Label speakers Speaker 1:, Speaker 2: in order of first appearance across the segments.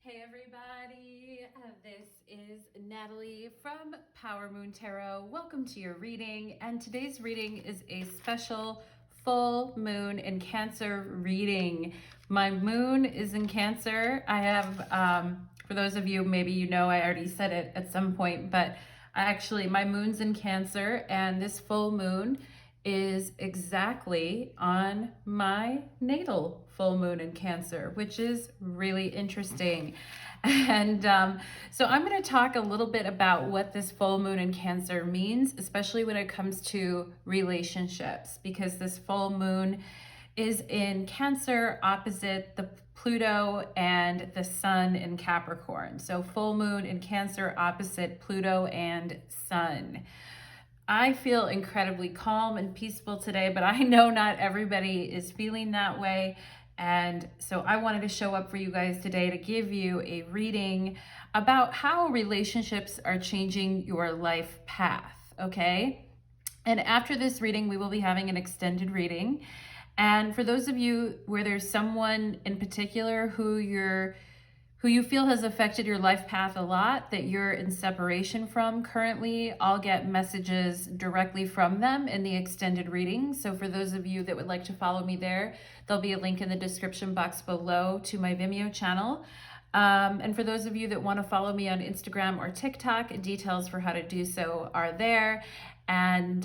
Speaker 1: Hey everybody, this is Natalie from Power Moon Tarot. Welcome to your reading, and today's reading is a special full moon in Cancer reading. My moon is in Cancer. I have, for those of you, maybe you know I already said it at some point, but my moon's in Cancer, and this full moon is exactly on my natal full moon in Cancer, which is really interesting. And so I'm going to talk a little bit about what this full moon in Cancer means, especially when it comes to relationships, because this full moon is in Cancer opposite the Pluto and the Sun in Capricorn. So full moon in Cancer opposite Pluto and Sun. I feel incredibly calm and peaceful today, but I know not everybody is feeling that way. And so I wanted to show up for you guys today to give you a reading about how relationships are changing your life path, okay? And after this reading, we will be having an extended reading. And for those of you where there's someone in particular who you feel has affected your life path a lot, that you're in separation from currently, I'll get messages directly from them in the extended reading. So for those of you that would like to follow me there, there'll be a link in the description box below to my Vimeo channel. And for those of you that want to follow me on Instagram or TikTok, details for how to do so are there. And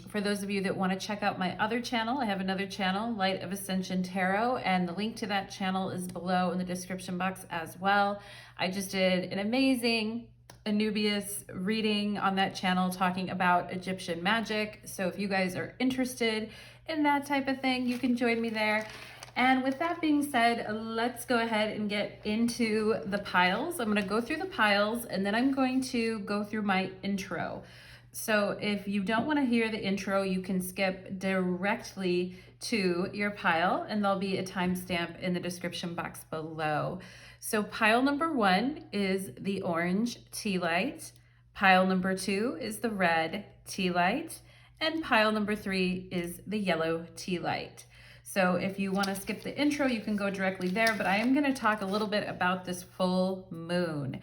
Speaker 1: for those of you that want to check out my other channel, I have another channel, Light of Ascension Tarot, and the link to that channel is below in the description box as well. I just did an amazing Anubius reading on that channel talking about Egyptian magic. So if you guys are interested in that type of thing, you can join me there. And with that being said, let's go ahead and get into the piles. I'm going to go through the piles and then I'm going to go through my intro. So if you don't want to hear the intro, you can skip directly to your pile and there'll be a timestamp in the description box below. So pile number 1 is the orange tea light. Pile number 2 is the red tea light. And pile number 3 is the yellow tea light. So if you want to skip the intro, you can go directly there, but I am going to talk a little bit about this full moon.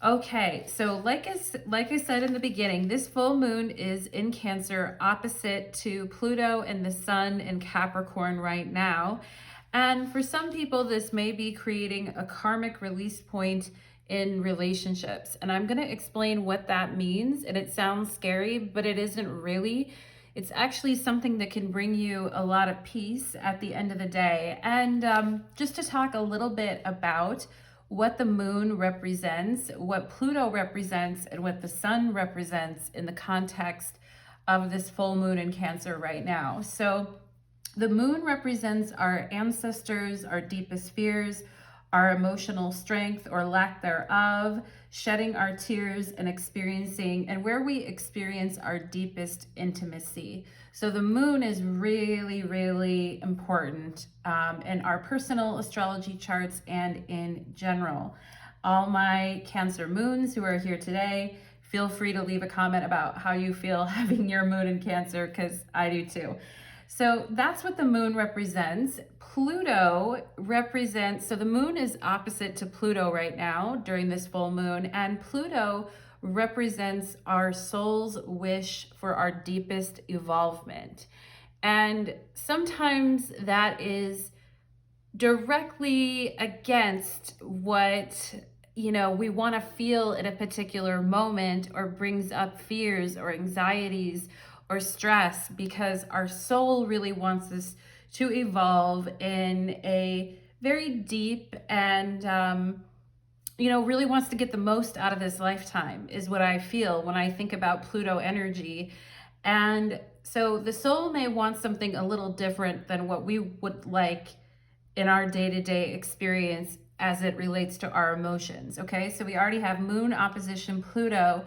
Speaker 1: Okay, so like I said in the beginning, this full moon is in Cancer opposite to Pluto and the Sun in Capricorn right now. And for some people, this may be creating a karmic release point in relationships. And I'm going to explain what that means. And it sounds scary, but it isn't really. It's actually something that can bring you a lot of peace at the end of the day. And just to talk a little bit about what the moon represents, what Pluto represents, and what the Sun represents in the context of this full moon in Cancer right now. So the moon represents our ancestors, our deepest fears, our emotional strength or lack thereof, shedding our tears and experiencing, and where we experience our deepest intimacy. So the moon is really, really important in our personal astrology charts and in general. All my Cancer moons who are here today, feel free to leave a comment about how you feel having your moon in Cancer, because I do too. So that's what the moon represents. Pluto represents, so the moon is opposite to Pluto right now during this full moon, and Pluto represents our soul's wish for our deepest evolvement. And sometimes that is directly against what we want to feel in a particular moment, or brings up fears or anxieties or stress, because our soul really wants us to evolve in a very deep and really wants to get the most out of this lifetime, is what I feel when I think about Pluto energy. And so the soul may want something a little different than what we would like in our day-to-day experience as it relates to our emotions. Okay, so we already have moon opposition Pluto,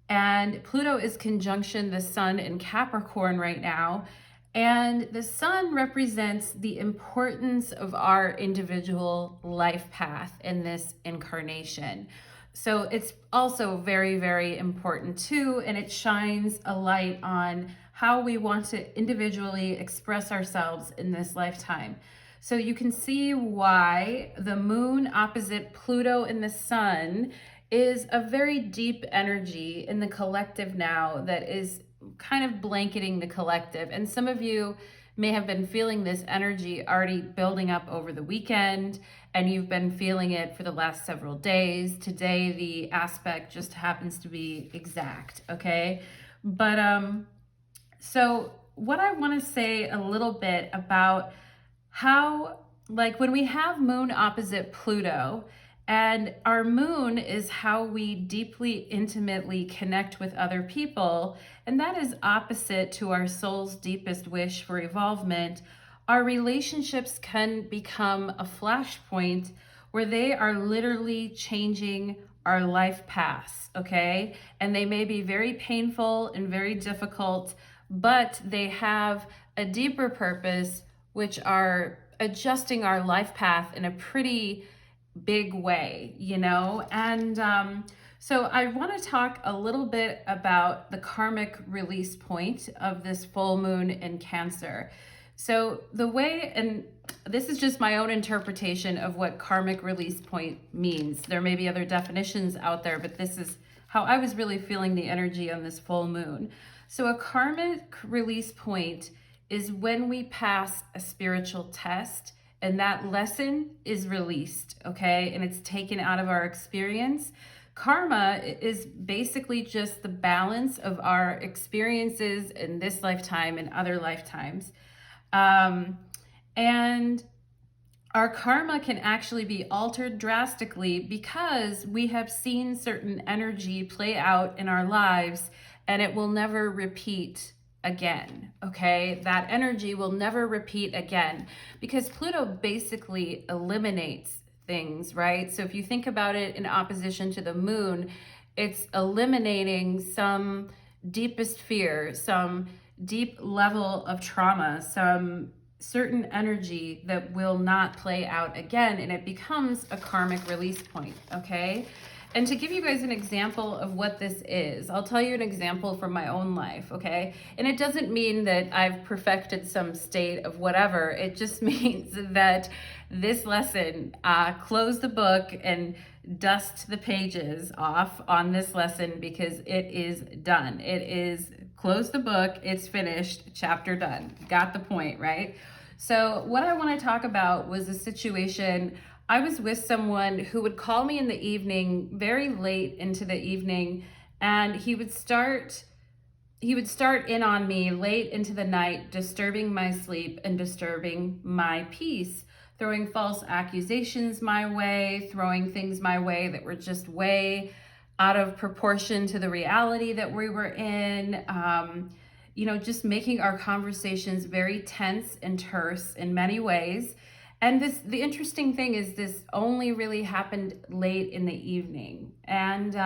Speaker 1: and Pluto is conjunction the Sun in Capricorn right now. And the Sun represents the importance of our individual life path in this incarnation. So it's also very, very important too, and it shines a light on how we want to individually express ourselves in this lifetime. So you can see why the moon opposite Pluto and the sun is a very deep energy in the collective now that is kind of blanketing the collective. And some of you may have been feeling this energy already building up over the weekend, and you've been feeling it for the last several days. Today, the aspect just happens to be exact, okay? But so what I want to say a little bit about how, like, when we have moon opposite Pluto, and our moon is how we deeply, intimately connect with other people, and that is opposite to our soul's deepest wish for evolvement. Our relationships can become a flashpoint where they are literally changing our life paths, okay? And they may be very painful and very difficult, but they have a deeper purpose, which are adjusting our life path in a pretty big way, you know? And so I want to talk a little bit about the karmic release point of this full moon in Cancer. So the way, and this is just my own interpretation of what karmic release point means. There may be other definitions out there, but this is how I was really feeling the energy on this full moon. So a karmic release point is when we pass a spiritual test and that lesson is released, okay? And it's taken out of our experience. Karma is basically just the balance of our experiences in this lifetime and other lifetimes. And our karma can actually be altered drastically because we have seen certain energy play out in our lives and it will never repeat again, okay? That energy will never repeat again because Pluto basically eliminates things, right? So if you think about it in opposition to the moon, it's eliminating some deepest fear, some deep level of trauma, some certain energy that will not play out again, and it becomes a karmic release point, okay? And to give you guys an example of what this is, I'll tell you an example from my own life, okay? And it doesn't mean that I've perfected some state of whatever. It just means that this lesson, close the book and dust the pages off on this lesson because it is done. It is close the book, it's finished, chapter done. Got the point, right? So what I want to talk about was a situation. I was with someone who would call me in the evening, very late into the evening, and he would start in on me late into the night, disturbing my sleep and disturbing my peace, throwing false accusations my way, throwing things my way that were just way out of proportion to the reality that we were in, you know, just making our conversations very tense and terse in many ways. And the interesting thing is this only really happened late in the evening. And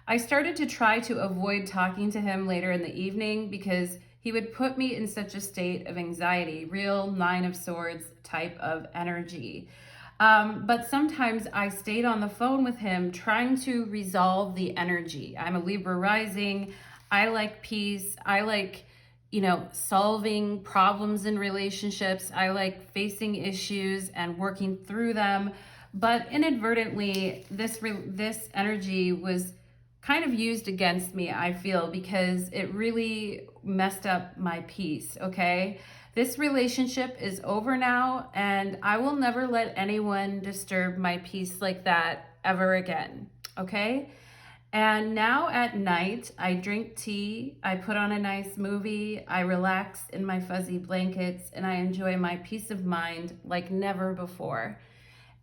Speaker 1: I started to try to avoid talking to him later in the evening because he would put me in such a state of anxiety, real Nine of Swords type of energy. But sometimes I stayed on the phone with him trying to resolve the energy. I'm a Libra rising. I like peace. I like, you know, solving problems in relationships. I like facing issues and working through them. But inadvertently, this energy was kind of used against me, I feel, because it really messed up my peace, okay? This relationship is over now, and I will never let anyone disturb my peace like that ever again, okay? And now at night, I drink tea, I put on a nice movie, I relax in my fuzzy blankets, and I enjoy my peace of mind like never before.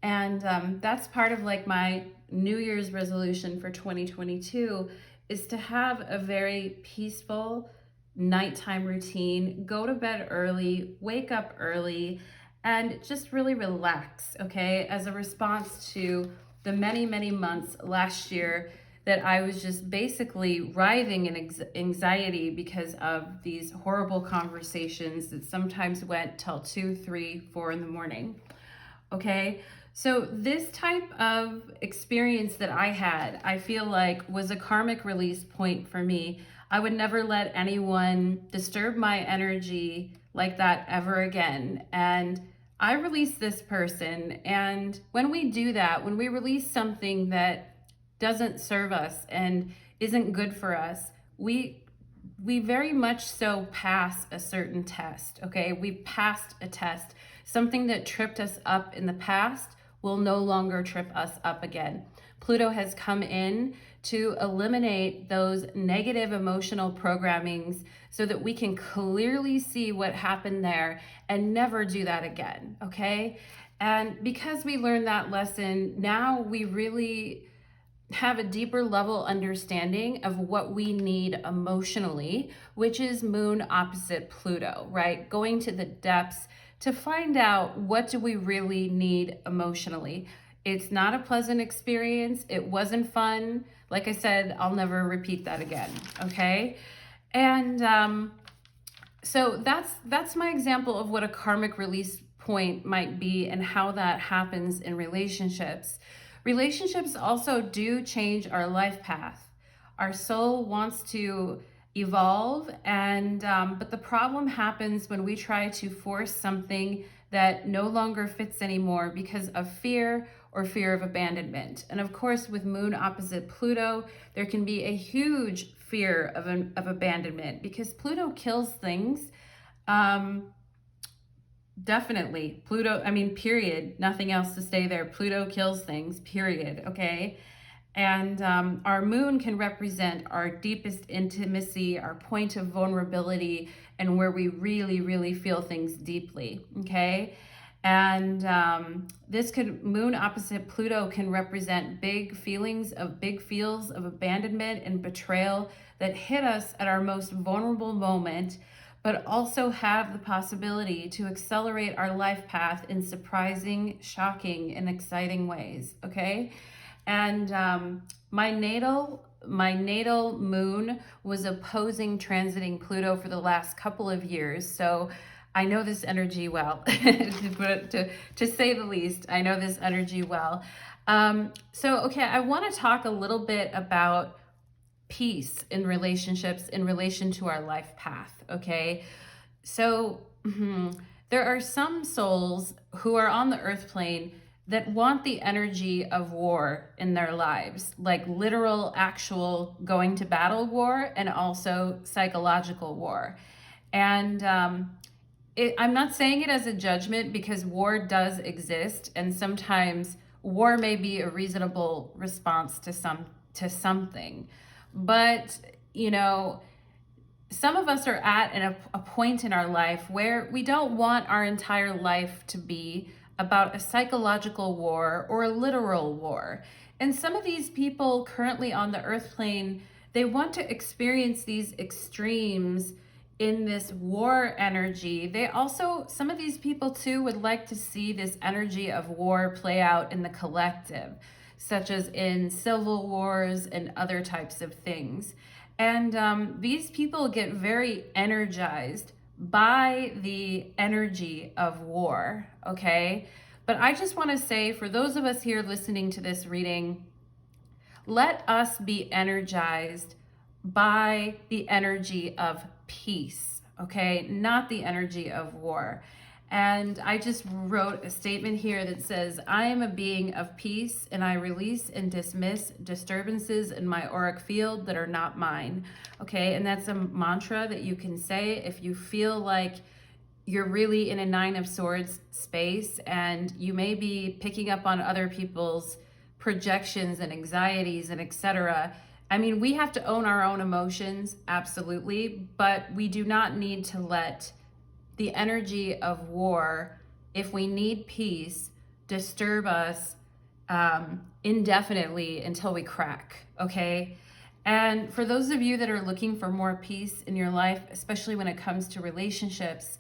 Speaker 1: And that's part of like my New Year's resolution for 2022 is to have a very peaceful nighttime routine, go to bed early, wake up early, and just really relax, okay? As a response to the many, many months last year that I was just basically writhing in anxiety because of these horrible conversations that sometimes went till 2, 3, 4 in the morning, okay? So this type of experience that I had, I feel like was a karmic release point for me. I would never let anyone disturb my energy like that ever again. And I release this person. And when we do that, when we release something that doesn't serve us and isn't good for us, we very much so pass a certain test, okay? We've passed a test. Something that tripped us up in the past will no longer trip us up again. Pluto has come in to eliminate those negative emotional programmings so that we can clearly see what happened there and never do that again, okay? And because we learned that lesson, now we really have a deeper level understanding of what we need emotionally, which is moon opposite Pluto, right? Going to the depths to find out what do we really need emotionally. It's not a pleasant experience. It wasn't fun. Like I said, I'll never repeat that again, okay? And so that's my example of what a karmic release point might be and how that happens in relationships. Relationships also do change our life path. Our soul wants to evolve, and but the problem happens when we try to force something that no longer fits anymore because of fear or fear of abandonment. And of course, with moon opposite Pluto, there can be a huge fear of abandonment because Pluto kills things. Definitely. Pluto, I mean, period. Nothing else to stay there. Pluto kills things, period. Okay. And our moon can represent our deepest intimacy, our point of vulnerability, and where we really, really feel things deeply. Okay. And moon opposite Pluto can represent big feels of abandonment and betrayal that hit us at our most vulnerable moment, but also have the possibility to accelerate our life path in surprising, shocking, and exciting ways, okay? And my natal moon was opposing transiting Pluto for the last couple of years, so I know this energy well, to say the least. I know this energy well. Okay, I want to talk a little bit about peace in relationships in relation to our life path, okay? So there are some souls who are on the earth plane that want the energy of war in their lives, like literal, actual going to battle war and also psychological war. And I'm not saying it as a judgment because war does exist, and sometimes war may be a reasonable response to something. But, you know, some of us are at a point in our life where we don't want our entire life to be about a psychological war or a literal war. And some of these people currently on the earth plane, they want to experience these extremes in this war energy. Some of these people too would like to see this energy of war play out in the collective, such as in civil wars and other types of things. And these people get very energized by the energy of war, okay? But I just want to say, for those of us here listening to this reading, let us be energized by the energy of peace, okay? Not the energy of war. And I just wrote a statement here that says, I am a being of peace and I release and dismiss disturbances in my auric field that are not mine. Okay, and that's a mantra that you can say if you feel like you're really in a Nine of Swords space and you may be picking up on other people's projections and anxieties and etc. I mean, we have to own our own emotions, absolutely, but we do not need to let the energy of war, if we need peace, disturb us indefinitely until we crack, okay? And for those of you that are looking for more peace in your life, especially when it comes to relationships,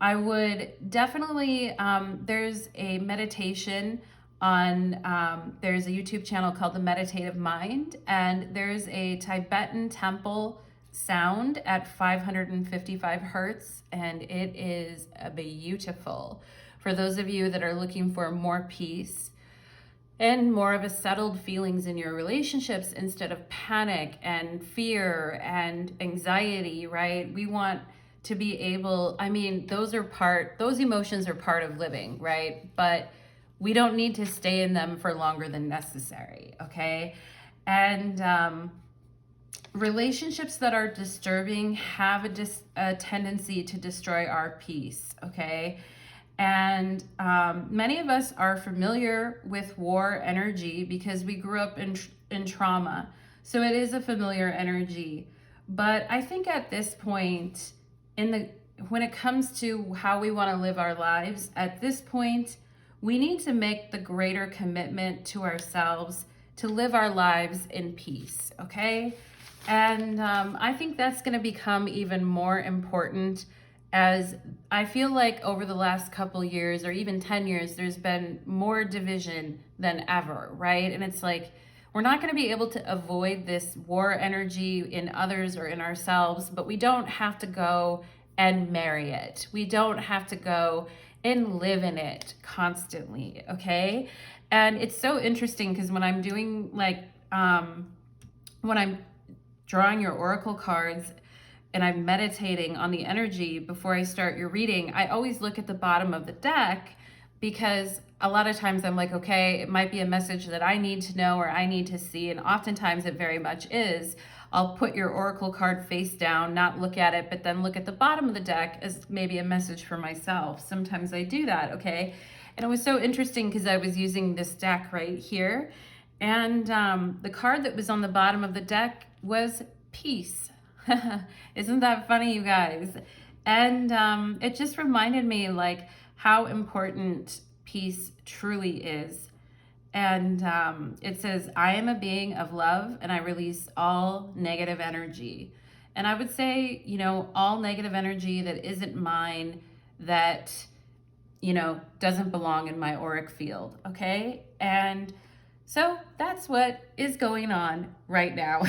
Speaker 1: I would definitely, there's a meditation on, there's a YouTube channel called The Meditative Mind, and there's a Tibetan temple sound at 555 hertz, and it is beautiful. For those of you that are looking for more peace and more of a settled feelings in your relationships instead of panic and fear and anxiety, right? We want to be able, I mean, those emotions are part of living, right? But we don't need to stay in them for longer than necessary, okay? And relationships that are disturbing have a tendency to destroy our peace, okay? And many of us are familiar with war energy because we grew up in trauma. So it is a familiar energy. But I think at this point, when it comes to how we want to live our lives, at this point, we need to make the greater commitment to ourselves to live our lives in peace, okay? And I think that's going to become even more important as I feel like over the last couple years or even 10 years, there's been more division than ever, right? And it's like, we're not going to be able to avoid this war energy in others or in ourselves, but we don't have to go and marry it. We don't have to go and live in it constantly, okay? And it's so interesting because when I'm doing like, when I'm drawing your oracle cards and I'm meditating on the energy before I start your reading, I always look at the bottom of the deck because a lot of times I'm like, okay, it might be a message that I need to know or I need to see. And oftentimes it very much is. I'll put your oracle card face down, not look at it, but then look at the bottom of the deck as maybe a message for myself. Sometimes I do that, okay? And it was so interesting because I was using this deck right here. And the card that was on the bottom of the deck was peace. Isn't that funny, you guys? And it just reminded me like how important peace truly is. And it says, I am a being of love and I release all negative energy. And I would say, you know, all negative energy that isn't mine, that, you know, doesn't belong in my auric field, okay? And so that's what is going on right now.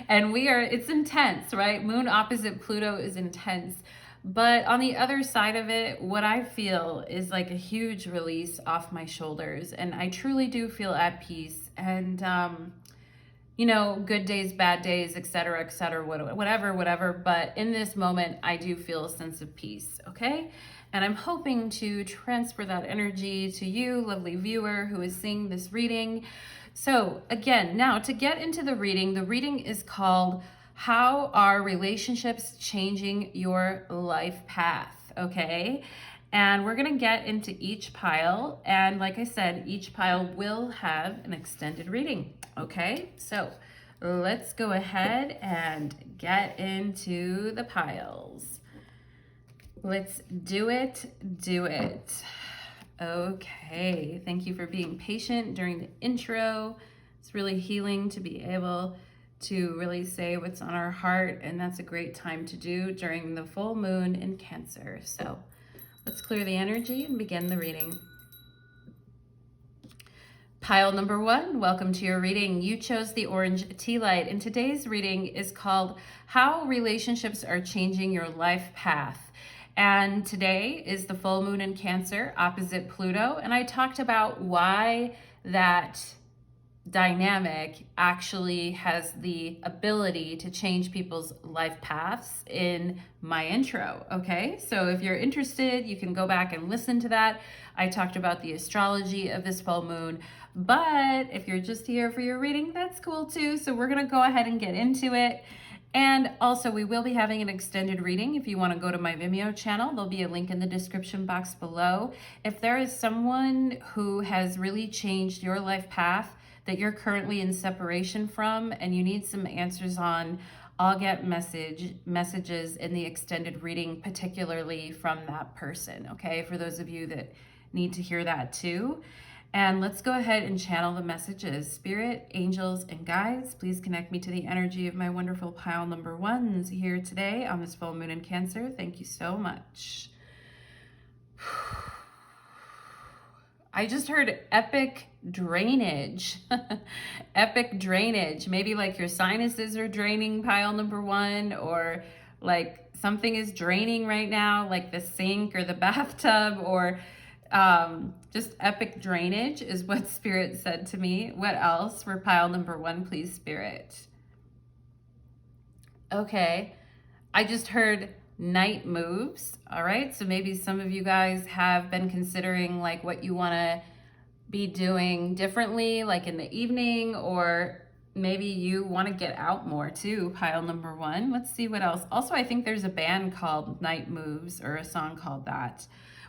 Speaker 1: And it's intense, right? Moon opposite Pluto is intense. But on the other side of it, what I feel is like a huge release off my shoulders. And I truly do feel at peace. And, you know, good days, bad days, et cetera, whatever. But in this moment, I do feel a sense of peace, okay? And I'm hoping to transfer that energy to you, lovely viewer who is seeing this reading. So again, now to get into the reading is called How Are Relationships Changing Your Life Path? Okay. And we're going to get into each pile. And like I said, each pile will have an extended reading. Okay. So let's go ahead and get into the piles. Let's do it. Okay, thank you for being patient during the intro. It's really healing to be able to really say what's on our heart, and that's a great time to do during the full moon in Cancer. So let's clear the energy and begin the reading. Pile number 1, welcome to your reading. You chose the orange tea light, and today's reading is called How Relationships Are Changing Your Life Path. And today is the full moon in Cancer opposite Pluto. And I talked about why that dynamic actually has the ability to change people's life paths in my intro. Okay, so if you're interested, you can go back and listen to that. I talked about the astrology of this full moon. But if you're just here for your reading, that's cool too. So we're going to go ahead and get into it. And also, we will be having an extended reading. If you want to go to my Vimeo channel, there'll be a link in the description box below. If there is someone who has really changed your life path that you're currently in separation from and you need some answers on, I'll get messages in the extended reading, particularly from that person, okay? For those of you that need to hear that too. And let's go ahead and channel the messages. Spirit, angels, and guides, please connect me to the energy of my wonderful pile number 1s here today on this full moon in Cancer. Thank you so much. I just heard epic drainage. Epic drainage. Maybe like your sinuses are draining, pile number 1, or like something is draining right now, like the sink or the bathtub, or just epic drainage is what Spirit said to me. What else for pile number 1, please, Spirit? Okay, I just heard night moves. All right, so maybe some of you guys have been considering like what you want to be doing differently, like in the evening, or maybe you want to get out more too, pile number one. Let's see what else. Also, I think there's a band called Night Moves, or a song called that.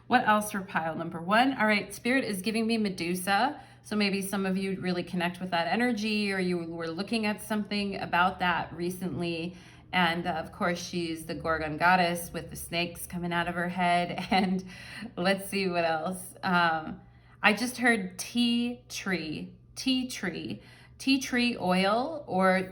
Speaker 1: What else for pile number one? All right, Spirit is giving me Medusa. So maybe some of you really connect with that energy, or you were looking at something about that recently. And of course, she's the Gorgon goddess with the snakes coming out of her head. And let's see what else. I just heard tea tree oil, or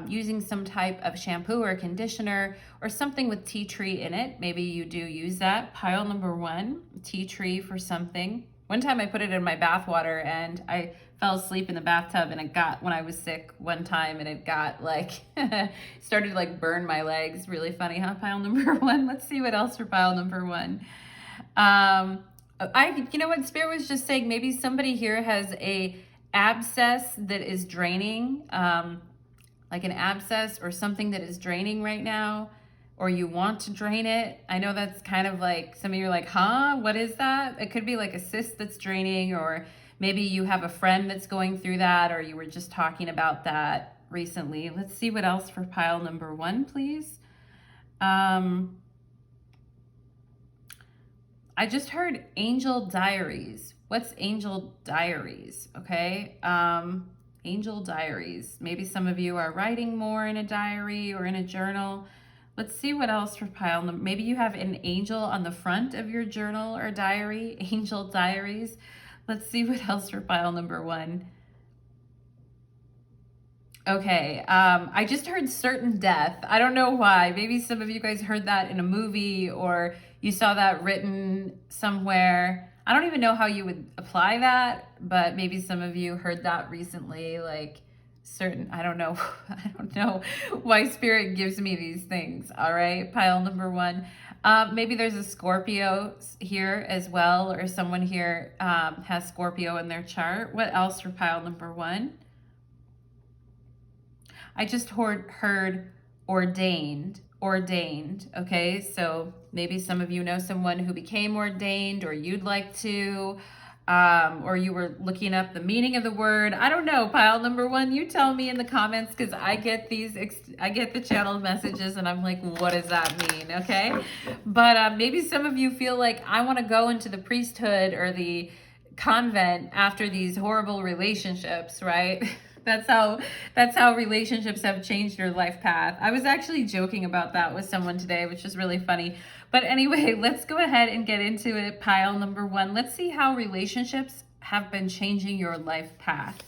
Speaker 1: using some type of shampoo or conditioner or something with tea tree in it. Maybe you do use that. Pile number one, tea tree for something. One time I put it in my bath water and I fell asleep in the bathtub, and it got, when I was sick one time, and it got like, started to like burn my legs. Really funny, huh? Pile number one. Let's see what else for pile number one. You know what, Spirit was just saying, maybe somebody here has a abscess that is draining, like an abscess or something that is draining right now, or you want to drain it. I know that's kind of like, some of you are like, huh, what is that? It could be like a cyst that's draining, or maybe you have a friend that's going through that, or you were just talking about that recently. Let's see what else for pile number one, please. I just heard Angel Diaries. What's Angel Diaries? Okay. Angel Diaries. Maybe some of you are writing more in a diary or in a journal. Let's see what else for pile number. Maybe you have an angel on the front of your journal or diary. Angel Diaries. Let's see what else for pile number one. Okay, I just heard certain death. I don't know why. Maybe some of you guys heard that in a movie, or you saw that written somewhere. I don't even know how you would apply that, but maybe some of you heard that recently, like certain, I don't know. I don't know why Spirit gives me these things. All right, pile number one. Maybe there's a Scorpio here as well, or someone here has Scorpio in their chart. What else for pile number one? I just heard ordained, okay? So maybe some of you know someone who became ordained, or you'd like to, or you were looking up the meaning of the word. I don't know, pile number one, you tell me in the comments, because I get I get the channeled messages and I'm like, what does that mean, okay? But maybe some of you feel like, I wanna go into the priesthood or the convent after these horrible relationships, right? That's how relationships have changed your life path. I was actually joking about that with someone today, which is really funny. But anyway, let's go ahead and get into it. Pile number one. Let's see how relationships have been changing your life path.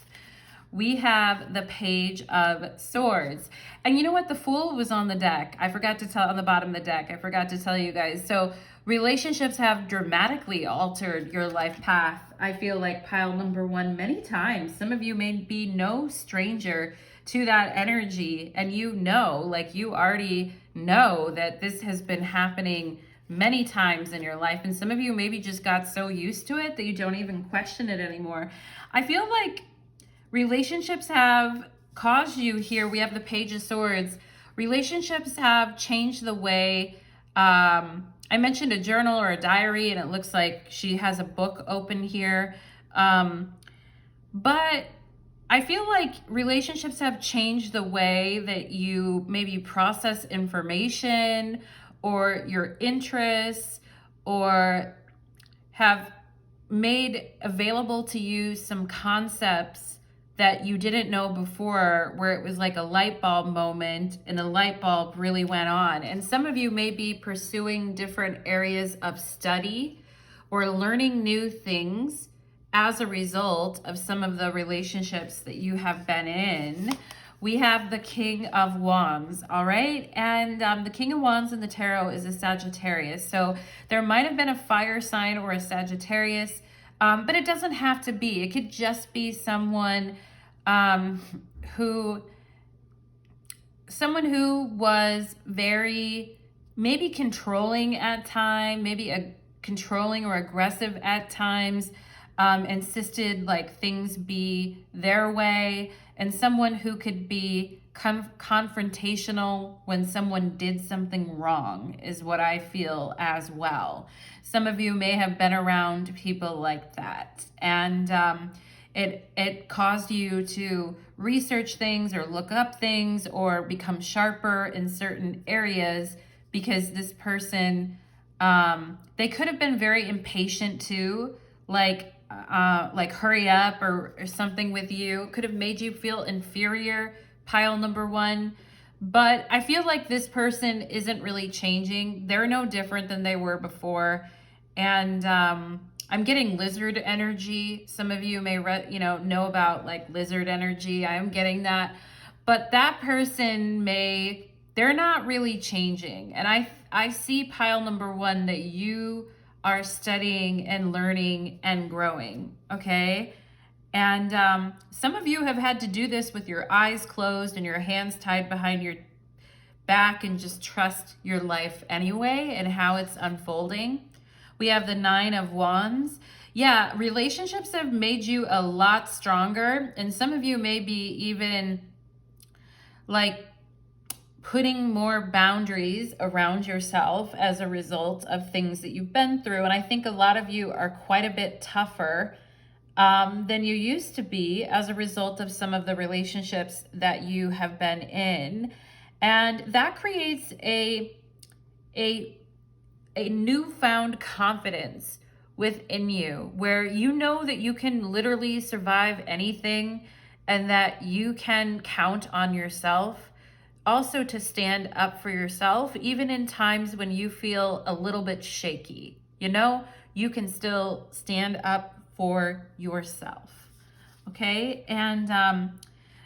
Speaker 1: We have the Page of Swords. And you know what? The Fool was on the deck. I forgot to tell, on the bottom of the deck. I forgot to tell you guys. So relationships have dramatically altered your life path. I feel like pile number one many times. Some of you may be no stranger to that energy, and you know, like you already know that this has been happening many times in your life. And some of you maybe just got so used to it that you don't even question it anymore. I feel like relationships have caused you here. We have the Page of Swords. Relationships have changed the way, I mentioned a journal or a diary, and it looks like she has a book open here. But I feel like relationships have changed the way that you maybe process information or your interests, or have made available to you some concepts that you didn't know before, where it was like a light bulb moment and a light bulb really went on. And some of you may be pursuing different areas of study or learning new things as a result of some of the relationships that you have been in. We have the King of Wands, all right? And the King of Wands in the tarot is a Sagittarius. So there might have been a fire sign or a Sagittarius, but it doesn't have to be. It could just be someone who was very maybe controlling at time, maybe a controlling or aggressive at times, insisted like things be their way, and someone who could be confrontational when someone did something wrong is what I feel as well. Some of you may have been around people like that, and it caused you to research things or look up things or become sharper in certain areas because this person, they could have been very impatient too, like hurry up or something with you. Could have made you feel inferior, pile number one. But I feel like this person isn't really changing. They're no different than they were before. And I'm getting lizard energy. Some of you may know about like lizard energy. I am getting that. But that person they're not really changing. And I see pile number one that you are studying and learning and growing, okay? And some of you have had to do this with your eyes closed and your hands tied behind your back and just trust your life anyway and how it's unfolding. We have the 9 of Wands. Yeah, relationships have made you a lot stronger, and some of you may be even like putting more boundaries around yourself as a result of things that you've been through. And I think a lot of you are quite a bit tougher than you used to be as a result of some of the relationships that you have been in. And that creates a newfound confidence within you where you know that you can literally survive anything and that you can count on yourself. Also to stand up for yourself, even in times when you feel a little bit shaky. You can still stand up for yourself, okay? And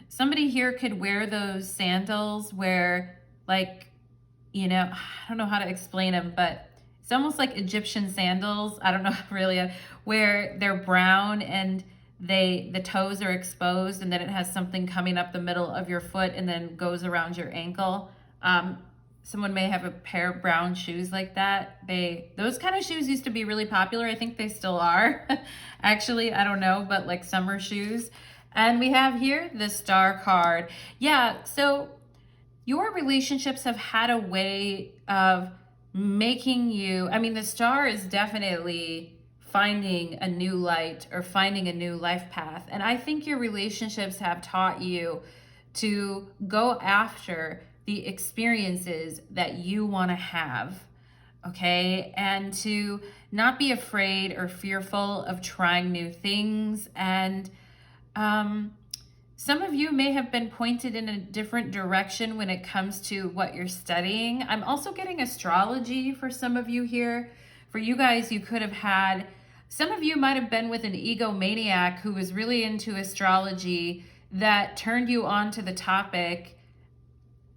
Speaker 1: somebody here could wear those sandals where, like, I don't know how to explain them, but it's almost like Egyptian sandals. I don't know really, where they're brown and the toes are exposed, and then it has something coming up the middle of your foot and then goes around your ankle. Someone may have a pair of brown shoes like that. Those kind of shoes used to be really popular. I think they still are. Actually, I don't know, but like summer shoes. And we have here the Star card. Yeah, so your relationships have had a way of making you, the Star is definitely finding a new light or finding a new life path. And I think your relationships have taught you to go after the experiences that you want to have, okay? And to not be afraid or fearful of trying new things. And some of you may have been pointed in a different direction when it comes to what you're studying. I'm also getting astrology for some of you here. For you guys, you could have had, some of you might have been with an egomaniac who was really into astrology that turned you on to the topic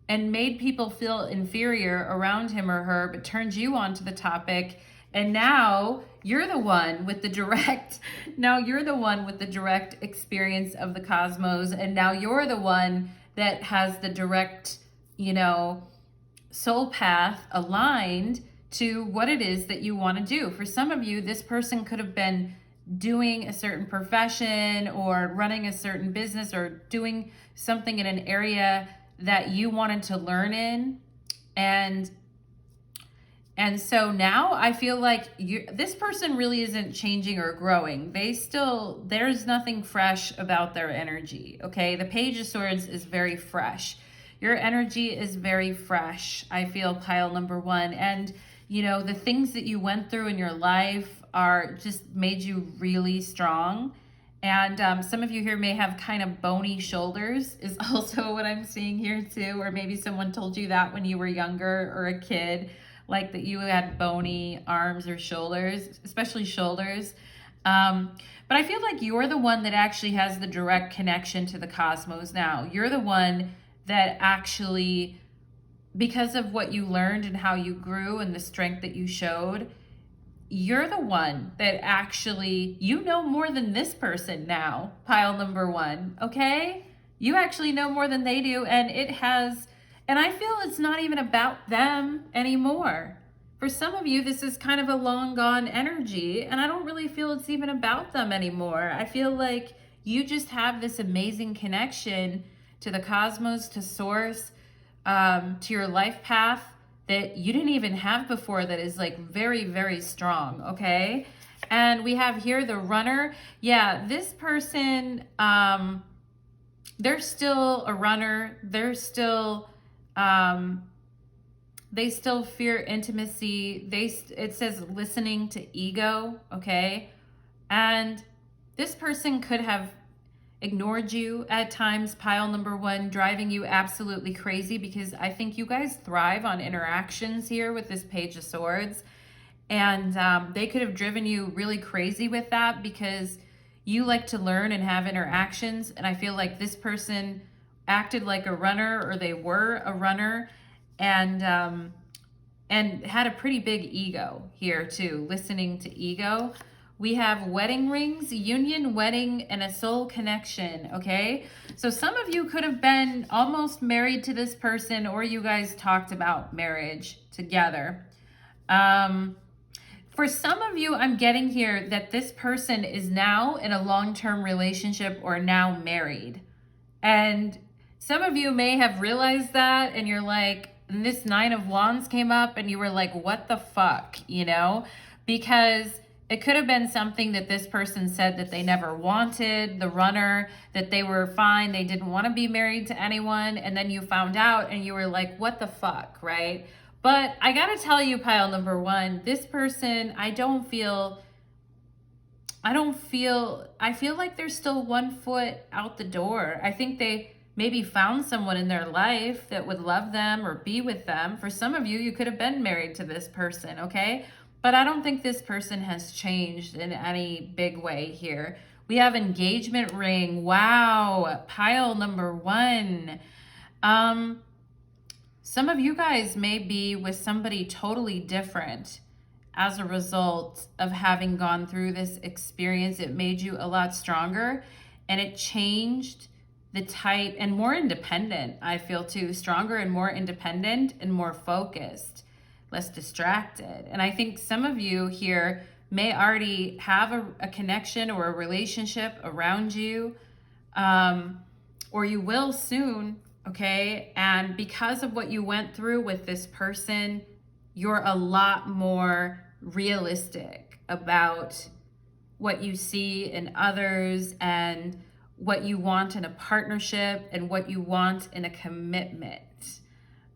Speaker 1: and made people feel inferior around him or her, but turned you on to the topic. And now you're the one with the direct experience of the cosmos. And now you're the one that has the direct, soul path aligned to what it is that you want to do. For some of you, this person could have been doing a certain profession or running a certain business or doing something in an area that you wanted to learn in. And so now I feel like this person really isn't changing or growing. There's nothing fresh about their energy, okay? The Page of Swords is very fresh. Your energy is very fresh, I feel, pile number one. And the things that you went through in your life are just made you really strong. And some of you here may have kind of bony shoulders is also what I'm seeing here too. Or maybe someone told you that when you were younger or a kid, like that you had bony arms or shoulders, especially shoulders. But I feel like you're the one that actually has the direct connection to the cosmos now. You're the one that actually, because of what you learned and how you grew and the strength that you showed, you're the one that actually, more than this person now, pile number one, okay? You actually know more than they do, and I feel it's not even about them anymore. For some of you, this is kind of a long gone energy, and I don't really feel it's even about them anymore. I feel like you just have this amazing connection to the cosmos, to source, to your life path that you didn't even have before, that is like very, very strong, okay? And we have here the runner. Yeah, this person, they're still a runner. They're still, they still fear intimacy. It says listening to ego, okay? And this person could have ignored you at times, pile number one, driving you absolutely crazy, because I think you guys thrive on interactions here with this Page of Swords. And they could have driven you really crazy with that, because you like to learn and have interactions. And I feel like this person acted like a runner, or they were a runner, and had a pretty big ego here too, listening to ego. We have wedding rings, union, wedding, and a soul connection, okay? So some of you could have been almost married to this person, or you guys talked about marriage together. For some of you, I'm getting here that this person is now in a long-term relationship or now married. And some of you may have realized that, and you're like, and this Nine of Wands came up and you were like, what the fuck, you know? Because it could have been something that this person said that they never wanted, the runner, that they were fine, they didn't want to be married to anyone, and then you found out and you were like, what the fuck, right? But I gotta tell you, pile number one, this person, I feel like they're still 1 foot out the door. I think they maybe found someone in their life that would love them or be with them. For some of you, you could have been married to this person, okay? But I don't think this person has changed in any big way here. We have engagement ring. Wow, pile number one. Some of you guys may be with somebody totally different as a result of having gone through this experience. It made you a lot stronger, and it changed the type, and more independent, I feel too. Stronger and more independent and more focused, less distracted. And I think some of you here may already have a connection or a relationship around you, or you will soon, okay? And because of what you went through with this person, you're a lot more realistic about what you see in others and what you want in a partnership and what you want in a commitment,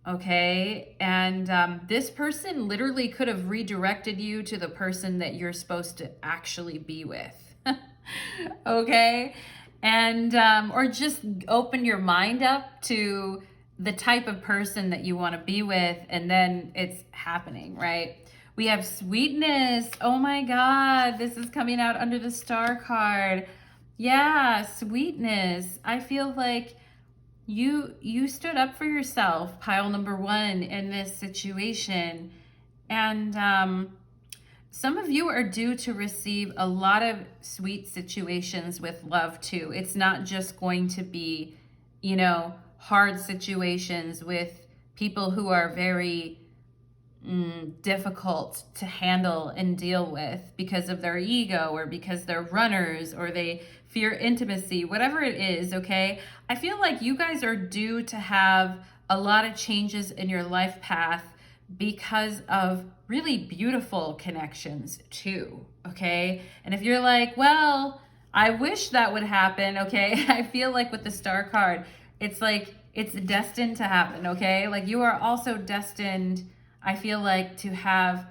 Speaker 1: okay? And this person literally could have redirected you to the person that you're supposed to actually be with, okay? And or just open your mind up to the type of person that you want to be with, and then it's happening, right? We have sweetness. Oh my God, this is coming out under the Star card. Yeah, sweetness. I feel like you stood up for yourself, pile number one, in this situation. And some of you are due to receive a lot of sweet situations with love too. It's not just going to be, you know, hard situations with people who are very difficult to handle and deal with because of their ego, or because they're runners, or they fear intimacy, whatever it is, okay? I feel like you guys are due to have a lot of changes in your life path because of really beautiful connections too, okay? And if you're like, well, I wish that would happen, okay? I feel like with the Star card, it's like it's destined to happen, okay? Like you are also destined, I feel like, to have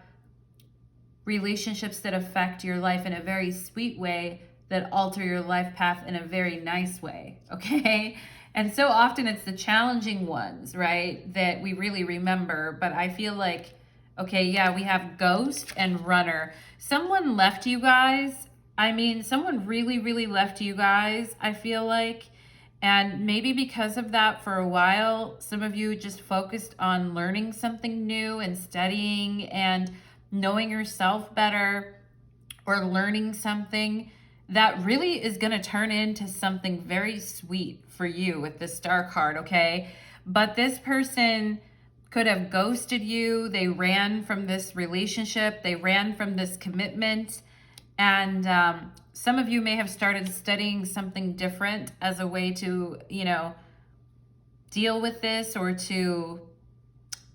Speaker 1: relationships that affect your life in a very sweet way, that alter your life path in a very nice way, okay? And so often it's the challenging ones, right, that we really remember. But I feel like, okay, yeah, we have ghost and runner. Someone left you guys. I mean, someone really, really left you guys, I feel like. And maybe because of that, for a while, some of you just focused on learning something new and studying and knowing yourself better, or learning something that really is going to turn into something very sweet for you with the Star card, okay? But this person could have ghosted you. They ran from this relationship. They ran from this commitment. And some of you may have started studying something different as a way to, you know, deal with this or to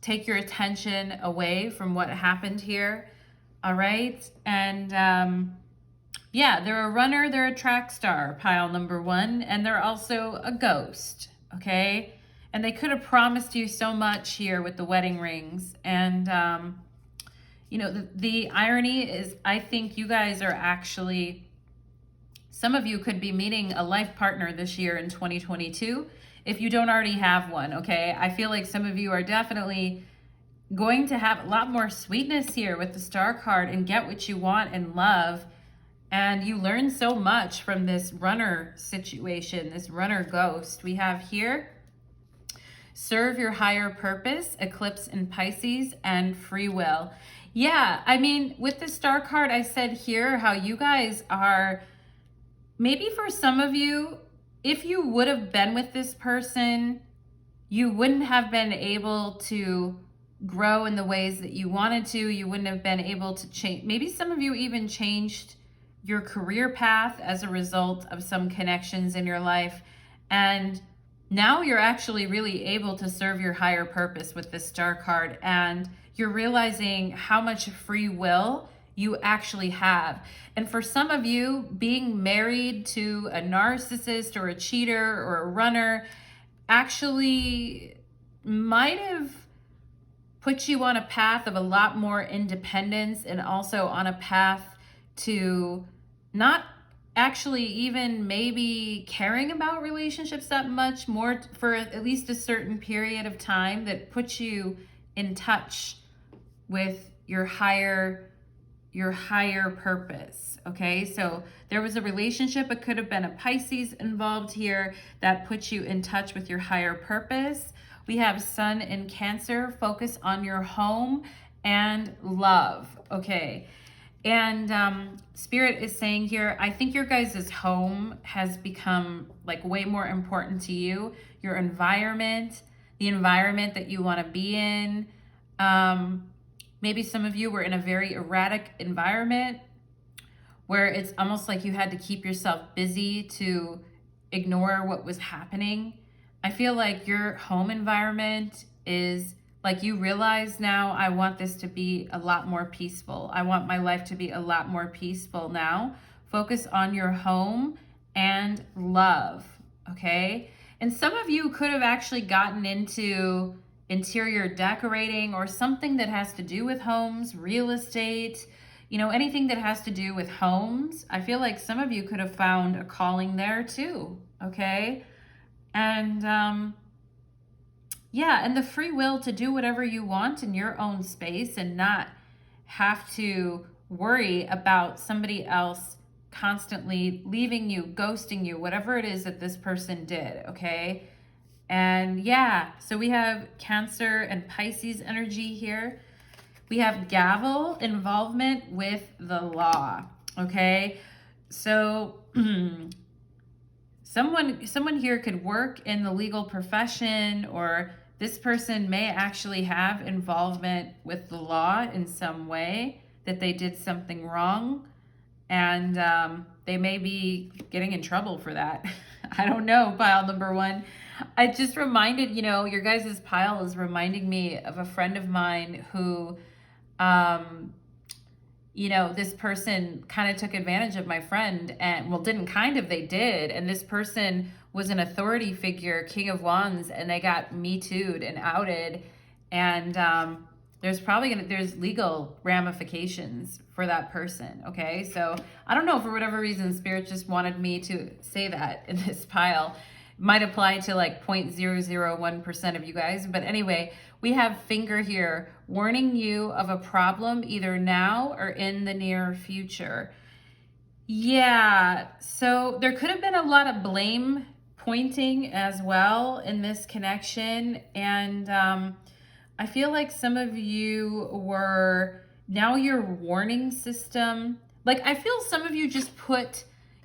Speaker 1: take your attention away from what happened here. All right. And yeah, they're a runner, they're a track star, pile number one, and they're also a ghost. Okay. And they could have promised you so much here with the wedding rings. And, you know, the irony is, I think you guys are actually, some of you could be meeting a life partner this year in 2022 if you don't already have one. Okay. I feel like some of you are definitely going to have a lot more sweetness here with the Star card and get what you want in love. And you learn so much from this runner situation, this runner ghost. We have here, serve your higher purpose, eclipse in Pisces, and free will. Yeah, I mean, with the Star card, I said here how you guys are, maybe for some of you, if you would have been with this person, you wouldn't have been able to grow in the ways that you wanted to. You wouldn't have been able to change. Maybe some of you even changed your career path as a result of some connections in your life. And now you're actually really able to serve your higher purpose with this Star card. And you're realizing how much free will you actually have. And for some of you, being married to a narcissist or a cheater or a runner actually might have put you on a path of a lot more independence, and also on a path to not actually even maybe caring about relationships that much more for at least a certain period of time, that puts you in touch with your higher purpose. Okay, so there was a relationship, it could have been a Pisces involved here, that puts you in touch with your higher purpose. We have Sun in Cancer, focus on your home and love. Okay. And Spirit is saying here, I think your guys' home has become like way more important to you. Your environment, the environment that you want to be in. Maybe some of you were in a very erratic environment where it's almost like you had to keep yourself busy to ignore what was happening. I feel like your home environment is like, you realize now, I want this to be a lot more peaceful. I want my life to be a lot more peaceful now. Focus on your home and love, okay? And some of you could have actually gotten into interior decorating or something that has to do with homes, real estate, you know, anything that has to do with homes. I feel like some of you could have found a calling there too, okay? And yeah, and the free will to do whatever you want in your own space and not have to worry about somebody else constantly leaving you, ghosting you, whatever it is that this person did, okay? And yeah, so we have Cancer and Pisces energy here. We have gavel, involvement with the law, okay? So someone here could work in the legal profession, or this person may actually have involvement with the law in some way, that they did something wrong, and they may be getting in trouble for that. I don't know, pile number one. I just reminded, you know, your guys' pile is reminding me of a friend of mine who, you know, this person kind of took advantage of my friend, and well, didn't kind of, they did. And this person was an authority figure, King of Wands, and they got Me Too'd and outed. And there's legal ramifications for that person. Okay. So I don't know, for whatever reason, Spirit just wanted me to say that in this pile. Might apply to like 0.001% of you guys. But anyway, we have finger here, warning you of a problem either now or in the near future. Yeah, so there could have been a lot of blame pointing as well in this connection. And I feel like some of you were, now your warning system, like I feel some of you just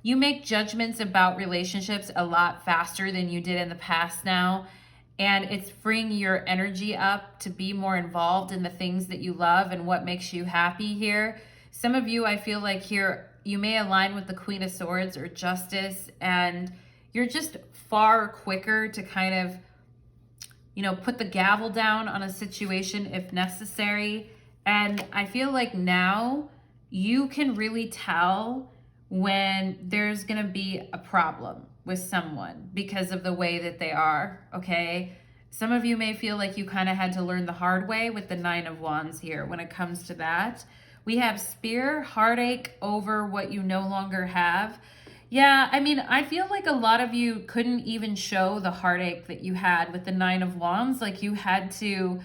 Speaker 1: you make judgments about relationships a lot faster than you did in the past now. And it's freeing your energy up to be more involved in the things that you love and what makes you happy here. Some of you, I feel like here, you may align with the Queen of Swords or Justice, and you're just far quicker to kind of put the gavel down on a situation if necessary. And I feel like now you can really tell when there's going to be a problem with someone because of the way that they are, okay? Some of you may feel like you kind of had to learn the hard way with the Nine of Wands here when it comes to that. We have spear, heartache over what you no longer have. Yeah, I mean, I feel like a lot of you couldn't even show the heartache that you had with the Nine of Wands. Like you had to,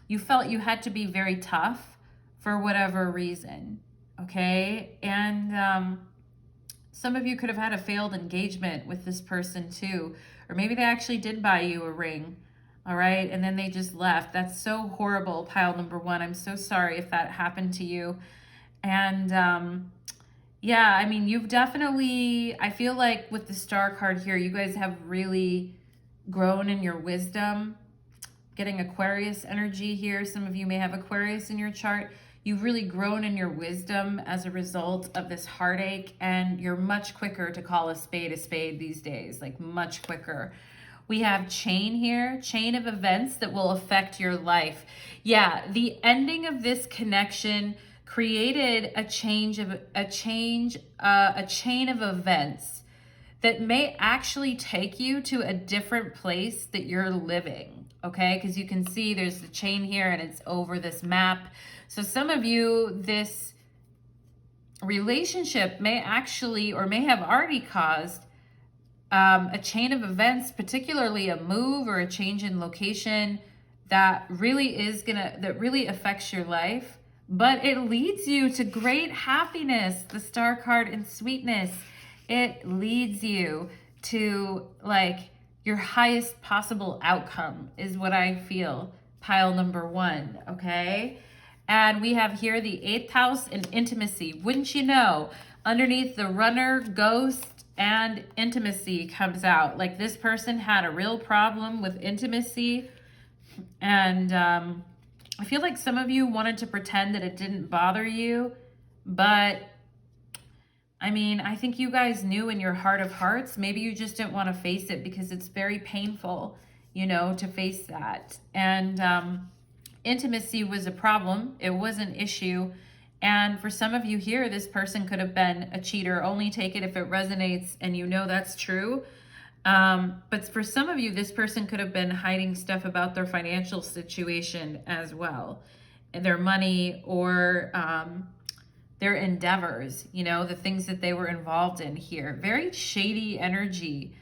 Speaker 1: you felt you had to be very tough for whatever reason, okay? And some of you could have had a failed engagement with this person too. Or maybe they actually did buy you a ring, all right? And then they just left. That's so horrible, pile number one. I'm so sorry if that happened to you. And yeah, I mean, you've definitely, I feel like with the Star card here, you guys have really grown in your wisdom. Getting Aquarius energy here. Some of you may have Aquarius in your chart. You've really grown in your wisdom as a result of this heartache, and you're much quicker to call a spade these days, like much quicker. We have chain here, chain of events that will affect your life. Yeah, the ending of this connection created a chain of events that may actually take you to a different place that you're living, okay? Because you can see there's the chain here and it's over this map. So some of you, this relationship may actually, or may have already caused a chain of events, particularly a move or a change in location that really affects your life, but it leads you to great happiness. The Star card and sweetness, it leads you to like your highest possible outcome is what I feel, pile number one, okay? And we have here the 8th house and intimacy. Wouldn't you know, underneath the runner, ghost, and intimacy comes out. Like this person had a real problem with intimacy. And I feel like some of you wanted to pretend that it didn't bother you. But I mean, I think you guys knew in your heart of hearts, maybe you just didn't want to face it because it's very painful, to face that. And intimacy was a problem. It was an issue. And for some of you here, this person could have been a cheater. Only take it if it resonates and that's true. But for some of you, this person could have been hiding stuff about their financial situation as well, and their money or their endeavors, the things that they were involved in here. Very shady energy.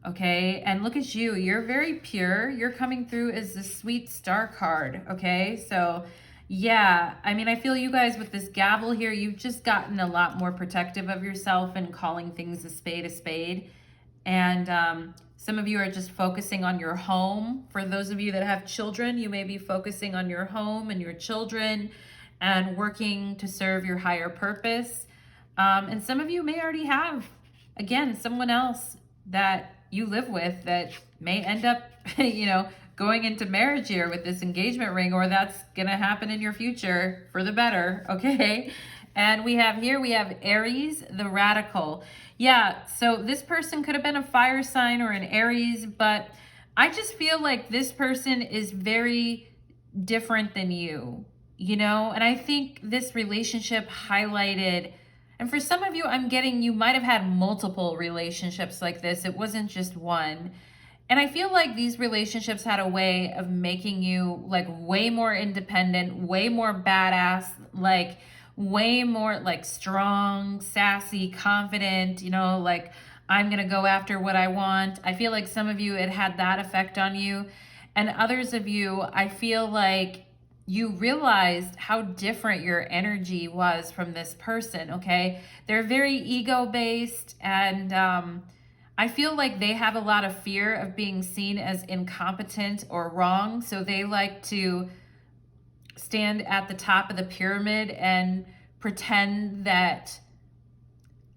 Speaker 1: Okay, and look at you. You're very pure. You're coming through as the sweet Star card. Okay, so yeah, I mean, I feel you guys with this gavel here, you've just gotten a lot more protective of yourself and calling things a spade. And some of you are just focusing on your home. For those of you that have children, you may be focusing on your home and your children and working to serve your higher purpose. And some of you may already have, again, someone else that you live with that may end up, going into marriage here with this engagement ring, or that's going to happen in your future for the better, okay? And we have Aries, the radical. Yeah, so this person could have been a fire sign or an Aries, but I just feel like this person is very different than you, And I think this relationship highlighted, and for some of you, I'm getting, you might have had multiple relationships like this. It wasn't just one. And I feel like these relationships had a way of making you like way more independent, way more badass, like way more like strong, sassy, confident, like I'm going to go after what I want. I feel like some of you, it had that effect on you. And others of you, I feel like you realized how different your energy was from this person, okay? They're very ego-based, and I feel like they have a lot of fear of being seen as incompetent or wrong, so they like to stand at the top of the pyramid and pretend that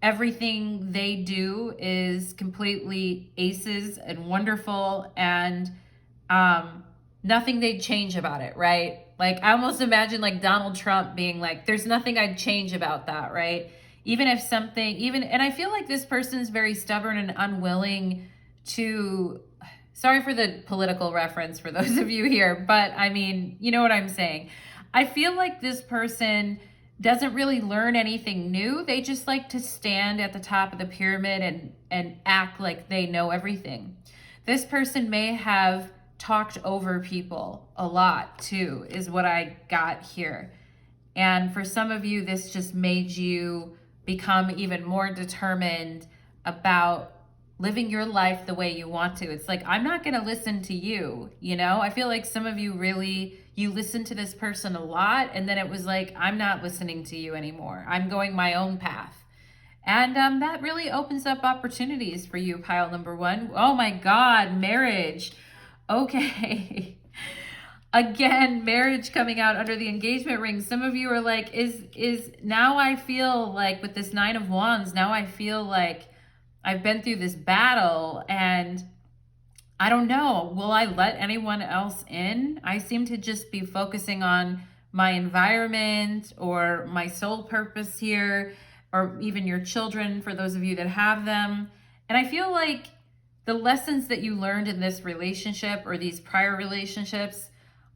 Speaker 1: everything they do is completely aces and wonderful, and nothing they'd change about it, right? Like, I almost imagine like Donald Trump being like, there's nothing I'd change about that, right? Even if something, and I feel like this person's very stubborn and unwilling to Sorry for the political reference for those of you here, but I mean, you know what I'm saying. I feel like this person doesn't really learn anything new. They just like to stand at the top of the pyramid and act like they know everything. This person may have talked over people a lot too, is what I got here. And for some of you, this just made you become even more determined about living your life the way you want to. It's like, I'm not going to listen to you, you know? I feel like some of you really, you listened to this person a lot, and then it was like, I'm not listening to you anymore. I'm going my own path. And that really opens up opportunities for you, pile number one. Oh my God, marriage. Okay. Again, marriage coming out under the engagement ring. Some of you are like, is now I feel like with this 9 of Wands, now I feel like I've been through this battle and I don't know, will I let anyone else in? I seem to just be focusing on my environment or my sole purpose here, or even your children, for those of you that have them. And I feel like the lessons that you learned in this relationship or these prior relationships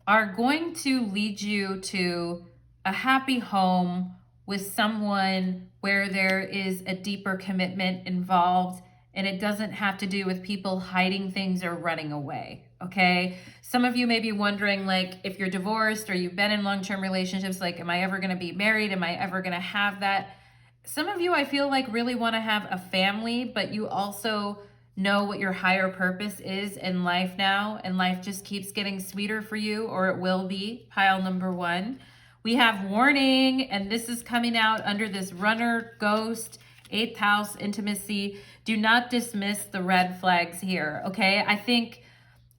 Speaker 1: are going to lead you to a happy home with someone where there is a deeper commitment involved, and it doesn't have to do with people hiding things or running away, okay? Some of you may be wondering, like, if you're divorced or you've been in long-term relationships, like, am I ever gonna be married? Am I ever gonna have that? Some of you, I feel like, really wanna have a family, but you also know what your higher purpose is in life now, and life just keeps getting sweeter for you, or it will be, pile number one. We have warning, and this is coming out under this runner, ghost, 8th house, intimacy. Do not dismiss the red flags here, okay? I think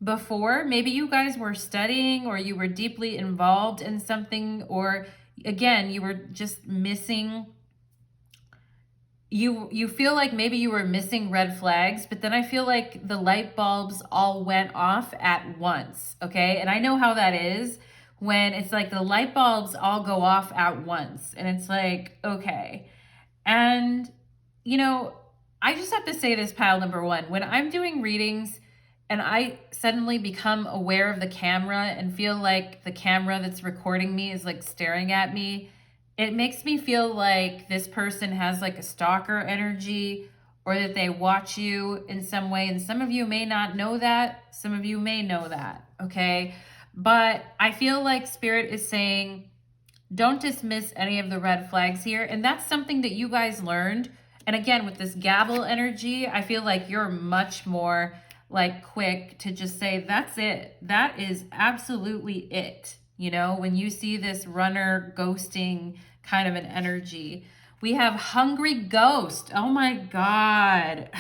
Speaker 1: before, maybe you guys were studying or you were deeply involved in something, or again, you were just missing. You feel like maybe you were missing red flags, but then I feel like the light bulbs all went off at once, okay? And I know how that is when it's like the light bulbs all go off at once, and it's like, okay. And, you know, I just have to say this, pile number one, when I'm doing readings and I suddenly become aware of the camera and feel like the camera that's recording me is like staring at me, it makes me feel like this person has like a stalker energy, or that they watch you in some way. And some of you may not know that. Some of you may know that, okay? But I feel like Spirit is saying, don't dismiss any of the red flags here. And that's something that you guys learned. And again, with this gavel energy, I feel like you're much more like quick to just say, that's it. That is absolutely it. You know, when you see this runner ghosting kind of an energy. We have hungry ghost. Oh my God.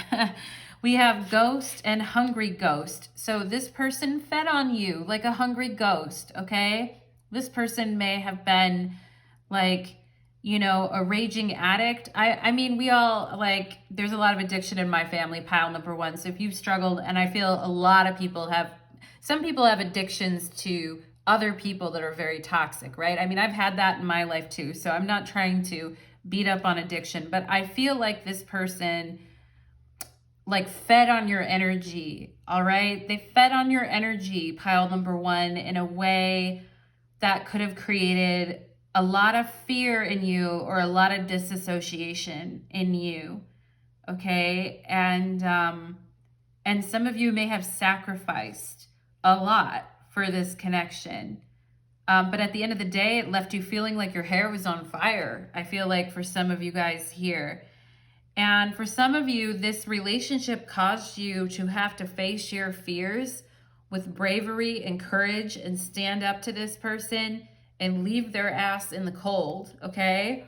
Speaker 1: We have ghost and hungry ghost. So this person fed on you like a hungry ghost, okay? This person may have been like, you know, a raging addict. I mean, we all, like, there's a lot of addiction in my family, pile number one. So if you've struggled, and I feel a lot of people have, some people have addictions to other people that are very toxic, right? I mean, I've had that in my life too. So I'm not trying to beat up on addiction, but I feel like this person like fed on your energy, all right? They fed on your energy, pile number one, in a way that could have created a lot of fear in you or a lot of disassociation in you, okay? And some of you may have sacrificed a lot for this connection. But at the end of the day, it left you feeling like your hair was on fire. I feel like for some of you guys here. And for some of you, this relationship caused you to have to face your fears with bravery and courage and stand up to this person and leave their ass in the cold, okay?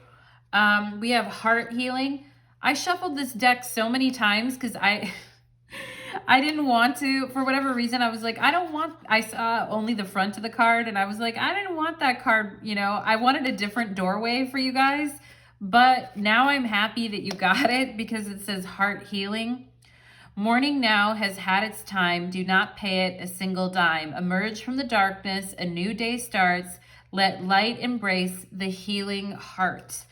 Speaker 1: We have heart healing. I shuffled this deck so many times because I didn't want to, for whatever reason, I was like, I saw only the front of the card, and I was like, I didn't want that card, you know, I wanted a different doorway for you guys, but now I'm happy that you got it because it says heart healing. Morning now has had its time. Do not pay it a single dime. Emerge from the darkness. A new day starts. Let light embrace the healing heart.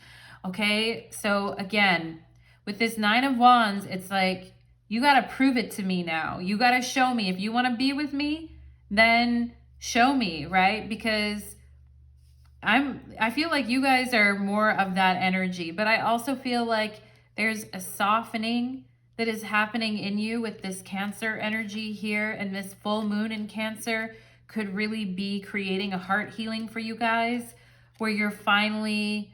Speaker 1: Okay, so again, with this 9 of Wands, it's like, you got to prove it to me now. You got to show me. If you want to be with me, then show me, right? Because I feel like you guys are more of that energy, but I also feel like there's a softening that is happening in you with this Cancer energy here, and this full moon in Cancer could really be creating a heart healing for you guys, where you're finally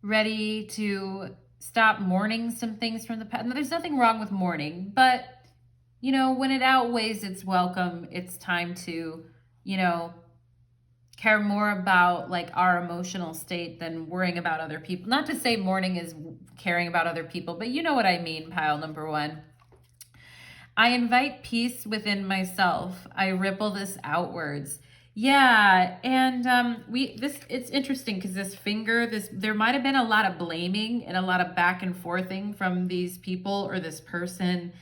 Speaker 1: ready to stop mourning some things from the past. Now, there's nothing wrong with mourning, but you know, when it outweighs its welcome, it's time to, you know, care more about like our emotional state than worrying about other people. Not to say mourning is caring about other people, but you know what I mean, pile number one. I invite peace within myself. I ripple this outwards. Yeah, and it's interesting because this finger, there might have been a lot of blaming and a lot of back and forthing from these people or this person.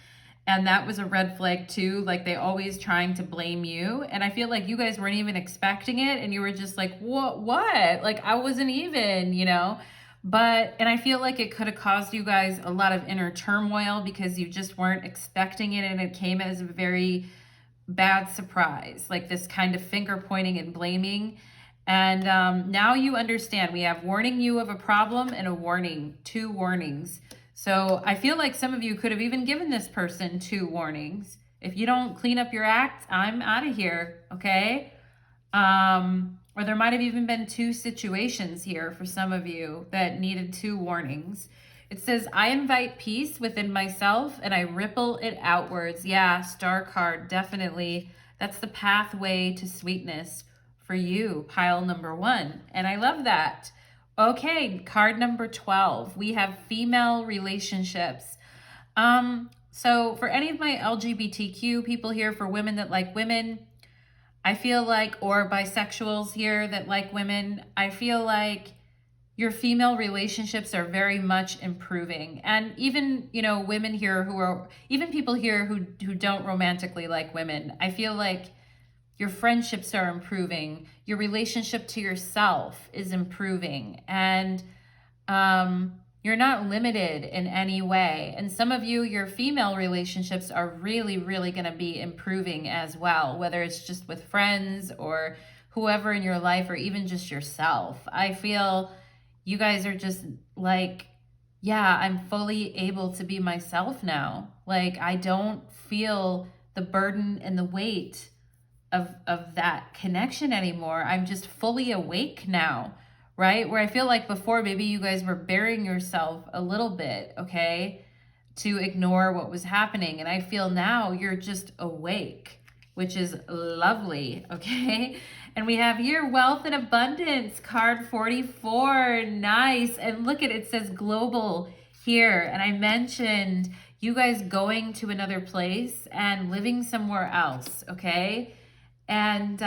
Speaker 1: And that was a red flag too. Like, they always trying to blame you. And I feel like you guys weren't even expecting it. And you were just like, what? Like, I wasn't even, you know? And I feel like it could have caused you guys a lot of inner turmoil because you just weren't expecting it. And it came as a very bad surprise, like this kind of finger pointing and blaming. And now you understand. We have warning you of a problem and a warning, 2 warnings. So I feel like some of you could have even given this person 2 warnings. If you don't clean up your act, I'm out of here, okay? Or there might have even been 2 situations here for some of you that needed 2 warnings. It says, I invite peace within myself and I ripple it outwards. Yeah, star card, definitely. That's the pathway to sweetness for you, pile number 1. And I love that. Okay, card number 12. We have female relationships. So for any of my LGBTQ people here, for women that like women, I feel like, or bisexuals here that like women, I feel like your female relationships are very much improving. And even, you know, women here even people here who don't romantically like women, I feel like your friendships are improving. Your relationship to yourself is improving. And you're not limited in any way. And some of you, your female relationships are really, really going to be improving as well, whether it's just with friends or whoever in your life, or even just yourself. I feel you guys are just like, yeah, I'm fully able to be myself now. Like, I don't feel the burden and the weight of that connection anymore. I'm just fully awake now, right? Where I feel like before, maybe you guys were burying yourself a little bit, okay, to ignore what was happening. And I feel now you're just awake, which is lovely, okay? And we have here wealth and abundance, card 44. Nice. And look at it, says global here. And I mentioned you guys going to another place and living somewhere else, okay? And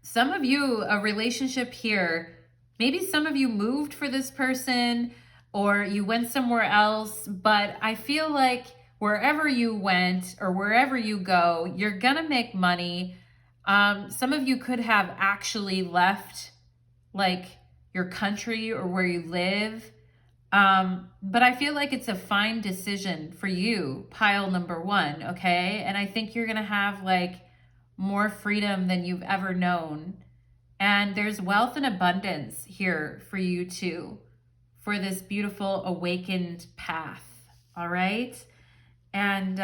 Speaker 1: some of you, a relationship here, maybe some of you moved for this person or you went somewhere else, but I feel like wherever you went or wherever you go, you're gonna make money. Some of you could have actually left like your country or where you live. But I feel like it's a fine decision for you, pile number 1, okay? And I think you're gonna have like more freedom than you've ever known. And there's wealth and abundance here for you too, for this beautiful awakened path, all right? And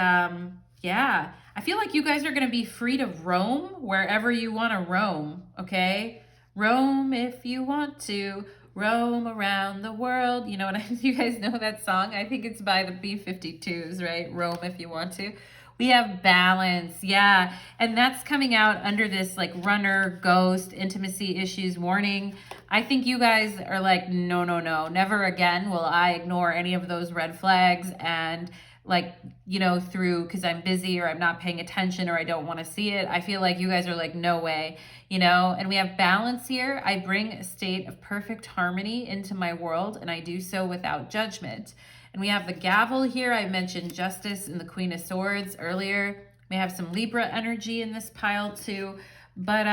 Speaker 1: yeah, I feel like you guys are going to be free to roam wherever you want to roam, okay? Roam if you want to, roam around the world. You know what you guys know that song? I think it's by the B-52s, right? Roam if you want to. We have balance, yeah. And that's coming out under this like runner, ghost, intimacy issues warning. I think you guys are like, no, never again will I ignore any of those red flags and like, you know, because I'm busy or I'm not paying attention or I don't want to see it. I feel like you guys are like, no way, you know. And we have balance here. I bring a state of perfect harmony into my world and I do so without judgment. And we have the gavel here. I mentioned justice and the Queen of Swords earlier. We have some Libra energy in this pile too. But,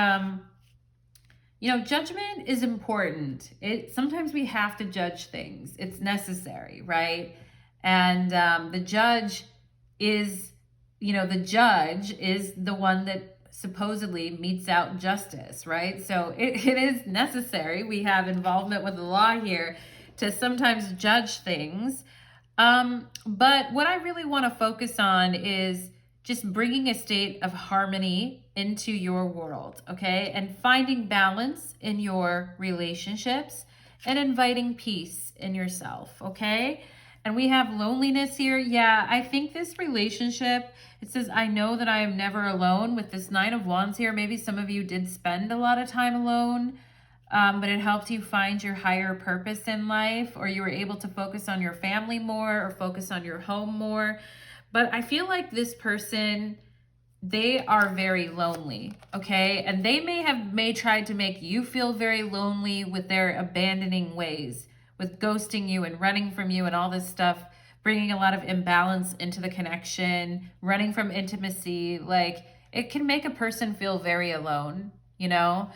Speaker 1: you know, judgment is important. Sometimes we have to judge things. It's necessary, right? And the judge is, you know, the judge is the one that supposedly metes out justice, right? So it is necessary. We have involvement with the law here to sometimes judge things. But what I really want to focus on is just bringing a state of harmony into your world, okay? And finding balance in your relationships and inviting peace in yourself, okay? And we have loneliness here. Yeah, I think this relationship, it says, I know that I am never alone with this Nine of Wands here. Maybe some of you did spend a lot of time alone, but it helped you find your higher purpose in life, or you were able to focus on your family more or focus on your home more. But I feel like this person, they are very lonely, okay? And they may tried to make you feel very lonely with their abandoning ways, with ghosting you and running from you and all this stuff, bringing a lot of imbalance into the connection, running from intimacy. Like, it can make a person feel very alone, you know?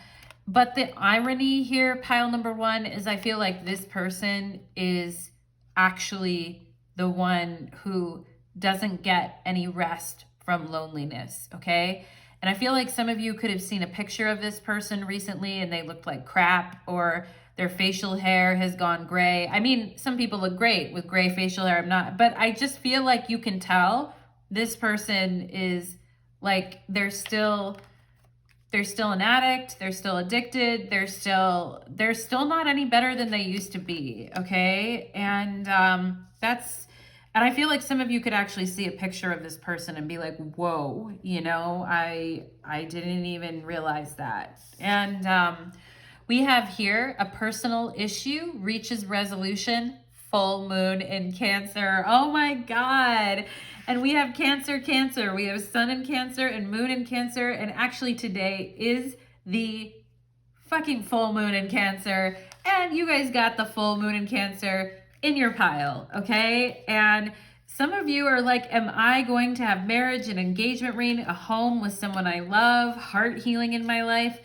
Speaker 1: But the irony here, pile number one, is I feel like this person is actually the one who doesn't get any rest from loneliness, okay? And I feel like some of you could have seen a picture of this person recently and they looked like crap, or their facial hair has gone gray. I mean, some people look great with gray facial hair, I'm not, but I just feel like you can tell this person is like, they're still an addict, they're still addicted, they're still not any better than they used to be, okay? And and I feel like some of you could actually see a picture of this person and be like, whoa, you know, I didn't even realize that. And we have here a personal issue reaches resolution, full moon in Cancer. Oh my God. And we have Cancer. We have Sun in Cancer and Moon in Cancer. And actually today is the fucking full moon in Cancer. And you guys got the full moon in Cancer in your pile, okay? And some of you are like, am I going to have marriage, an engagement ring, a home with someone I love, heart healing in my life?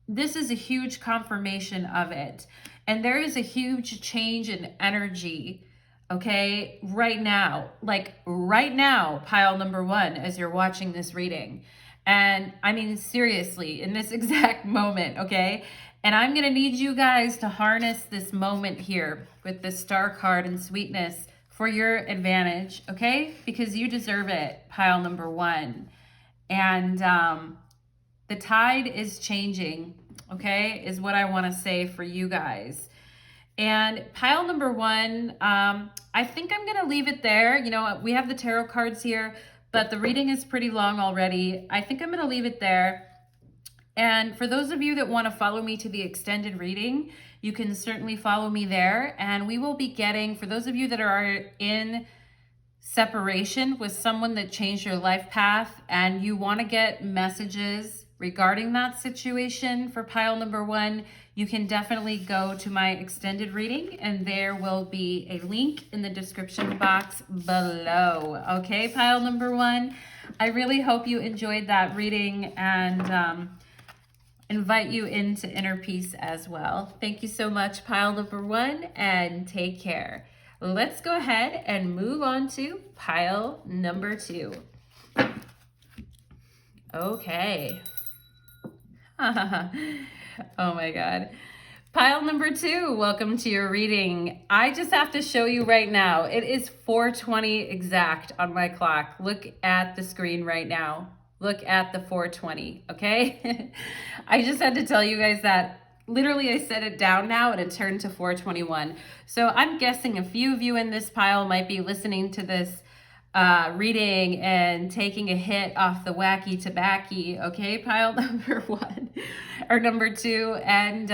Speaker 1: This is a huge confirmation of it. And there is a huge change in energy, okay? Right now, like right now, pile number one, as you're watching this reading. And I mean, seriously, in this exact moment, okay? And I'm going to need you guys to harness this moment here with the Star card and sweetness for your advantage, okay? Because you deserve it, pile number one. And the tide is changing, okay, is what I want to say for you guys. And pile number one, I think I'm going to leave it there. You know, we have the tarot cards here, but the reading is pretty long already. I think I'm going to leave it there. And for those of you that want to follow me to the extended reading, you can certainly follow me there. And we will be getting, for those of you that are in separation with someone that changed your life path and you want to get messages regarding that situation for pile number one, you can definitely go to my extended reading and there will be a link in the description box below. Okay, pile number one, I really hope you enjoyed that reading and invite you into inner peace as well. Thank you so much, pile number one, and take care. Let's go ahead and move on to pile number two. Okay. Oh my God. Pile number two, welcome to your reading. I just have to show you right now. It is 4:20 exact on my clock. Look at the screen right now. Look at the 4:20, okay? I just had to tell you guys that. Literally, I set it down now and it turned to 4:21. So I'm guessing a few of you in this pile might be listening to this reading and taking a hit off the wacky tobacco, okay? Pile number one or number two. And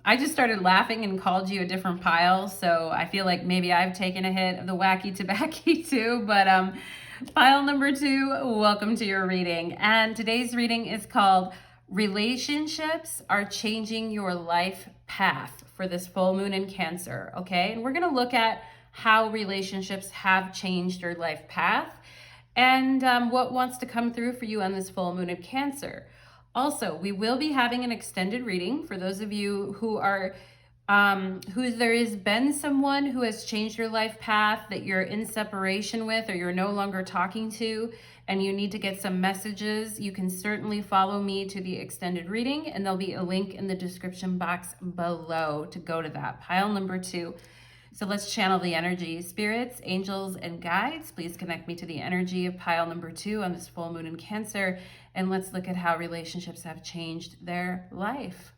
Speaker 1: I just started laughing and called you a different pile. So I feel like maybe I've taken a hit of the wacky tobacco too, but pile number two, welcome to your reading. And today's reading is called Relationships Are Changing Your Life Path for this full moon in Cancer, okay? And we're going to look at how relationships have changed your life path and what wants to come through for you on this full moon in Cancer. Also, we will be having an extended reading for those of you who are who there has been someone who has changed your life path that you're in separation with or you're no longer talking to, and you need to get some messages, you can certainly follow me to the extended reading, and there'll be a link in the description box below to go to that. Pile number 2. So let's channel the energy. Spirits, angels, and guides, please connect me to the energy of pile number 2 on this full moon in Cancer, and let's look at how relationships have changed their life.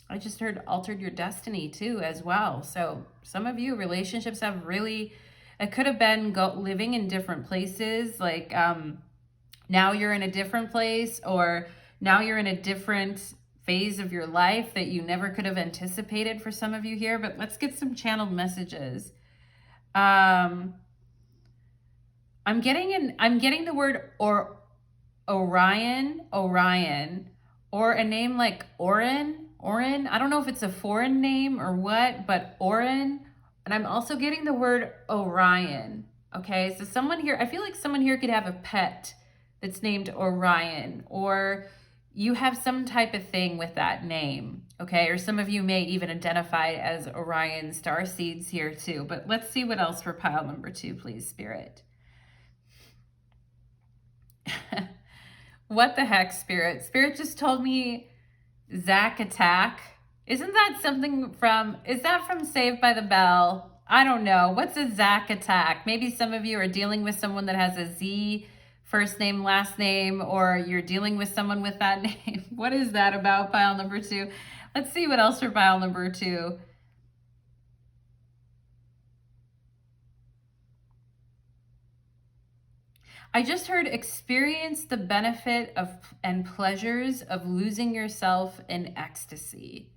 Speaker 1: I just heard altered your destiny too as well. So some of you, relationships have really, it could have been living in different places. Like now you're in a different place, or now you're in a different phase of your life that you never could have anticipated for some of you here. But let's get some channeled messages. I'm getting the word Orion, or a name like Orin. I don't know if it's a foreign name or what, but Orin. And I'm also getting the word Orion. Okay, so someone here, I feel like someone here could have a pet that's named Orion, or you have some type of thing with that name. Okay, or some of you may even identify as Orion star seeds here too. But let's see what else for pile number 2, please, Spirit. What the heck, Spirit? Spirit just told me Zack Attack. Isn't that something from, is that from Saved by the Bell? I don't know. What's a Zack Attack? Maybe some of you are dealing with someone that has a Z first name, last name, or you're dealing with someone with that name. What is that about, pile number 2? Let's see what else for pile number 2. I just heard experience the benefit of and pleasures of losing yourself in ecstasy.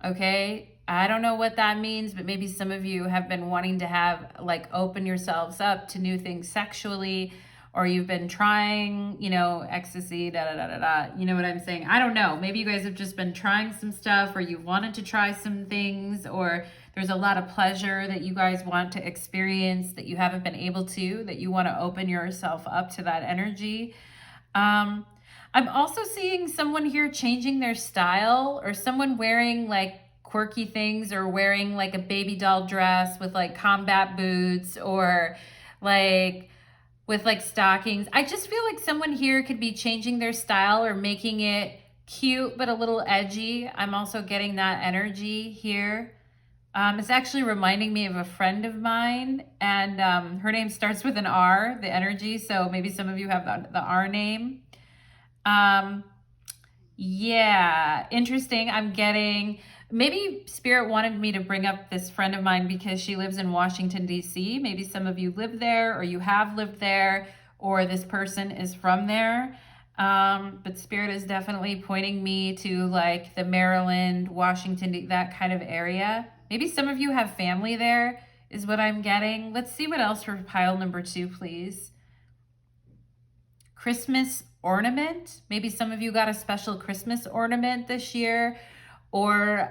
Speaker 1: Okay, I don't know what that means, but maybe some of you have been wanting to have, like, open yourselves up to new things sexually, or you've been trying, you know, ecstasy, You know what I'm saying? I don't know. Maybe you guys have just been trying some stuff, or you wanted to try some things, or there's a lot of pleasure that you guys want to experience that you haven't been able to, that you want to open yourself up to that energy. I'm also seeing someone here changing their style, or someone wearing like quirky things, or wearing like a baby doll dress with like combat boots, or like with like stockings. I just feel like someone here could be changing their style or making it cute but a little edgy. I'm also getting that energy here. It's actually reminding me of a friend of mine, and her name starts with an R, the energy, so maybe some of you have the R name. Yeah, interesting. I'm getting, maybe Spirit wanted me to bring up this friend of mine because she lives in Washington, D.C. Maybe some of you live there, or you have lived there, or this person is from there. But Spirit is definitely pointing me to like the Maryland, Washington, that kind of area. Maybe some of you have family there, is what I'm getting. Let's see what else for pile number 2, please. Christmas ornament. Maybe some of you got a special Christmas ornament this year, or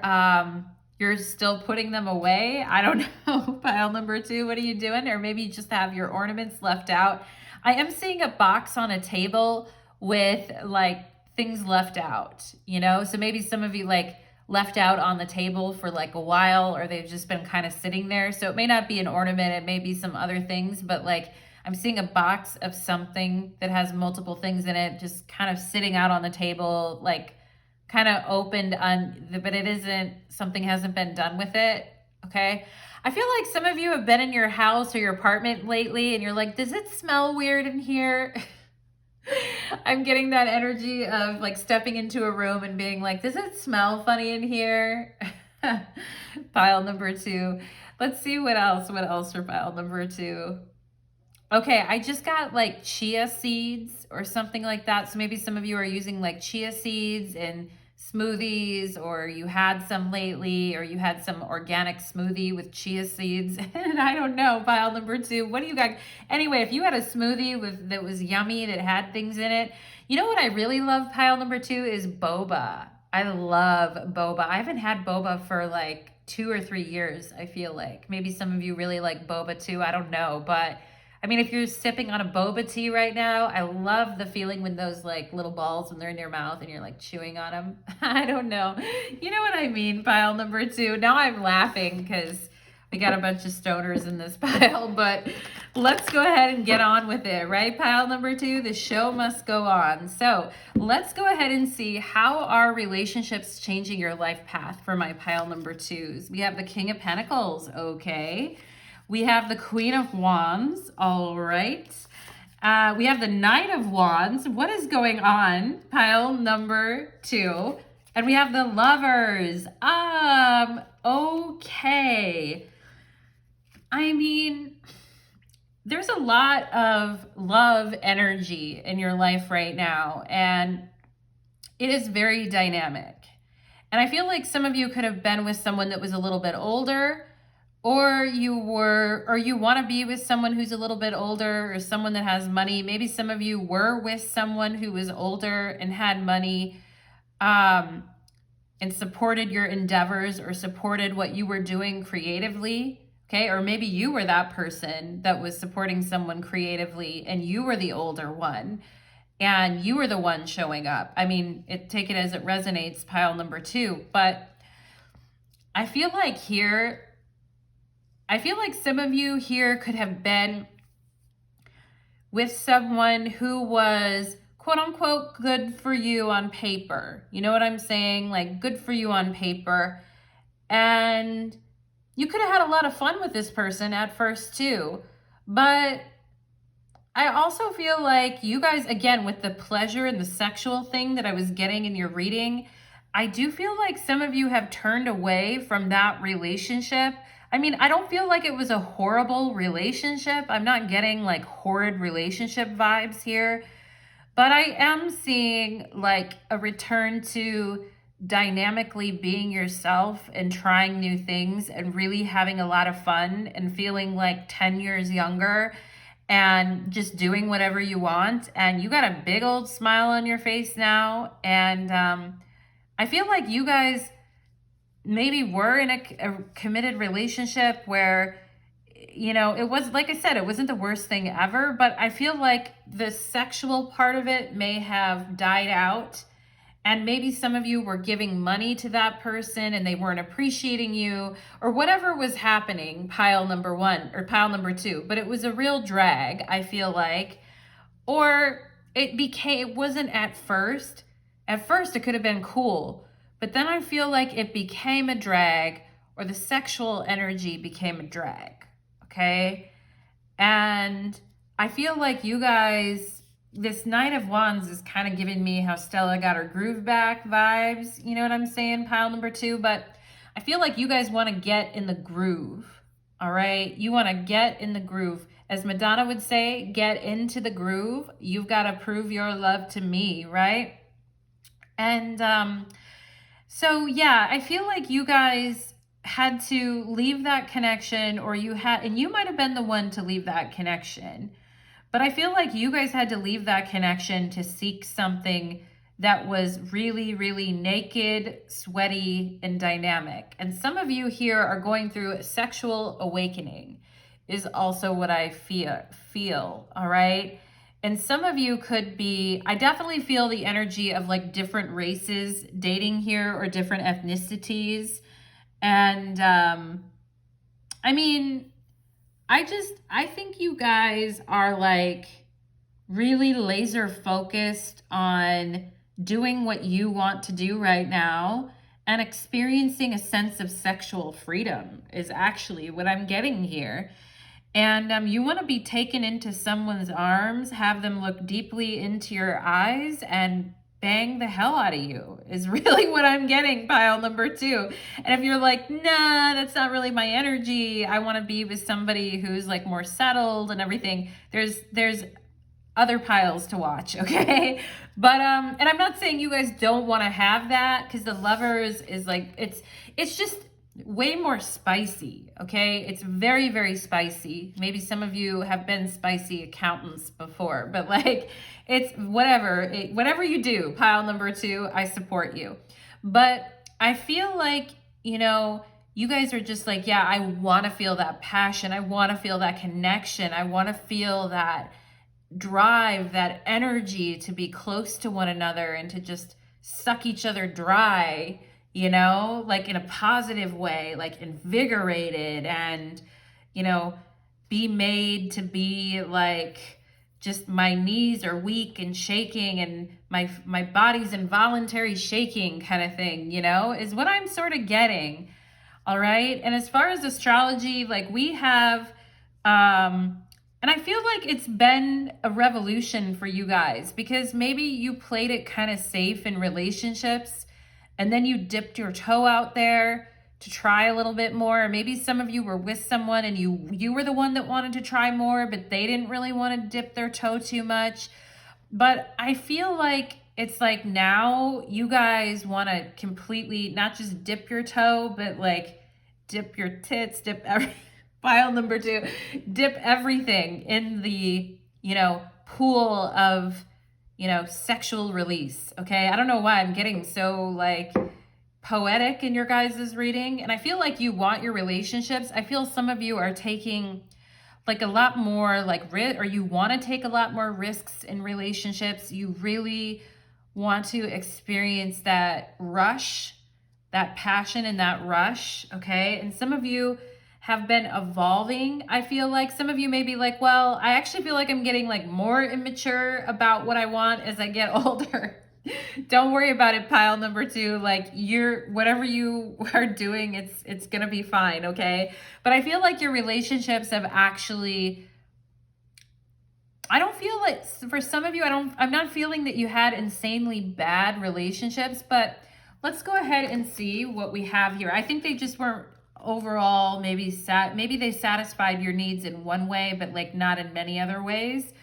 Speaker 1: you're still putting them away. I don't know. Pile number 2, what are you doing? Or maybe you just have your ornaments left out. I am seeing a box on a table with like things left out, you know? So maybe some of you like left out on the table for like a while, or they've just been kind of sitting there. So it may not be an ornament, it may be some other things, but like I'm seeing a box of something that has multiple things in it, just kind of sitting out on the table, like kind of opened on, but it isn't, something hasn't been done with it. Okay. I feel like some of you have been in your house or your apartment lately and you're like, does it smell weird in here? I'm getting that energy of like stepping into a room and being like, does it smell funny in here? Pile number 2. Let's see what else for pile number 2. Okay, I just got like chia seeds or something like that. So maybe some of you are using like chia seeds in smoothies, or you had some lately, or you had some organic smoothie with chia seeds. And I don't know, pile number 2, what do you got? Anyway, if you had a smoothie that was yummy, that had things in it, you know what I really love, pile number 2, is boba. I love boba. I haven't had boba for like 2 or 3 years, I feel like. Maybe some of you really like boba too, I don't know, but I mean, if you're sipping on a boba tea right now, I love the feeling when those like little balls when they're in your mouth and you're like chewing on them. I don't know. You know what I mean, pile number 2. Now I'm laughing because we got a bunch of stoners in this pile, but let's go ahead and get on with it, right? Pile number 2, the show must go on. So let's go ahead and see how are relationships changing your life path for my pile number 2s. We have the King of Pentacles, okay. We have the Queen of Wands, all right. We have the Knight of Wands. What is going on? Pile number 2. And we have the Lovers. Okay. I mean, there's a lot of love energy in your life right now, and it is very dynamic. And I feel like some of you could have been with someone that was a little bit older, or you want to be with someone who's a little bit older or someone that has money. Maybe some of you were with someone who was older and had money, and supported your endeavors or supported what you were doing creatively. Okay, or maybe you were that person that was supporting someone creatively and you were the older one and you were the one showing up. I mean, take it as it resonates, pile number 2. But I feel like some of you here could have been with someone who was quote unquote good for you on paper. You know what I'm saying? Like good for you on paper. And you could have had a lot of fun with this person at first too, but I also feel like you guys, again, with the pleasure and the sexual thing that I was getting in your reading, I do feel like some of you have turned away from that relationship. I mean, I don't feel like it was a horrible relationship. I'm not getting like horrid relationship vibes here, but I am seeing like a return to dynamically being yourself and trying new things and really having a lot of fun and feeling like 10 years younger and just doing whatever you want. And you got a big old smile on your face now. And I feel like you guys maybe were in a committed relationship where, you know, it was, like I said, it wasn't the worst thing ever, but I feel like the sexual part of it may have died out. And maybe some of you were giving money to that person and they weren't appreciating you or whatever was happening, pile number 1 or pile number 2. But it was a real drag, I feel like. Or it wasn't at first. At first, it could have been cool. But then I feel like it became a drag, or the sexual energy became a drag, okay? And I feel like you guys, this Knight of Wands is kind of giving me how Stella got her groove back vibes. You know what I'm saying? Pile number 2. But I feel like you guys want to get in the groove. All right. You want to get in the groove. As Madonna would say, get into the groove. You've got to prove your love to me. Right. And so, yeah, I feel like you guys had to leave that connection, and you might have been the one to leave that connection. But I feel like you guys had to leave that connection to seek something that was really, really naked, sweaty, and dynamic. And some of you here are going through a sexual awakening is also what I feel, all right? And some of you could be, I definitely feel the energy of like different races dating here or different ethnicities. And I mean, I think you guys are like really laser focused on doing what you want to do right now and experiencing a sense of sexual freedom is actually what I'm getting here. And you want to be taken into someone's arms, have them look deeply into your eyes and bang the hell out of you is really what I'm getting, pile number 2. And if you're like, nah, that's not really my energy, I want to be with somebody who's like more settled and everything, there's other piles to watch, okay? But and I'm not saying you guys don't want to have that, because the Lovers is like, it's just way more spicy, okay? It's very, very spicy. Maybe some of you have been spicy accountants before, but like, it's whatever you do, pile number 2, I support you. But I feel like, you know, you guys are just like, yeah, I want to feel that passion. I want to feel that connection. I want to feel that drive, that energy to be close to one another and to just suck each other dry, you know, like in a positive way, like invigorated and, you know, be made to be like, just my knees are weak and shaking and my body's involuntary shaking kind of thing, you know, is what I'm sort of getting. All right. And as far as astrology, like we have, and I feel like it's been a revolution for you guys because maybe you played it kind of safe in relationships and then you dipped your toe out there to try a little bit more. Or maybe some of you were with someone and you were the one that wanted to try more, but they didn't really want to dip their toe too much. But I feel like it's like now you guys want to completely not just dip your toe, but like dip your tits, dip every pile number 2, dip everything in the, you know, pool of, you know, sexual release. Okay. I don't know why I'm getting so like poetic in your guys' reading. And I feel like you want your relationships. I feel some of you are taking like a lot more like risk, or you want to take a lot more risks in relationships. You really want to experience that rush, that passion and that rush. Okay. And some of you have been evolving. I feel like some of you may be like, well, I actually feel like I'm getting like more immature about what I want as I get older. Don't worry about it, pile number 2. Like whatever you are doing, it's gonna be fine, okay? But I feel like your relationships have actually, I don't feel like, for some of you, I'm not feeling that you had insanely bad relationships, but let's go ahead and see what we have here. I think they just weren't overall maybe they satisfied your needs in one way, but like not in many other ways.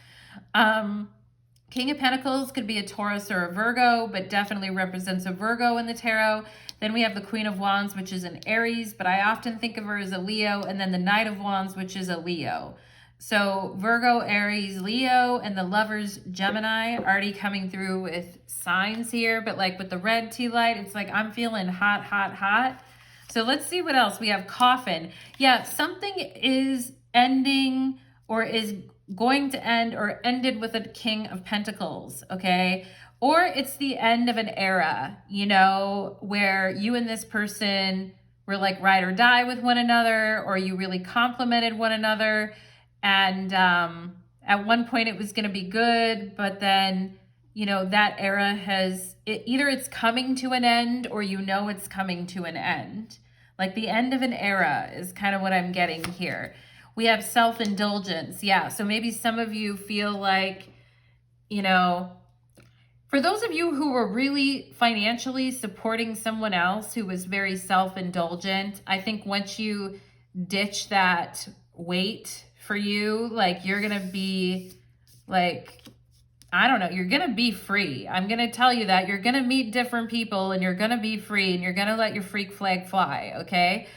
Speaker 1: King of Pentacles could be a Taurus or a Virgo, but definitely represents a Virgo in the tarot. Then we have the Queen of Wands, which is an Aries, but I often think of her as a Leo, and then the Knight of Wands, which is a Leo. So Virgo, Aries, Leo, and the Lovers, Gemini, already coming through with signs here, but like with the red tea light, it's like I'm feeling hot, hot, hot. So let's see what else. We have Coffin. Yeah, something is ending or is going to end or ended with a King of Pentacles, okay? Or it's the end of an era, you know, where you and this person were like ride or die with one another, or you really complimented one another. And at one point it was going to be good, but then, you know, that era either it's coming to an end or you know it's coming to an end. Like the end of an era is kind of what I'm getting here. We have self-indulgence. Yeah, so maybe some of you feel like, you know, for those of you who were really financially supporting someone else who was very self-indulgent, I think once you ditch that weight for you, like you're going to be like, I don't know, you're going to be free. I'm going to tell you that you're going to meet different people and you're going to be free and you're going to let your freak flag fly. Okay.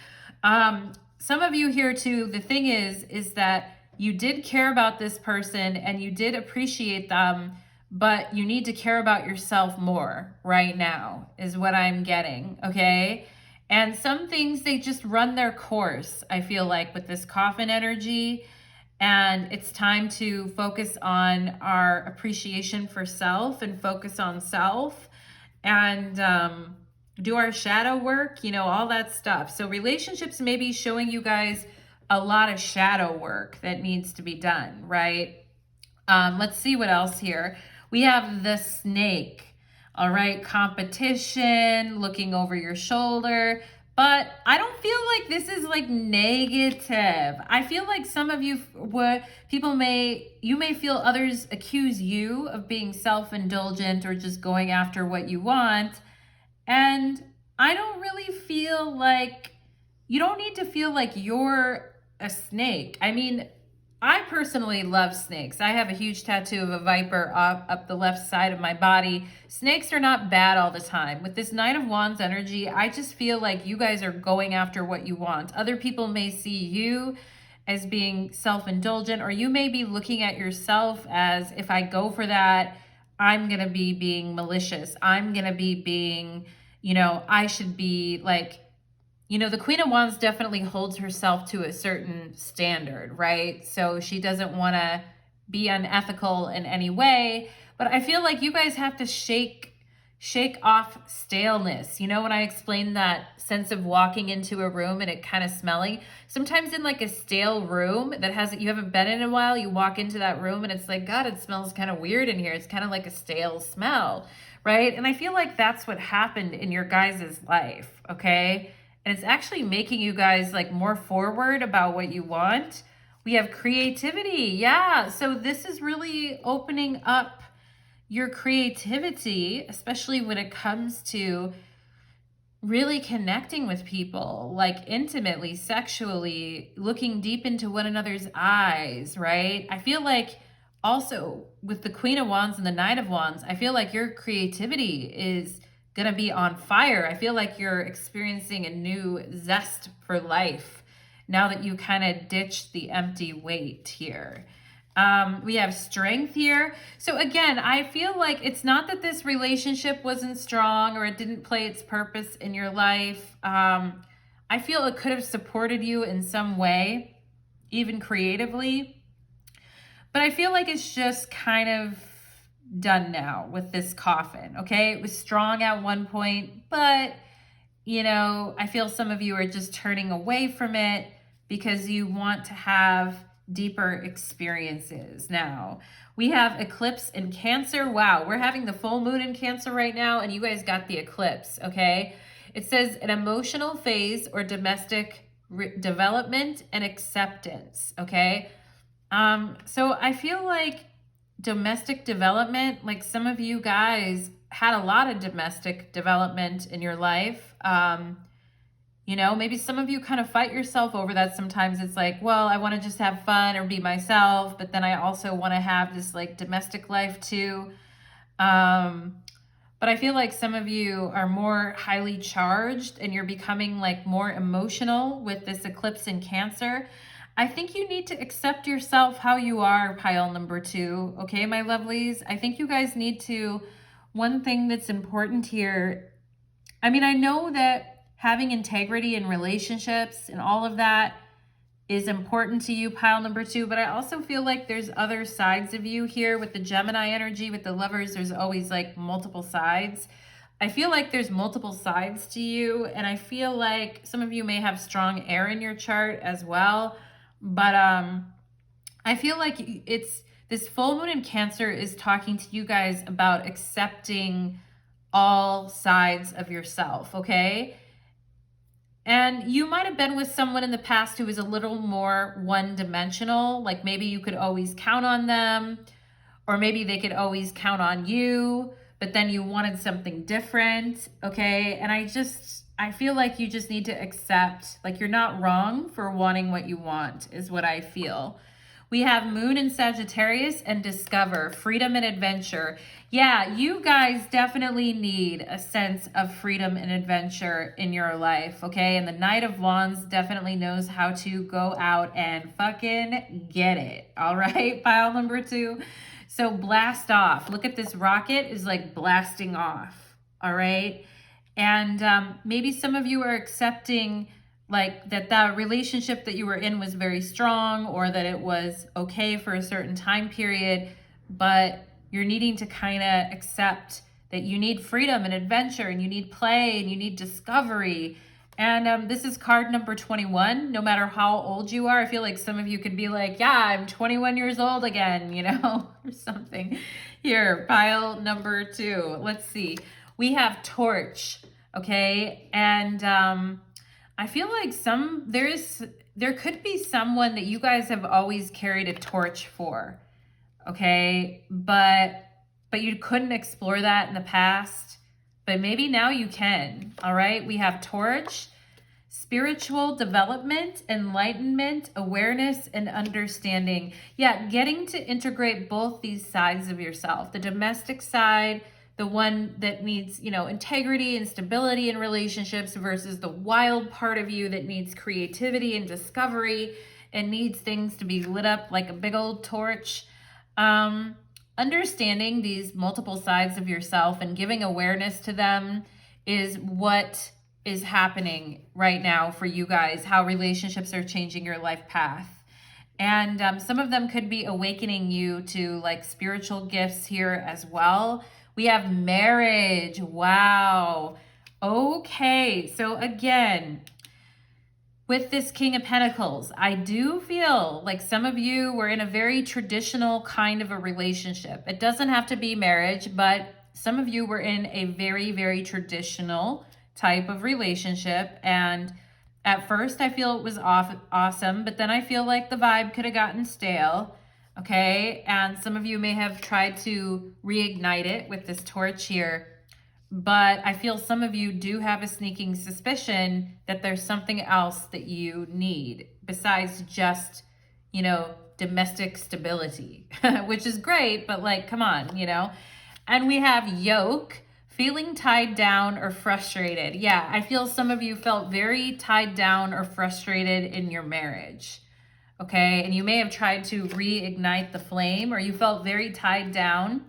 Speaker 1: Some of you here too, the thing is that you did care about this person and you did appreciate them, but you need to care about yourself more right now is what I'm getting. Okay. And some things, they just run their course, I feel like, with this Coffin energy. And it's time to focus on our appreciation for self and focus on self and do our shadow work, you know, all that stuff. So relationships may be showing you guys a lot of shadow work that needs to be done, right? Let's see what else here. We have the Snake. All right, competition, looking over your shoulder. But I don't feel like this is like negative. I feel like some of you, you may feel others accuse you of being self-indulgent or just going after what you want. And I don't really feel like, you don't need to feel like you're a snake. I mean, I personally love snakes. I have a huge tattoo of a viper up the left side of my body. Snakes are not bad all the time. With this Knight of Wands energy, I just feel like you guys are going after what you want. Other people may see you as being self-indulgent, or you may be looking at yourself as, if I go for that, I'm going to be being malicious. I'm going to be being, you know, I should be like you know, the Queen of Wands definitely holds herself to a certain standard, right? So she doesn't want to be unethical in any way, but I feel like you guys have to shake off staleness. You know, when I explained that sense of walking into a room and it kind of smelling, sometimes in like a stale room that hasn't, you haven't been in a while, you walk into that room and it's like, God, it smells kind of weird in here. It's kind of like a stale smell, right? And I feel like that's what happened in your guys' life, okay? And it's actually making you guys like more forward about what you want. We have creativity. Yeah. So this is really opening up your creativity, especially when it comes to really connecting with people, like intimately, sexually, looking deep into one another's eyes, right? I feel like also with the Queen of Wands and the Knight of Wands, I feel like your creativity is going to be on fire. I feel like you're experiencing a new zest for life now that you kind of ditched the empty weight here. We have strength here. So again, I feel like it's not that this relationship wasn't strong or it didn't play its purpose in your life. I feel it could have supported you in some way, even creatively. But I feel like it's just kind of done now with this coffin, okay? It was strong at one point, but, you know, I feel some of you are just turning away from it because you want to have deeper experiences now. We have eclipse in Cancer. Wow, we're having the full moon in Cancer right now, and you guys got the eclipse, okay? It says an emotional phase or domestic development and acceptance, okay? So I feel like domestic development, like some of you guys had a lot of domestic development in your life. You know, maybe some of you kind of fight yourself over that. Sometimes it's like, well, I want to just have fun or be myself, but then I also want to have this like domestic life too. But I feel like some of you are more highly charged and you're becoming like more emotional with this eclipse in Cancer. I think you need to accept yourself how you are, pile number 2. Okay, my lovelies? I think you guys need to, one thing that's important here, I mean, I know that having integrity in relationships and all of that is important to you, pile number 2, but I also feel like there's other sides of you here with the Gemini energy, with the Lovers. There's always like multiple sides. I feel like there's multiple sides to you, and I feel like some of you may have strong air in your chart as well, but I feel like it's this full moon in Cancer is talking to you guys about accepting all sides of yourself, okay? And you might have been with someone in the past who was a little more one-dimensional, like maybe you could always count on them, or maybe they could always count on you, but then you wanted something different, okay? And I feel like you just need to accept, like you're not wrong for wanting what you want, is what I feel. We have Moon in Sagittarius and Discover, freedom and adventure. Yeah, you guys definitely need a sense of freedom and adventure in your life, okay? And the Knight of Wands definitely knows how to go out and fucking get it, all right? Pile number 2. So blast off. Look at this rocket is like blasting off, all right? And maybe some of you are accepting like that relationship that you were in was very strong, or that it was okay for a certain time period, but you're needing to kind of accept that you need freedom and adventure, and you need play, and you need discovery. And this is card number 21. No matter how old you are, I feel like some of you could be like, yeah, I'm 21 years old again, you know, or something. Here, pile number 2. Let's see. We have Torch, okay? And I feel like there could be someone that you guys have always carried a torch for, okay? But you couldn't explore that in the past, but maybe now you can, all right? We have Torch, spiritual development, enlightenment, awareness, and understanding. Yeah, getting to integrate both these sides of yourself, the domestic side, the one that needs, you know, integrity and stability in relationships, versus the wild part of you that needs creativity and discovery and needs things to be lit up like a big old torch. Understanding these multiple sides of yourself and giving awareness to them is what is happening right now for you guys, how relationships are changing your life path. And some of them could be awakening you to like spiritual gifts here as well. We have marriage. Wow. Okay. So again, with this King of Pentacles, I do feel like some of you were in a very traditional kind of a relationship. It doesn't have to be marriage, but some of you were in a very, very traditional type of relationship. And at first I feel it was awesome, but then I feel like the vibe could have gotten stale. Okay. And some of you may have tried to reignite it with this torch here. But I feel some of you do have a sneaking suspicion that there's something else that you need besides just, you know, domestic stability, which is great, but like, come on, you know. And we have yoke, feeling tied down or frustrated. Yeah, I feel some of you felt very tied down or frustrated in your marriage. Okay, and you may have tried to reignite the flame, or you felt very tied down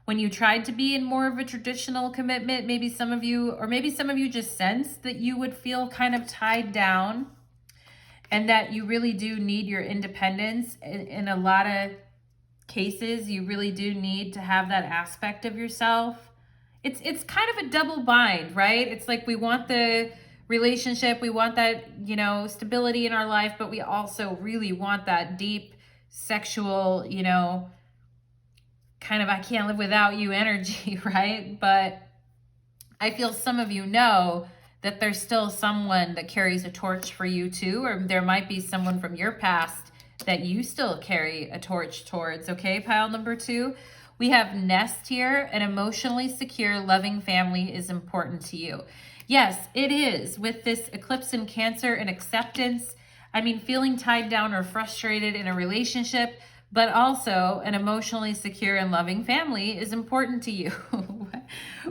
Speaker 1: when you tried to be in more of a traditional commitment. Maybe some of you just sensed that you would feel kind of tied down and that you really do need your independence. In a lot of cases, you really do need to have that aspect of yourself. It's kind of a double bind, right? It's like we want the relationship, we want that, you know, stability in our life, but we also really want that deep sexual, you know, kind of I can't live without you energy, right? But I feel some of you know that there's still someone that carries a torch for you too, or there might be someone from your past that you still carry a torch towards, okay? Pile number 2. We have nest here. An emotionally secure, loving family is important to you. Yes, it is. With this eclipse in Cancer and acceptance, I mean, feeling tied down or frustrated in a relationship, but also an emotionally secure and loving family is important to you.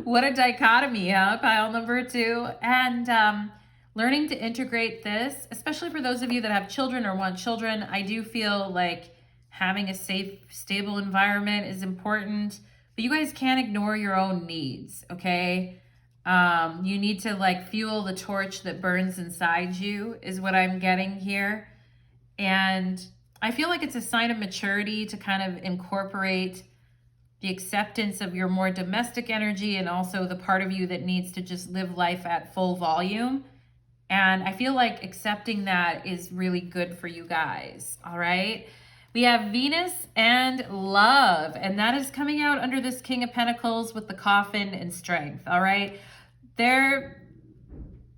Speaker 1: What a dichotomy, huh? Pile number 2. And learning to integrate this, especially for those of you that have children or want children, I do feel like having a safe, stable environment is important, but you guys can't ignore your own needs, okay? You need to like fuel the torch that burns inside you is what I'm getting here. And I feel like it's a sign of maturity to kind of incorporate the acceptance of your more domestic energy and also the part of you that needs to just live life at full volume. And I feel like accepting that is really good for you guys, all right? We have Venus and love, and that is coming out under this King of Pentacles with the coffin and strength, all right?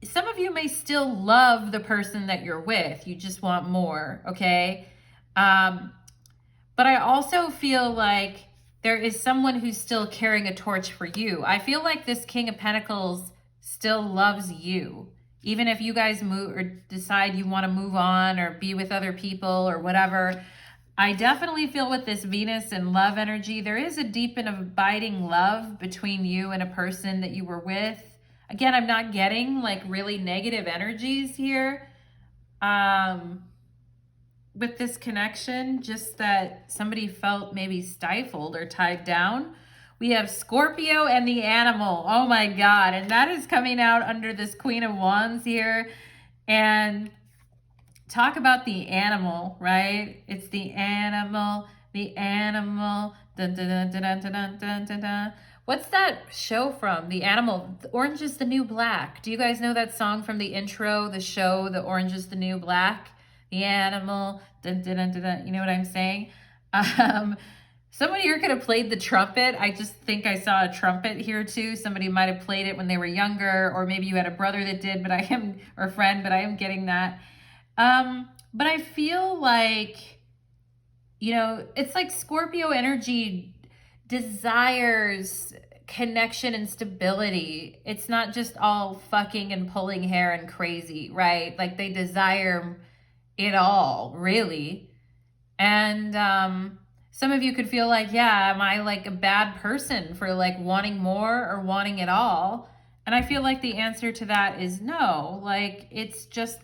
Speaker 1: Some of you may still love the person that you're with. You just want more, okay? But I also feel like there is someone who's still carrying a torch for you. I feel like this King of Pentacles still loves you. Even if you guys move or decide you want to move on or be with other people or whatever, I definitely feel with this Venus and love energy, there is a deep and abiding love between you and a person that you were with. Again, I'm not getting like really negative energies here with this connection, just that somebody felt maybe stifled or tied down. We have Scorpio and the animal. Oh my God. And that is coming out under this Queen of Wands here. And talk about the animal, right? It's the animal, the animal. Dun, dun, dun, dun, dun, dun, dun, dun, dun. What's that show from? The Animal. Orange is the New Black. Do you guys know that song from the intro, the show, The Orange is the New Black? The animal. Dun, dun, dun, dun, dun. You know what I'm saying? Somebody here could have played the trumpet. I just think I saw a trumpet here too. Somebody might have played it when they were younger, or maybe you had a brother that did, or a friend, but I am getting that. But I feel like, you know, it's like Scorpio energy desires connection and stability. It's not just all fucking and pulling hair and crazy, right? Like they desire it all, really. And some of you could feel like, yeah, am I like a bad person for like wanting more or wanting it all? And I feel like the answer to that is no. Like it's just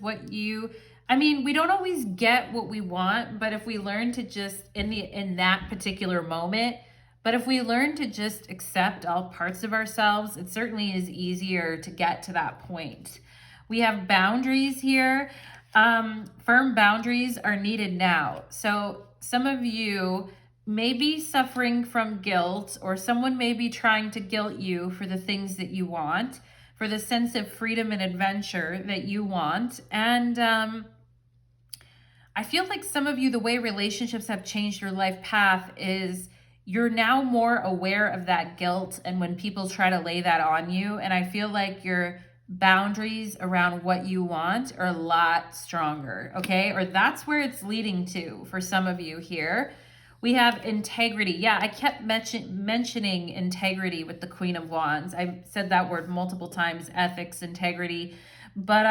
Speaker 1: I mean, we don't always get what we want, but if we learn to just in that particular moment, but if we learn to just accept all parts of ourselves, it certainly is easier to get to that point. We have boundaries here. Firm boundaries are needed now. So some of you may be suffering from guilt, or someone may be trying to guilt you for the things that you want, for the sense of freedom and adventure that you want. And I feel like some of you, the way relationships have changed your life path is you're now more aware of that guilt and when people try to lay that on you. And I feel like your boundaries around what you want are a lot stronger, okay? Or that's where it's leading to for some of you here. We have integrity. Yeah, I kept mentioning integrity with the Queen of Wands. I said that word multiple times, ethics, integrity. But,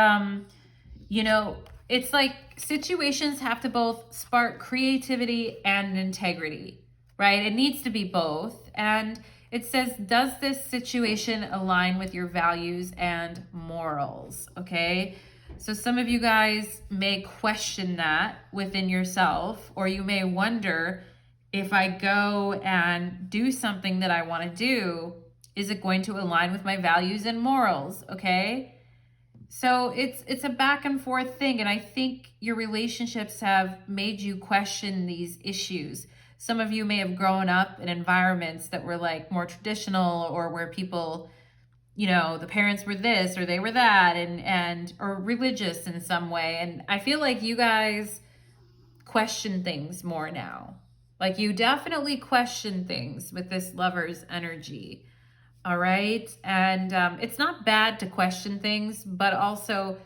Speaker 1: you know, it's like situations have to both spark creativity and integrity, right? It needs to be both. And it says, does this situation align with your values and morals? Okay. So some of you guys may question that within yourself, or you may wonder, if I go and do something that I want to do, is it going to align with my values and morals? Okay. So it's a back and forth thing. And I think your relationships have made you question these issues. Some of you may have grown up in environments that were like more traditional, or where people, you know, the parents were this or they were that, and or religious in some way. And I feel like you guys question things more now. Like you definitely question things with this Lover's energy. All right. And it's not bad to question things, but also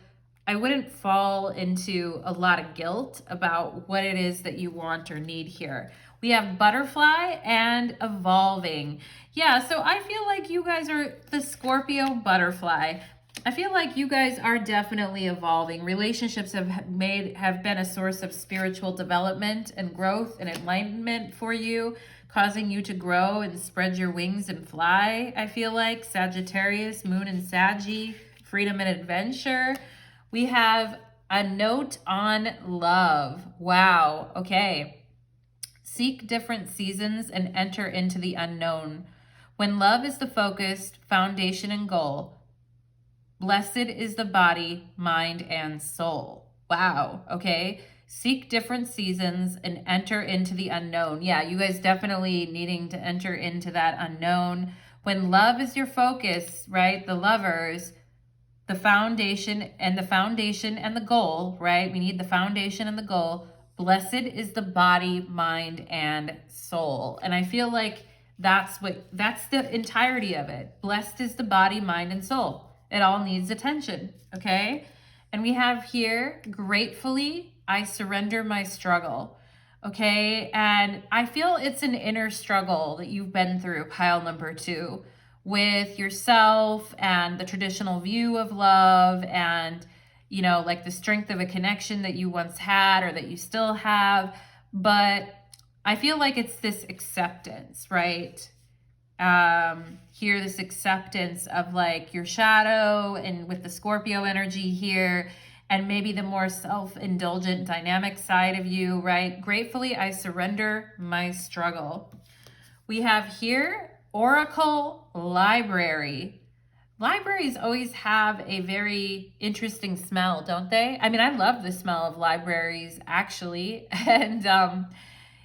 Speaker 1: I wouldn't fall into a lot of guilt about what it is that you want or need here. We have butterfly and evolving. Yeah, so I feel like you guys are the Scorpio butterfly. I feel like you guys are definitely evolving. Relationships have been a source of spiritual development and growth and enlightenment for you, causing you to grow and spread your wings and fly. I feel like Sagittarius, Moon and Saggy, freedom and adventure. We have a note on love. Wow. Okay. Seek different seasons and enter into the unknown. When love is the focused foundation and goal, blessed is the body, mind, and soul. Wow. Okay. Seek different seasons and enter into the unknown. Yeah, you guys definitely needing to enter into that unknown. When love is your focus, right? The lovers, the foundation and the goal, right? We need the foundation and the goal. Blessed is the body, mind, and soul. And I feel like that's the entirety of it. Blessed is the body, mind, and soul. It all needs attention, okay? And we have here, gratefully, I surrender my struggle, okay? And I feel it's an inner struggle that you've been through, pile number 2, with yourself and the traditional view of love and, you know, like the strength of a connection that you once had or that you still have. But I feel like it's this acceptance, right? Here, this acceptance of like your shadow, and with the Scorpio energy here, and maybe the more self-indulgent dynamic side of you, right? Gratefully, I surrender my struggle. We have here, Oracle Library. Libraries always have a very interesting smell, don't they? I mean, I love the smell of libraries, actually. And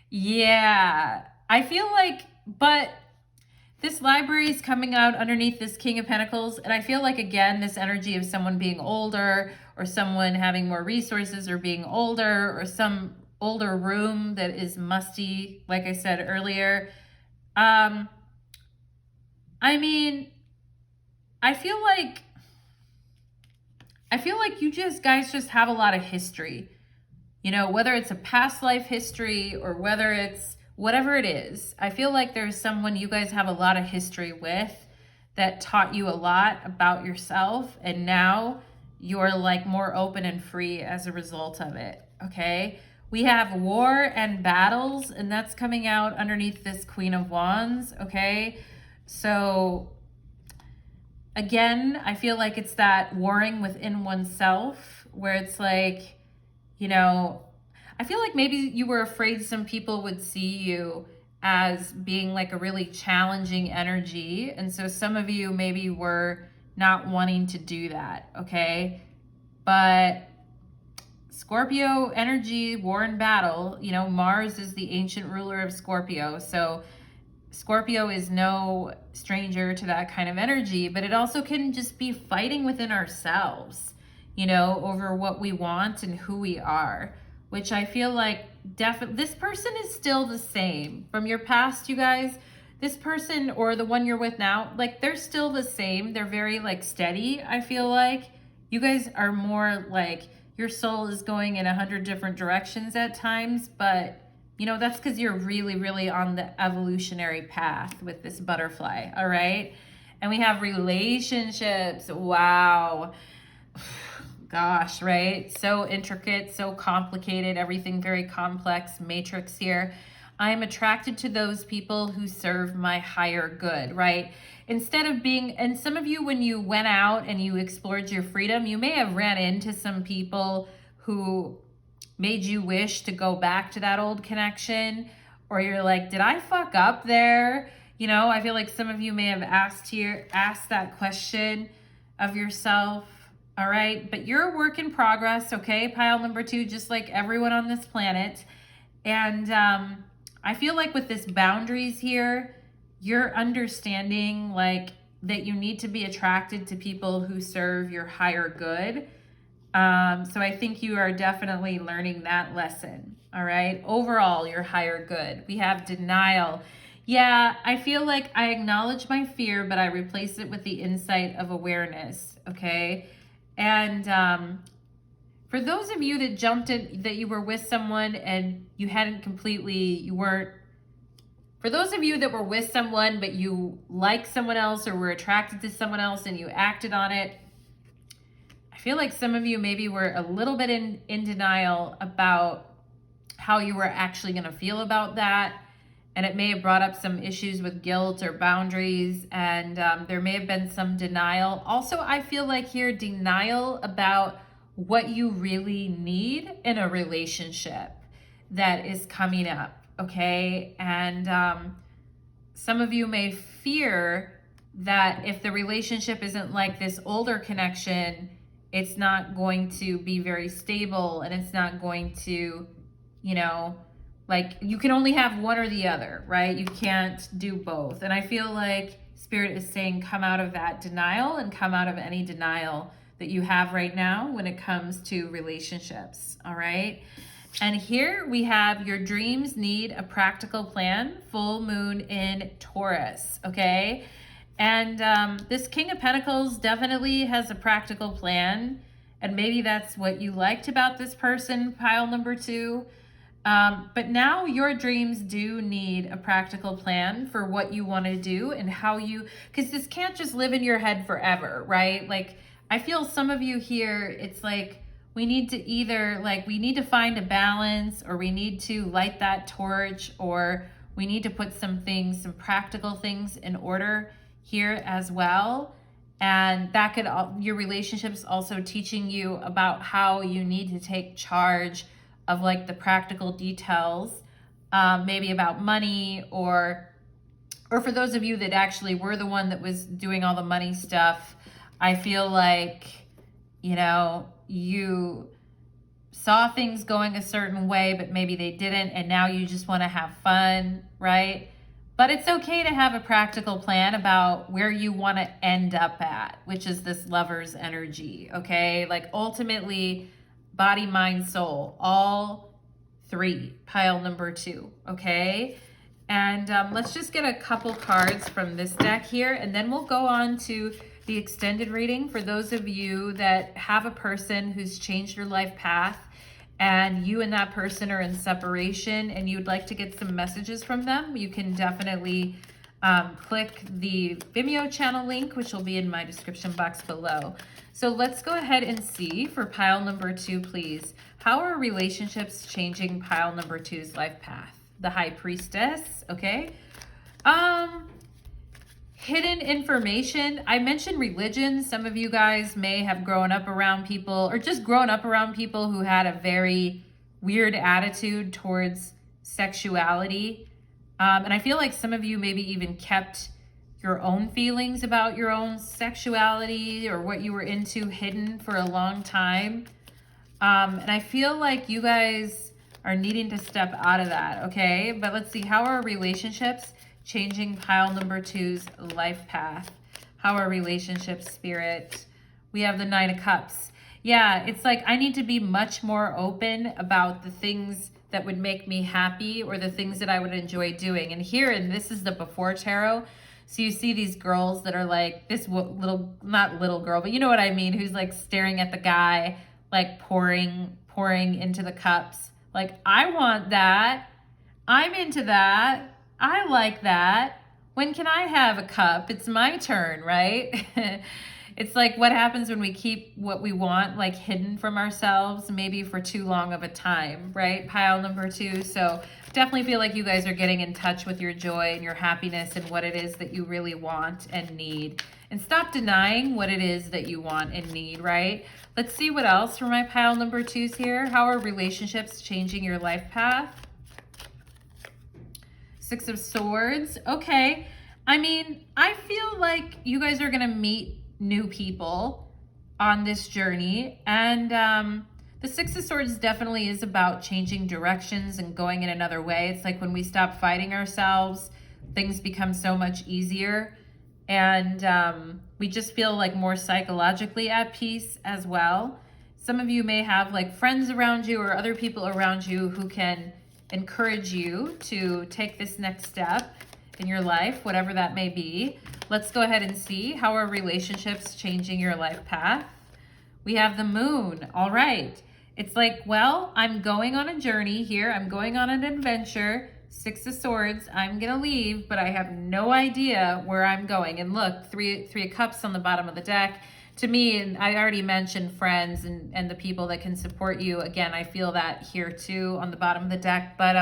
Speaker 1: yeah, I feel like, but this library is coming out underneath this King of Pentacles. And I feel like, again, this energy of someone being older, or someone having more resources, or being older, or some older room that is musty, like I said earlier. I mean, I feel like you guys just have a lot of history, you know, whether it's a past life history or whether it's whatever it is. I feel like there's someone you guys have a lot of history with that taught you a lot about yourself. And now you're like more open and free as a result of it. Okay. We have war and battles, and that's coming out underneath this Queen of Wands. Okay. So again, I feel like it's that warring within oneself, where it's like, you know, I feel like maybe you were afraid some people would see you as being like a really challenging energy. And so some of you maybe were not wanting to do that, okay? But Scorpio energy, war and battle, you know, Mars is the ancient ruler of Scorpio. So Scorpio is no stranger to that kind of energy, but it also can just be fighting within ourselves, you know, over what we want and who we are, which I feel like this person is still the same from your past, you guys. This person or the one you're with now, like they're still the same. They're very like steady. I feel like you guys are more like your soul is going in 100 different directions at times, but you know, that's because you're really, really on the evolutionary path with this butterfly, all right? And we have relationships. Wow. Gosh, right? So intricate, so complicated, everything very complex, matrix here. I am attracted to those people who serve my higher good, right? Instead of being, and some of you, when you went out and you explored your freedom, you may have ran into some people who made you wish to go back to that old connection, or you're like, did I fuck up there? You know, I feel like some of you may have asked that question of yourself. All right, but you're a work in progress, okay? Pile number 2, just like everyone on this planet. And I feel like with this boundaries here, you're understanding like that you need to be attracted to people who serve your higher good. So I think you are definitely learning that lesson. All right. Overall, your higher good. We have denial. Yeah, I feel like I acknowledge my fear, but I replace it with the insight of awareness. Okay. And for those of you that jumped in, that you were with someone and you hadn't completely, for those of you that were with someone, but you like someone else or were attracted to someone else and you acted on it, I feel like some of you maybe were a little bit in denial about how you were actually going to feel about that. And it may have brought up some issues with guilt or boundaries. And there may have been some denial. Also, I feel like here, denial about what you really need in a relationship that is coming up. Okay. And some of you may fear that if the relationship isn't like this older connection, it's not going to be very stable and it's not going to, you know, like you can only have one or the other, right? You can't do both. And I feel like Spirit is saying come out of that denial and come out of any denial that you have right now when it comes to relationships, all right? And here we have your dreams need a practical plan, full moon in Taurus, okay? And this King of Pentacles definitely has a practical plan. And maybe that's what you liked about this person, pile number 2. But now your dreams do need a practical plan for what you want to do and how you, because this can't just live in your head forever, right? Like, I feel some of you here, it's like, we need to either, like, we need to find a balance, or we need to light that torch, or we need to put some things, some practical things in order here as well. And that could, your relationships also teaching you about how you need to take charge of like the practical details, maybe about money, or for those of you that actually were the one that was doing all the money stuff, I feel like, you know, you saw things going a certain way, but maybe they didn't, and now you just want to have fun, right? But it's okay to have a practical plan about where you want to end up at, which is this lover's energy, okay? Like ultimately, body, mind, soul, all 3, pile number 2, okay? And let's just get a couple cards from this deck here, and then we'll go on to the extended reading for those of you that have a person who's changed your life path and you and that person are in separation and you'd like to get some messages from them. You can definitely click the Vimeo channel link, which will be in my description box below. So let's go ahead and see for pile number 2, please. How are relationships changing pile number 2's life path? The High Priestess, okay? Hidden information. I mentioned religion. Some of you guys may have grown up around people, or just grown up around people who had a very weird attitude towards sexuality. And I feel like some of you maybe even kept your own feelings about your own sexuality or what you were into hidden for a long time. And I feel like you guys are needing to step out of that, okay? But let's see, how are relationships changing pile number 2's life path? How are relationships, Spirit? We have the 9 of Cups. Yeah, it's like I need to be much more open about the things that would make me happy or the things that I would enjoy doing. And here, and this is the before tarot. So you see these girls that are like this little, not little girl, but you know what I mean, who's like staring at the guy, like pouring into the cups. Like, I want that. I'm into that. I like that. When can I have a cup? It's my turn, right? It's like what happens when we keep what we want like hidden from ourselves, maybe for too long of a time, right? Pile number 2. So definitely feel like you guys are getting in touch with your joy and your happiness and what it is that you really want and need. And stop denying what it is that you want and need, right? Let's see what else for my pile number 2s here. How are relationships changing your life path? 6 of Swords. Okay. I mean, I feel like you guys are going to meet new people on this journey. And the 6 of Swords definitely is about changing directions and going in another way. It's like when we stop fighting ourselves, things become so much easier. And we just feel like more psychologically at peace as well. Some of you may have like friends around you or other people around you who can encourage you to take this next step in your life, whatever that may be. Let's go ahead and see, how are relationships changing your life path? We have the Moon. All right. It's like, well, I'm going on a journey here. I'm going on an adventure. 6 of Swords. I'm going to leave, but I have no idea where I'm going. And look, three of Cups on the bottom of the deck. To me, and I already mentioned friends and the people that can support you. Again, I feel that here too on the bottom of the deck. But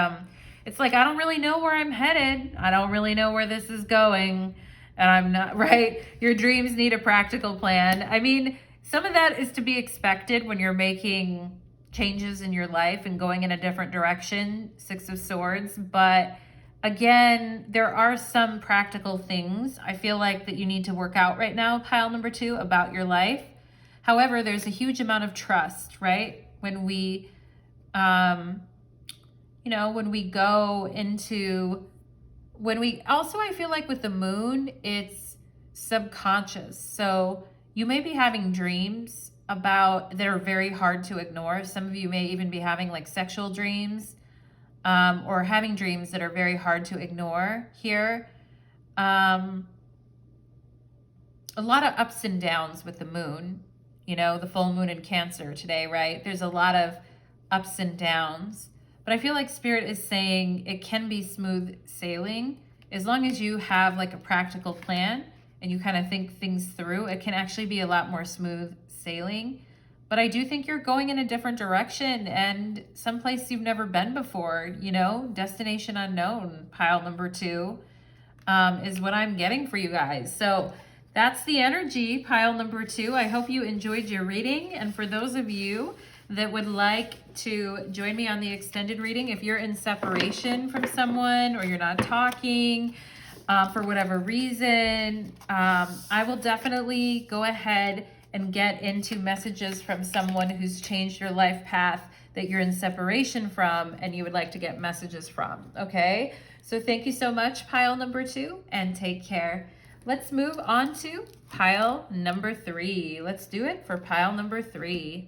Speaker 1: it's like, I don't really know where I'm headed. I don't really know where this is going. And I'm not, right? Your dreams need a practical plan. I mean, some of that is to be expected when you're making changes in your life and going in a different direction, 6 of Swords. But again, there are some practical things I feel like that you need to work out right now, pile number 2, about your life. However, there's a huge amount of trust, right? When we, when we go into, I feel like with the Moon, it's subconscious. So you may be having dreams that are very hard to ignore. Some of you may even be having like sexual dreams, or having dreams that are very hard to ignore here. A lot of ups and downs with the Moon, the full moon in Cancer today, right? There's a lot of ups and downs, but I feel like Spirit is saying it can be smooth sailing as long as you have like a practical plan and you kind of think things through. It can actually be a lot more smooth sailing. But I do think you're going in a different direction and someplace you've never been before, destination unknown, pile number 2, is what I'm getting for you guys. So that's the energy, pile number 2. I hope you enjoyed your reading. And for those of you that would like to join me on the extended reading, if you're in separation from someone or you're not talking for whatever reason, I will definitely go ahead and get into messages from someone who's changed your life path that you're in separation from and you would like to get messages from, okay? So thank you so much, pile number 2, and take care. Let's move on to pile number 3. Let's do it for pile number 3.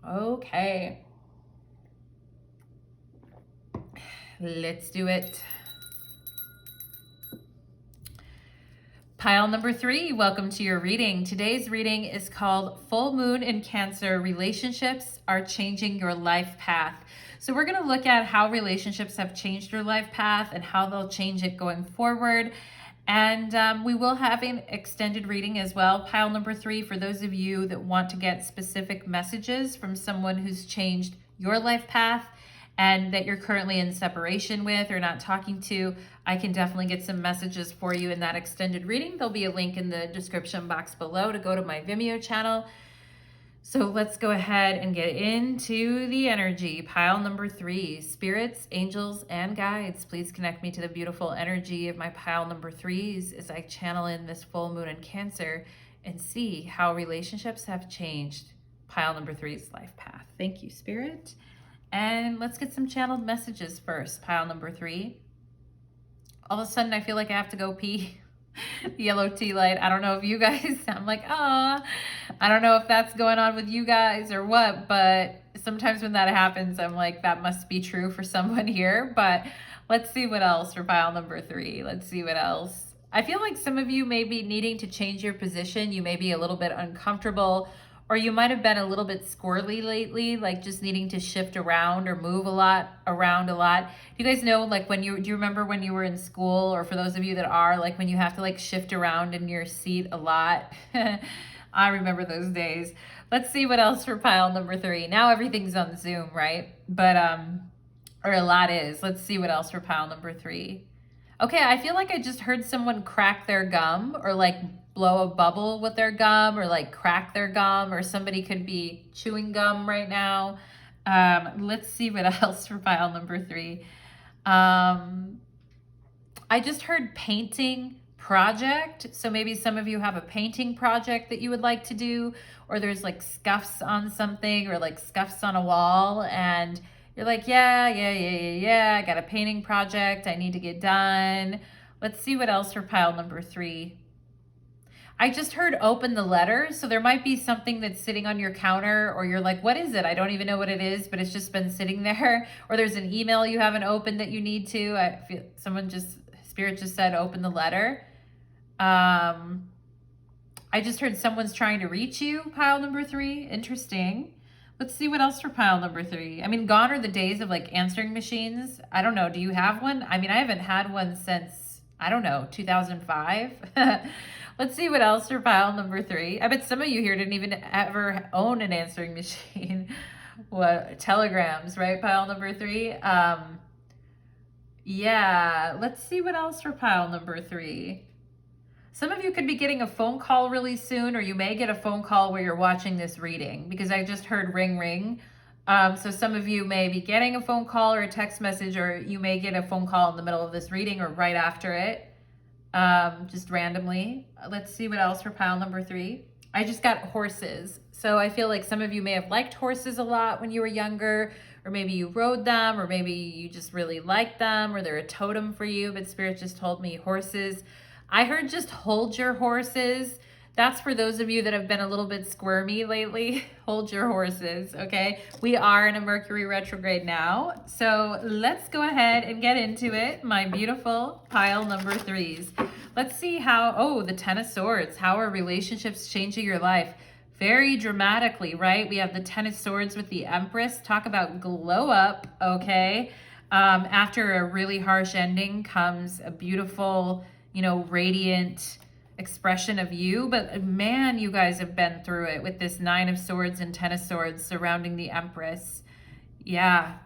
Speaker 1: Okay. Let's do it. Pile number 3, welcome to your reading. Today's reading is called Full Moon in Cancer, Relationships Are Changing Your Life Path. So we're going to look at how relationships have changed your life path and how they'll change it going forward. And we will have an extended reading as well. Pile number 3, for those of you that want to get specific messages from someone who's changed your life path and that you're currently in separation with or not talking to, I can definitely get some messages for you in that extended reading. There'll be a link in the description box below to go to my Vimeo channel So let's go ahead and get into the energy. Pile number 3, spirits, angels, and guides. Please connect me to the beautiful energy of my pile number 3s as I channel in this full moon in Cancer and see how relationships have changed. Pile number 3's life path. Thank you, Spirit. And let's get some channeled messages first. Pile number 3. All of a sudden, I feel like I have to go pee. Yellow tea light. I don't know if you guys, I'm like, I don't know if that's going on with you guys or what, but sometimes when that happens, I'm like, that must be true for someone here. But let's see what else for pile number 3. Let's see what else. I feel like some of you may be needing to change your position. You may be a little bit uncomfortable, or you might have been a little bit squirrely lately, like just needing to shift around or move around a lot. Do you guys know, like do you remember when you were in school, or for those of you that are, like when you have to like shift around in your seat a lot? I remember those days. Let's see what else for pile number 3. Now everything's on Zoom, right? But, or a lot is. Let's see what else for pile number 3. Okay, I feel like I just heard someone crack their gum, or like blow a bubble with their gum, or like crack their gum, or somebody could be chewing gum right now. Let's see what else for pile number 3. I just heard painting project. So maybe some of you have a painting project that you would like to do, or there's like scuffs on something, or like scuffs on a wall, and you're like, yeah, I got a painting project I need to get done. Let's see what else for pile number 3. I just heard open the letter. So there might be something that's sitting on your counter, or you're like, what is it? I don't even know what it is, but it's just been sitting there. Or there's an email you haven't opened that you need to. I feel Spirit just said open the letter. I just heard someone's trying to reach you, pile number 3. Interesting. Let's see what else for pile number 3. I mean, gone are the days of like answering machines. I don't know. Do you have one? I mean, I haven't had one since, I don't know, 2005. Let's see what else for pile number 3. I bet some of you here didn't even ever own an answering machine. What, telegrams, right? Pile number 3. Yeah, let's see what else for pile number 3. Some of you could be getting a phone call really soon, or you may get a phone call where you're watching this reading, because I just heard ring, ring. So some of you may be getting a phone call or a text message, or you may get a phone call in the middle of this reading or right after it, just randomly. Let's see what else for pile number 3. I just got horses. So I feel like some of you may have liked horses a lot when you were younger, or maybe you rode them, or maybe you just really liked them, or they're a totem for you, but Spirit just told me horses. I heard just hold your horses. That's for those of you that have been a little bit squirmy lately. Hold your horses, okay? We are in a Mercury retrograde now. So let's go ahead and get into it. My beautiful pile number 3s. Let's see how, the 10 of Swords. How are relationships changing your life? Very dramatically, right? We have the 10 of Swords with the Empress. Talk about glow up, okay? After a really harsh ending comes a beautiful, radiant expression of you. But man, you guys have been through it with this 9 of Swords and 10 of Swords surrounding the Empress. Yeah.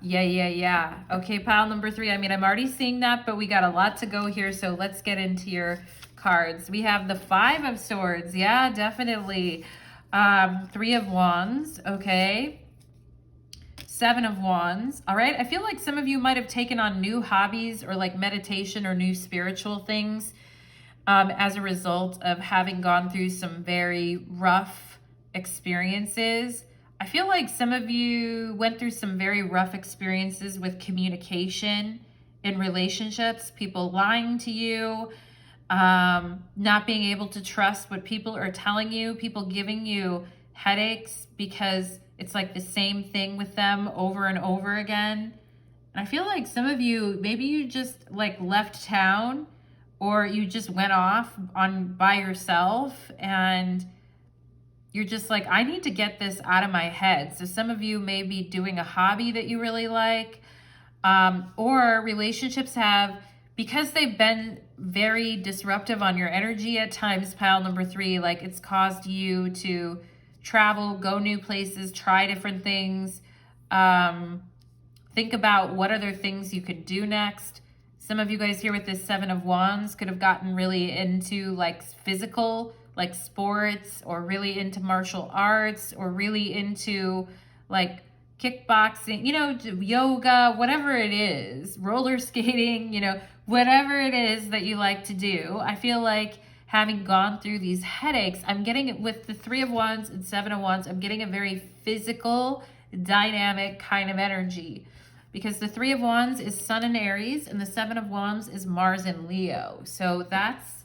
Speaker 1: Okay, pile number 3. I mean, I'm already seeing that, but we got a lot to go here. So let's get into your cards. We have the 5 of Swords. Yeah, definitely. 3 of Wands. Okay. 7 of Wands. All right. I feel like some of you might have taken on new hobbies, or like meditation or new spiritual things, as a result of having gone through some very rough experiences. I feel like some of you went through some very rough experiences with communication in relationships, people lying to you, not being able to trust what people are telling you, people giving you headaches because it's like the same thing with them over and over again. And I feel like some of you, maybe you just like left town, or you just went off by yourself, and you're just like, I need to get this out of my head. So some of you may be doing a hobby that you really like, or relationships have, because they've been very disruptive on your energy at times, pile number 3, like it's caused you to travel, go new places, try different things, think about what other things you could do next. Some of you guys here with this 7 of Wands could have gotten really into like physical like sports or really into martial arts or really into like kickboxing, you know, yoga, whatever it is, roller skating, you know, whatever it is that you like to do. I feel like having gone through these headaches, I'm getting it with the 3 of Wands and 7 of Wands, I'm getting a very physical, dynamic kind of energy. Because the 3 of Wands is Sun in Aries and the 7 of Wands is Mars in Leo. So that's,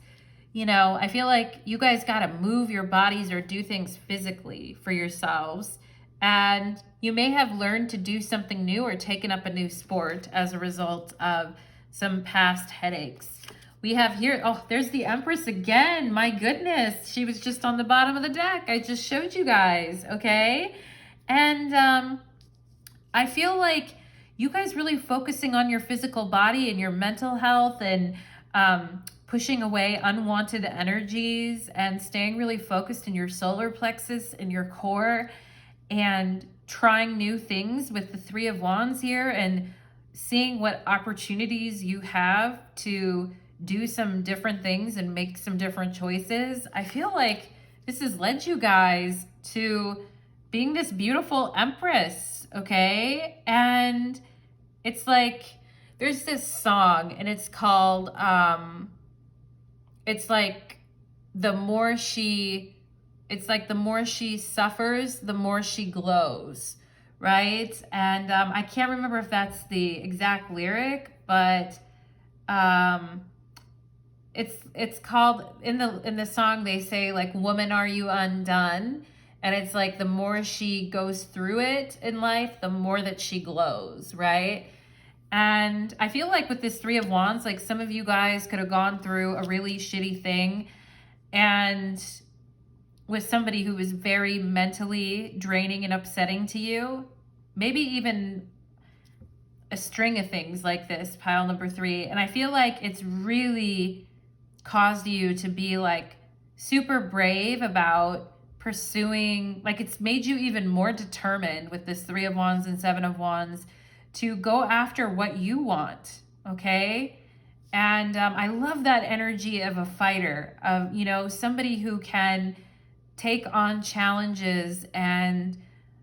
Speaker 1: you know, I feel like you guys got to move your bodies or do things physically for yourselves. And you may have learned to do something new or taken up a new sport as a result of some past headaches. We have here, oh, there's the Empress again. My goodness, she was just on the bottom of the deck. I just showed you guys, okay? And I feel like you guys really focusing on your physical body and your mental health and pushing away unwanted energies and staying really focused in your solar plexus and your core and trying new things with the 3 of Wands here and seeing what opportunities you have to do some different things and make some different choices. I feel like this has led you guys to being this beautiful Empress, okay? And it's like, there's this song and it's called, it's like the more she suffers, the more she glows, right? And I can't remember if that's the exact lyric, but it's called, in the song they say like, woman, are you undone? And it's like the more she goes through it in life, the more that she glows, right? And I feel like with this 3 of Wands, like some of you guys could have gone through a really shitty thing and with somebody who was very mentally draining and upsetting to you, maybe even a string of things like this, pile number 3. And I feel like it's really caused you to be like super brave about pursuing, like it's made you even more determined with this 3 of Wands and 7 of Wands to go after what you want, okay? And I love that energy of a fighter, of, you know, somebody who can take on challenges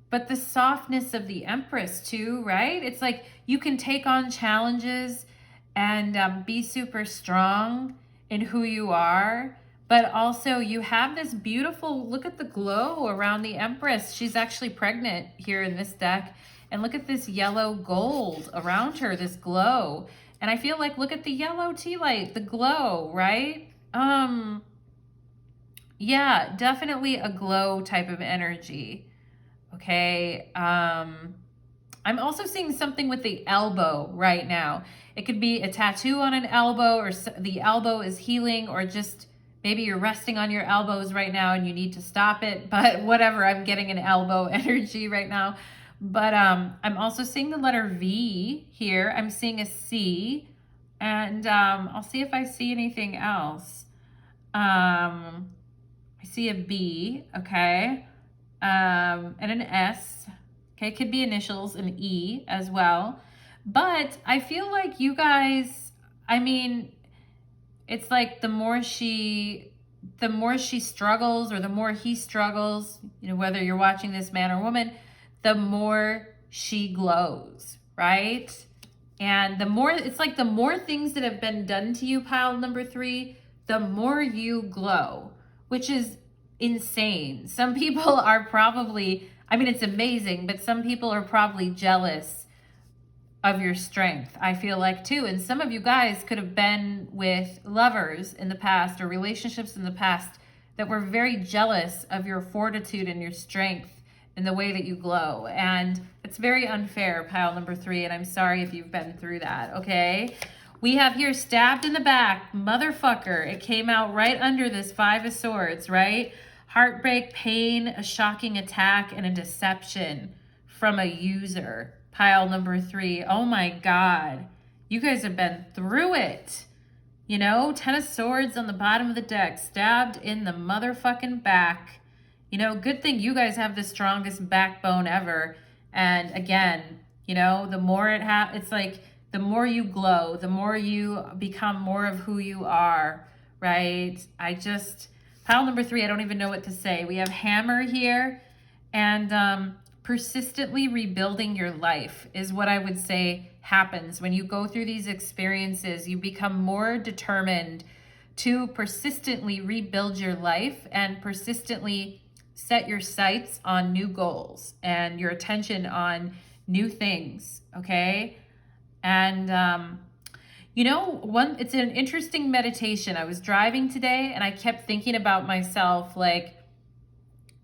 Speaker 1: but the softness of the Empress too, right? It's like you can take on challenges and be super strong in who you are, but also you have this beautiful, look at the glow around the Empress. She's actually pregnant here in this deck. And look at this yellow gold around her, this glow. And I feel like, look at the yellow tea light, the glow, right? Yeah, definitely a glow type of energy. Okay. I'm also seeing something with the elbow right now. It could be a tattoo on an elbow, or the elbow is healing, or just maybe you're resting on your elbows right now and you need to stop it. But whatever, I'm getting an elbow energy right now. But I'm also seeing the letter V here. I'm seeing a C, and I'll see if I see anything else. I see a B, okay, and an S. Okay, could be initials, an E as well. But I feel like you guys, I mean, it's like the more she struggles, or the more he struggles, you know, whether you're watching this man or woman, the more she glows, right? And the more, it's like the more things that have been done to you, pile number 3, the more you glow, which is insane. Some people are probably, I mean, it's amazing, but some people are probably jealous of your strength, I feel like too. And some of you guys could have been with lovers in the past or relationships in the past that were very jealous of your fortitude and your strength and the way that you glow. And it's very unfair, pile number 3, and I'm sorry if you've been through that, okay? We have here stabbed in the back, motherfucker. It came out right under this 5 of Swords, right? Heartbreak, pain, a shocking attack, and a deception from a user. Pile number 3. Oh my God. You guys have been through it. You know, 10 of Swords on the bottom of the deck, stabbed in the motherfucking back. You know, good thing you guys have the strongest backbone ever. And again, you know, the more it's like the more you glow, the more you become more of who you are, right? Pile number 3, I don't even know what to say. We have hammer here, and persistently rebuilding your life is what I would say happens when you go through these experiences. You become more determined to persistently rebuild your life and persistently set your sights on new goals and your attention on new things, okay? And you know, it's an interesting meditation. I was driving today and I kept thinking about myself, like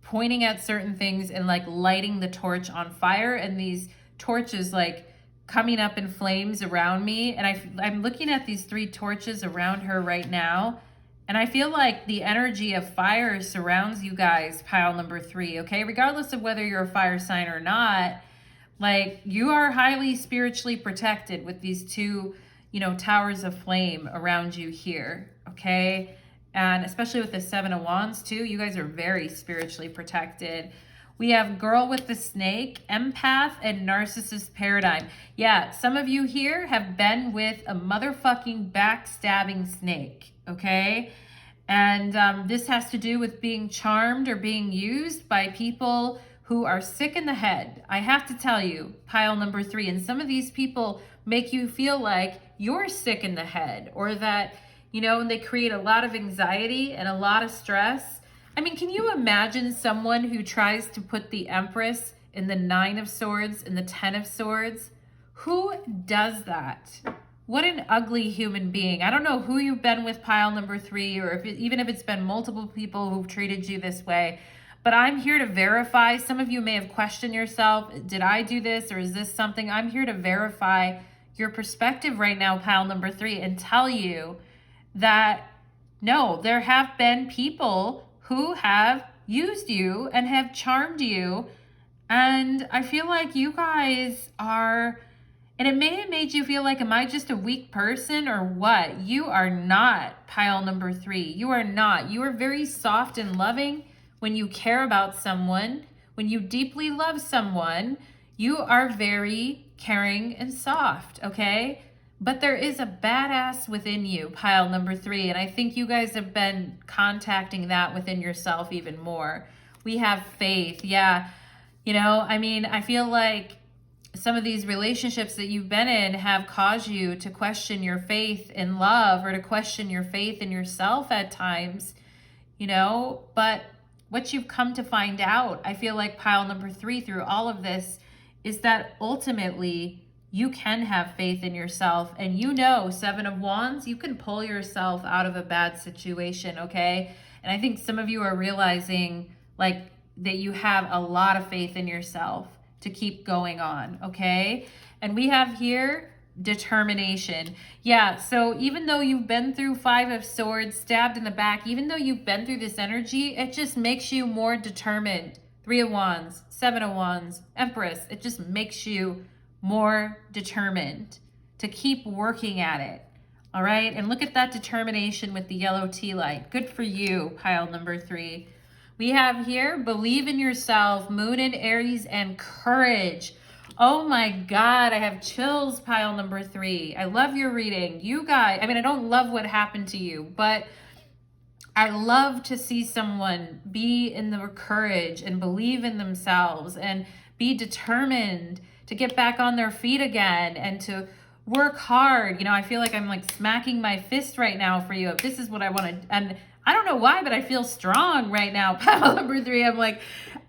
Speaker 1: pointing at certain things and like lighting the torch on fire, and these torches like coming up in flames around me. And I'm looking at these 3 torches around her right now, and I feel like the energy of fire surrounds you guys, pile number 3, okay? Regardless of whether you're a fire sign or not, like you are highly spiritually protected with these 2, you know, towers of flame around you here, okay? And especially with the 7 of Wands too, you guys are very spiritually protected. We have girl with the snake, empath, and narcissist paradigm. Yeah, some of you here have been with a motherfucking backstabbing snake, okay? And this has to do with being charmed or being used by people who are sick in the head. I have to tell you, pile number 3, and some of these people make you feel like you're sick in the head, or that, you know, and they create a lot of anxiety and a lot of stress. I mean, can you imagine someone who tries to put the Empress in the 9 of Swords and the 10 of Swords? Who does that? What an ugly human being. I don't know who you've been with, pile number 3, or even if it's been multiple people who've treated you this way. But I'm here to verify. Some of you may have questioned yourself. Did I do this, or is this something? I'm here to verify your perspective right now, pile number 3, and tell you that no, there have been people who have used you and have charmed you. And I feel like you guys are, and it may have made you feel like, am I just a weak person or what? You are not, pile number 3. You are not. You are very soft and loving when you care about someone. When you deeply love someone, you are very caring and soft, okay? But there is a badass within you, pile number 3, and I think you guys have been contacting that within yourself even more. We have faith, yeah. You know, I mean, I feel like some of these relationships that you've been in have caused you to question your faith in love, or to question your faith in yourself at times, you know, but what you've come to find out, I feel like, pile number 3, through all of this, is that ultimately you can have faith in yourself. And you know, 7 of Wands, you can pull yourself out of a bad situation, okay? And I think some of you are realizing like that you have a lot of faith in yourself to keep going on, okay? And we have here determination. Yeah, so even though you've been through 5 of Swords, stabbed in the back, even though you've been through this energy, it just makes you more determined. 3 of Wands, 7 of Wands, Empress, it just makes you more determined to keep working at it. All right, and look at that determination with the yellow tea light. Good for you, pile number 3. We have here, believe in yourself, Moon in Aries, and courage. Oh my God, I have chills, pile number 3. I love your reading. You guys, I mean, I don't love what happened to you, but I love to see someone be in the courage and believe in themselves and be determined to get back on their feet again and to work hard. You know, I feel like I'm like smacking my fist right now for you. This is what I want to, and I don't know why, but I feel strong right now, pile number 3. I'm like,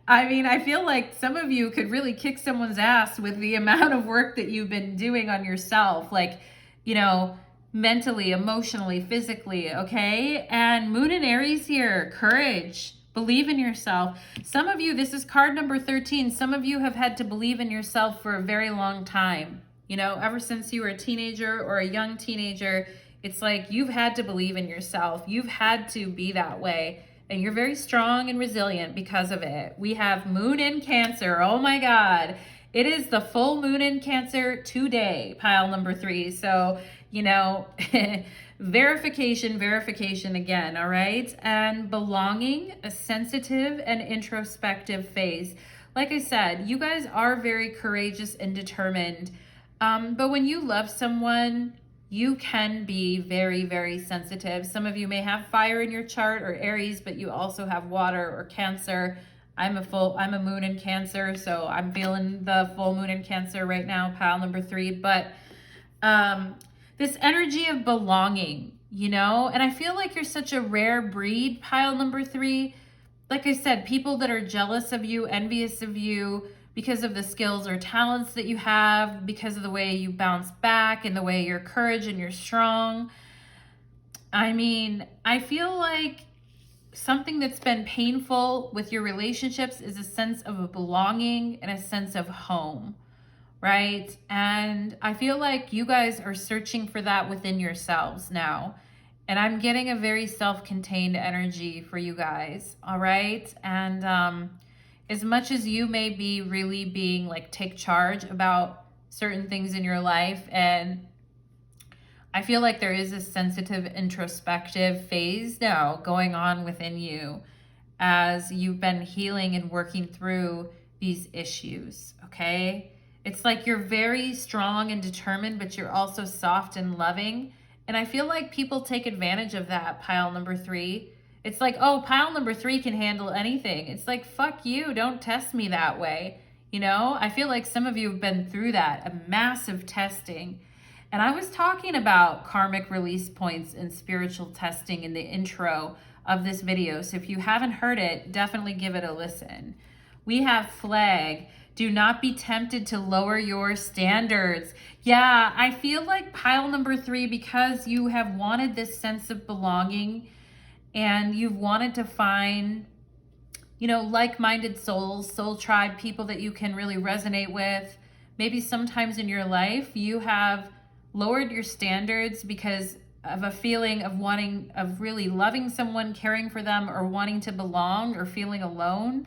Speaker 1: I mean, I feel like some of you could really kick someone's ass with the amount of work that you've been doing on yourself, like, you know, mentally, emotionally, physically, okay? And Moon in Aries here, courage, believe in yourself. Some of you, this is card number 13, some of you have had to believe in yourself for a very long time. You know, ever since you were a teenager or a young teenager, it's like you've had to believe in yourself. You've had to be that way. And you're very strong and resilient because of it. We have Moon in Cancer. Oh my God. It is the full moon in Cancer today, pile number 3. So, you know, verification again, all right? And belonging, a sensitive and introspective phase. Like I said, you guys are very courageous and determined. But when you love someone, you can be very, very sensitive. Some of you may have fire in your chart or Aries, but you also have water or Cancer. I'm a moon in Cancer, so I'm feeling the full moon in Cancer right now, pile number 3. But this energy of belonging, you know, and I feel like you're such a rare breed, pile number 3. Like I said, people that are jealous of you, envious of you, because of the skills or talents that you have, because of the way you bounce back and the way you're courage and you're strong. I mean, I feel like something that's been painful with your relationships is a sense of a belonging and a sense of home, right? And I feel like you guys are searching for that within yourselves now. And I'm getting a very self-contained energy for you guys, all right? And as much as you may be really being like, take charge about certain things in your life, and I feel like there is a sensitive introspective phase now going on within you as you've been healing and working through these issues, okay? It's like you're very strong and determined, but you're also soft and loving. And I feel like people take advantage of that, pile number 3. It's like, oh, pile number 3 can handle anything. It's like, fuck you, don't test me that way. You know, I feel like some of you have been through that, a massive testing. And I was talking about karmic release points and spiritual testing in the intro of this video. So if you haven't heard it, definitely give it a listen. We have flag. Do not be tempted to lower your standards. Yeah, I feel like pile number 3, because you have wanted this sense of belonging and you've wanted to find, you know, like-minded souls, soul tribe, people that you can really resonate with. Maybe sometimes in your life you have lowered your standards because of a feeling of wanting, of really loving someone, caring for them, or wanting to belong, or feeling alone.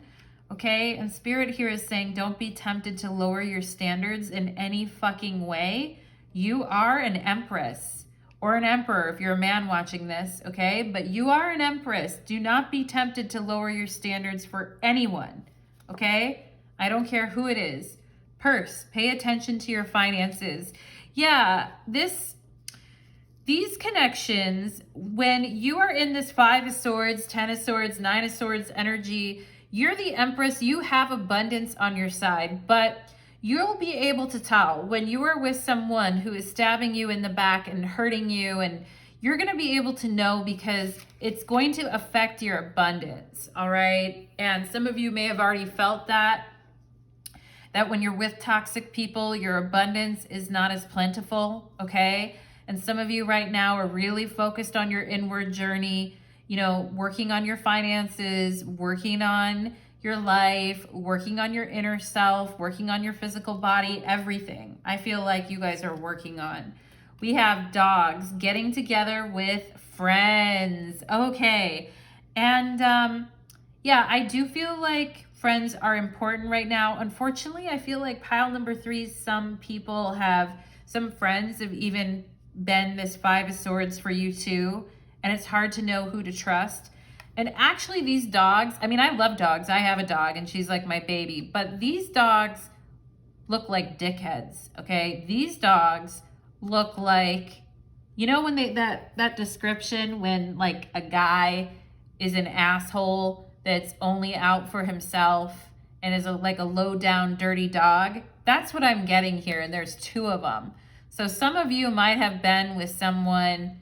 Speaker 1: Okay, and Spirit here is saying, don't be tempted to lower your standards in any fucking way. You are an empress or an emperor if you're a man watching this, okay? But you are an empress. Do not be tempted to lower your standards for anyone, okay? I don't care who it is. Purse, pay attention to your finances. Yeah, these connections, when you are in this 5 of Swords, 10 of Swords, 9 of Swords energy, you're the Empress, you have abundance on your side, but you'll be able to tell when you are with someone who is stabbing you in the back and hurting you, and you're going to be able to know because it's going to affect your abundance, all right? And some of you may have already felt that when you're with toxic people, your abundance is not as plentiful, okay? And some of you right now are really focused on your inward journey, you know, working on your finances, working on your life, working on your inner self, working on your physical body, everything. I feel like you guys are working on. We have dogs, getting together with friends. Okay. And yeah, I do feel like friends are important right now. Unfortunately, I feel like pile number 3, some friends have even been this 5 of Swords for you too. And it's hard to know who to trust. And actually these dogs, I mean, I love dogs. I have a dog and she's like my baby, but these dogs look like dickheads, okay? These dogs look like, you know, when that description when like a guy is an asshole that's only out for himself and is like a low down dirty dog. That's what I'm getting here. And there's 2 of them. So some of you might have been with someone,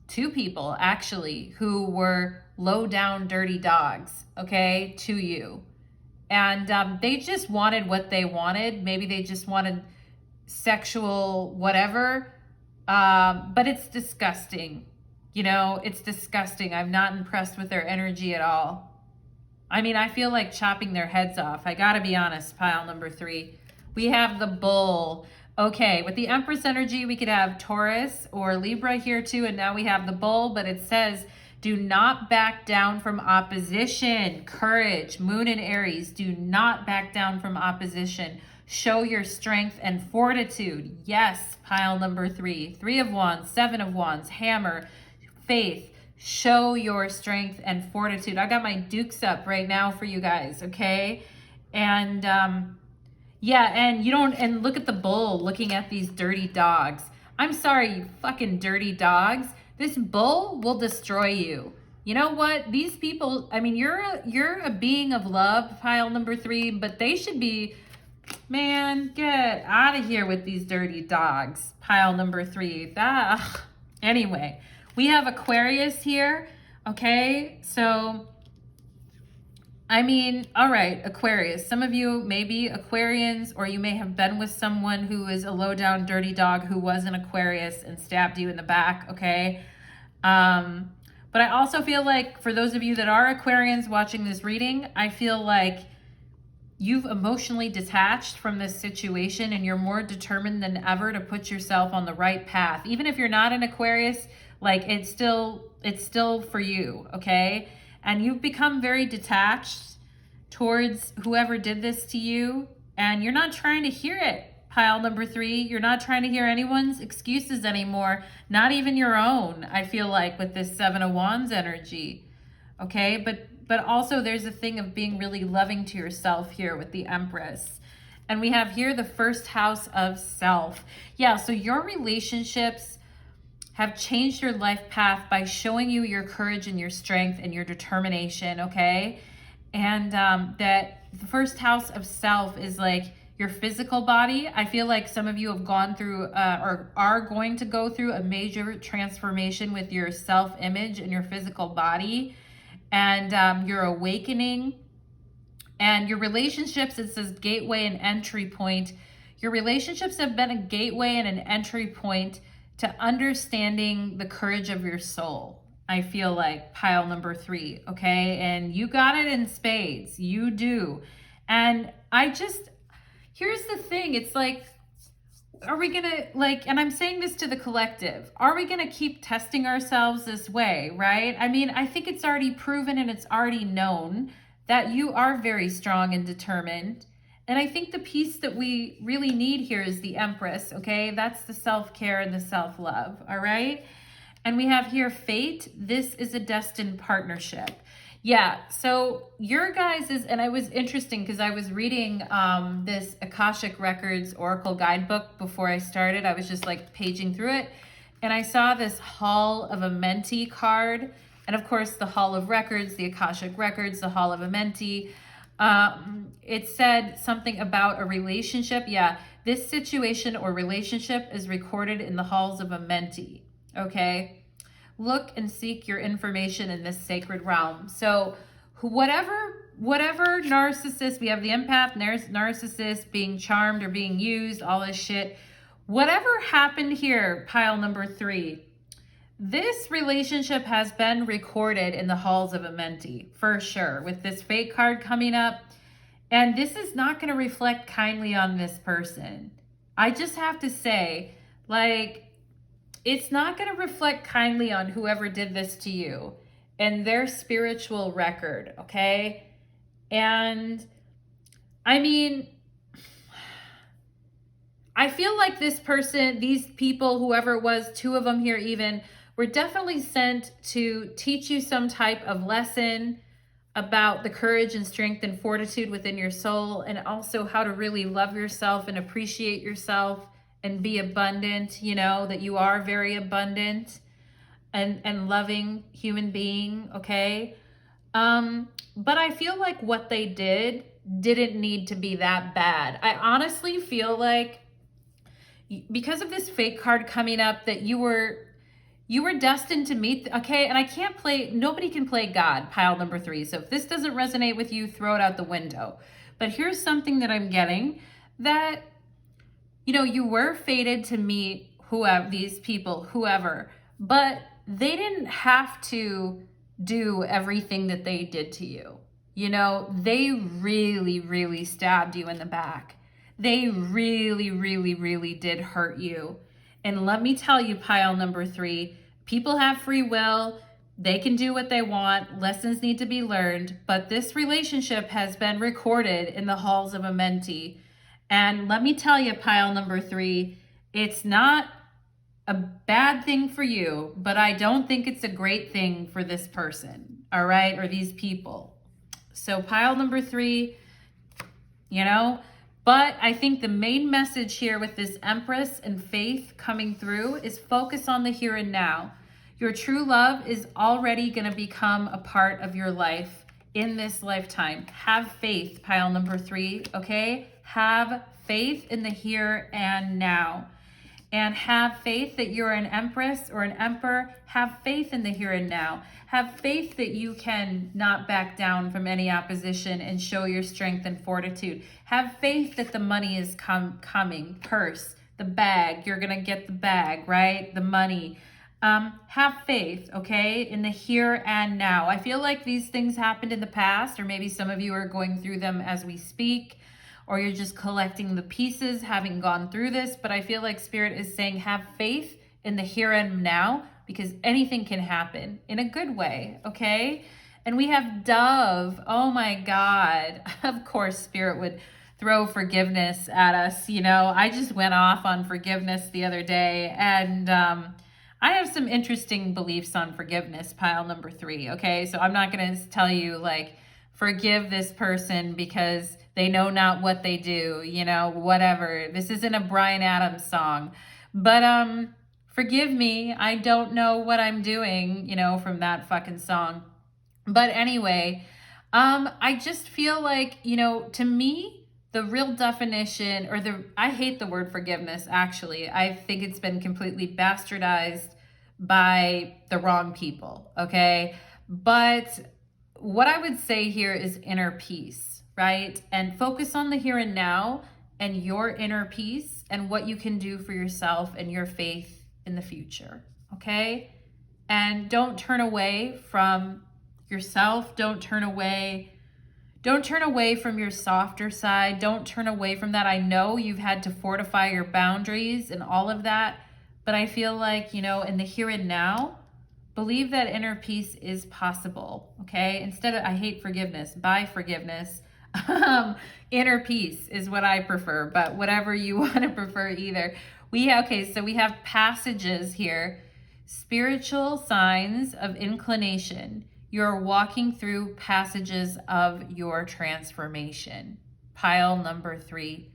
Speaker 1: 2 people actually, who were low down dirty dogs, okay, to you. And they just wanted what they wanted. Maybe they just wanted sexual whatever, but it's disgusting. You know, it's disgusting. I'm not impressed with their energy at all. I mean, I feel like chopping their heads off. I gotta be honest, pile number 3. We have the bull. Okay, with the Empress energy, we could have Taurus or Libra here too, and now we have the bull, but it says, do not back down from opposition. Courage, Moon and Aries, do not back down from opposition. Show your strength and fortitude. Yes, pile number 3. 3 of Wands, 7 of Wands, Hammer, Faith. Show your strength and fortitude. I got my dukes up right now for you guys, okay? And yeah, and you don't, and look at the bull looking at these dirty dogs. I'm sorry, you fucking dirty dogs. This bull will destroy you. You know what? These people, I mean, you're a being of love, pile number 3, but they should be, man, get out of here with these dirty dogs, pile number 3. Anyway, we have Aquarius here, okay? So, I mean, all right, Aquarius. Some of you may be Aquarians, or you may have been with someone who is a low-down dirty dog who was an Aquarius and stabbed you in the back, okay? But I also feel like for those of you that are Aquarians watching this reading, I feel like you've emotionally detached from this situation and you're more determined than ever to put yourself on the right path. Even if you're not an Aquarius, like it's still for you, okay? And you've become very detached towards whoever did this to you, and you're not trying to hear it, pile number 3. You're not trying to hear anyone's excuses anymore, not even your own, I feel like, with this 7 of Wands energy, okay? But also there's a thing of being really loving to yourself here with the Empress. And we have here the first house of self. Yeah, so your relationships have changed your life path by showing you your courage and your strength and your determination, okay? And that the first house of self is like your physical body. I feel like some of you have gone through or are going to go through a major transformation with your self-image and your physical body. And your awakening and your relationships, it says gateway and entry point. Your relationships have been a gateway and an entry point to understanding the courage of your soul. I feel like pile number 3, okay? And you got it in spades, you do. And here's the thing, it's like, are we gonna, like, and I'm saying this to the collective, are we gonna keep testing ourselves this way, right? I mean, I think it's already proven and it's already known that you are very strong and determined. And I think the piece that we really need here is the Empress, okay? That's the self-care and the self-love, all right? And we have here fate. This is a destined partnership. Yeah, so your guys is, and it was interesting because I was reading this Akashic Records Oracle Guidebook before I started. I was just like paging through it, and I saw this Hall of Amenti card. And of course, the Hall of Records, the Akashic Records, the Hall of Amenti. It said something about a relationship. Yeah, this situation or relationship is recorded in the Halls of Amenti, okay? Look and seek your information in this sacred realm. So whatever narcissist, we have the empath, narcissist, being charmed or being used, all this shit. Whatever happened here, pile number 3, this relationship has been recorded in the Halls of Amenti, for sure, with this fate card coming up. And this is not going to reflect kindly on this person. I just have to say, like, it's not going to reflect kindly on whoever did this to you and their spiritual record, okay? And I mean, I feel like this person, these people, whoever it was, 2 of them here even, were definitely sent to teach you some type of lesson about the courage and strength and fortitude within your soul, and also how to really love yourself and appreciate yourself and be abundant, you know, that you are very abundant and loving human being, okay? But I feel like what they didn't need to be that bad. I honestly feel like because of this fate card coming up that you were destined to meet, okay? And I can't play, nobody can play God, pile number 3. So if this doesn't resonate with you, throw it out the window. But here's something that I'm getting, that you know, you were fated to meet these people, whoever, but they didn't have to do everything that they did to you. You know, they really, really stabbed you in the back. They really, really, really did hurt you. And let me tell you, pile number 3, people have free will. They can do what they want. Lessons need to be learned. But this relationship has been recorded in the Halls of Amenti. And let me tell you, pile number 3, it's not a bad thing for you, but I don't think it's a great thing for this person, all right, or these people. So pile number 3, you know, But I think the main message here with this Empress and Faith coming through is focus on the here and now. Your true love is already going to become a part of your life in this lifetime. Have faith, pile number 3, okay? Have faith in the here and now. And have faith that you're an empress or an emperor. Have faith in the here and now. Have faith that you can not back down from any opposition and show your strength and fortitude. Have faith that the money is coming. Purse, the bag, you're going to get the bag, right? The money. Have faith, okay, in the here and now. I feel like these things happened in the past, or maybe some of you are going through them as we speak, or you're just collecting the pieces, having gone through this. But I feel like Spirit is saying have faith in the here and now, because anything can happen in a good way, okay? And we have Dove. Oh my God. Of course, Spirit would throw forgiveness at us. You know, I just went off on forgiveness the other day, and I have some interesting beliefs on forgiveness, pile number 3, okay? So I'm not going to tell you, like, forgive this person because they know not what they do, you know, whatever. This isn't a Bryan Adams song. But forgive me, I don't know what I'm doing, you know, from that fucking song. But anyway, I just feel like, you know, to me, the real definition, or I hate the word forgiveness, actually. I think it's been completely bastardized by the wrong people, okay? But what I would say here is inner peace, right? And focus on the here and now and your inner peace and what you can do for yourself and your faith in the future, okay? And don't turn away from yourself. Don't turn away from your softer side. Don't turn away from that. I know you've had to fortify your boundaries and all of that, but I feel like, you know, in the here and now, believe that inner peace is possible, okay? Instead of, I hate forgiveness, buy forgiveness. Inner peace is what I prefer, but whatever you want to prefer either. So we have passages here. Spiritual signs of inclination. You're walking through passages of your transformation. Pile number 3.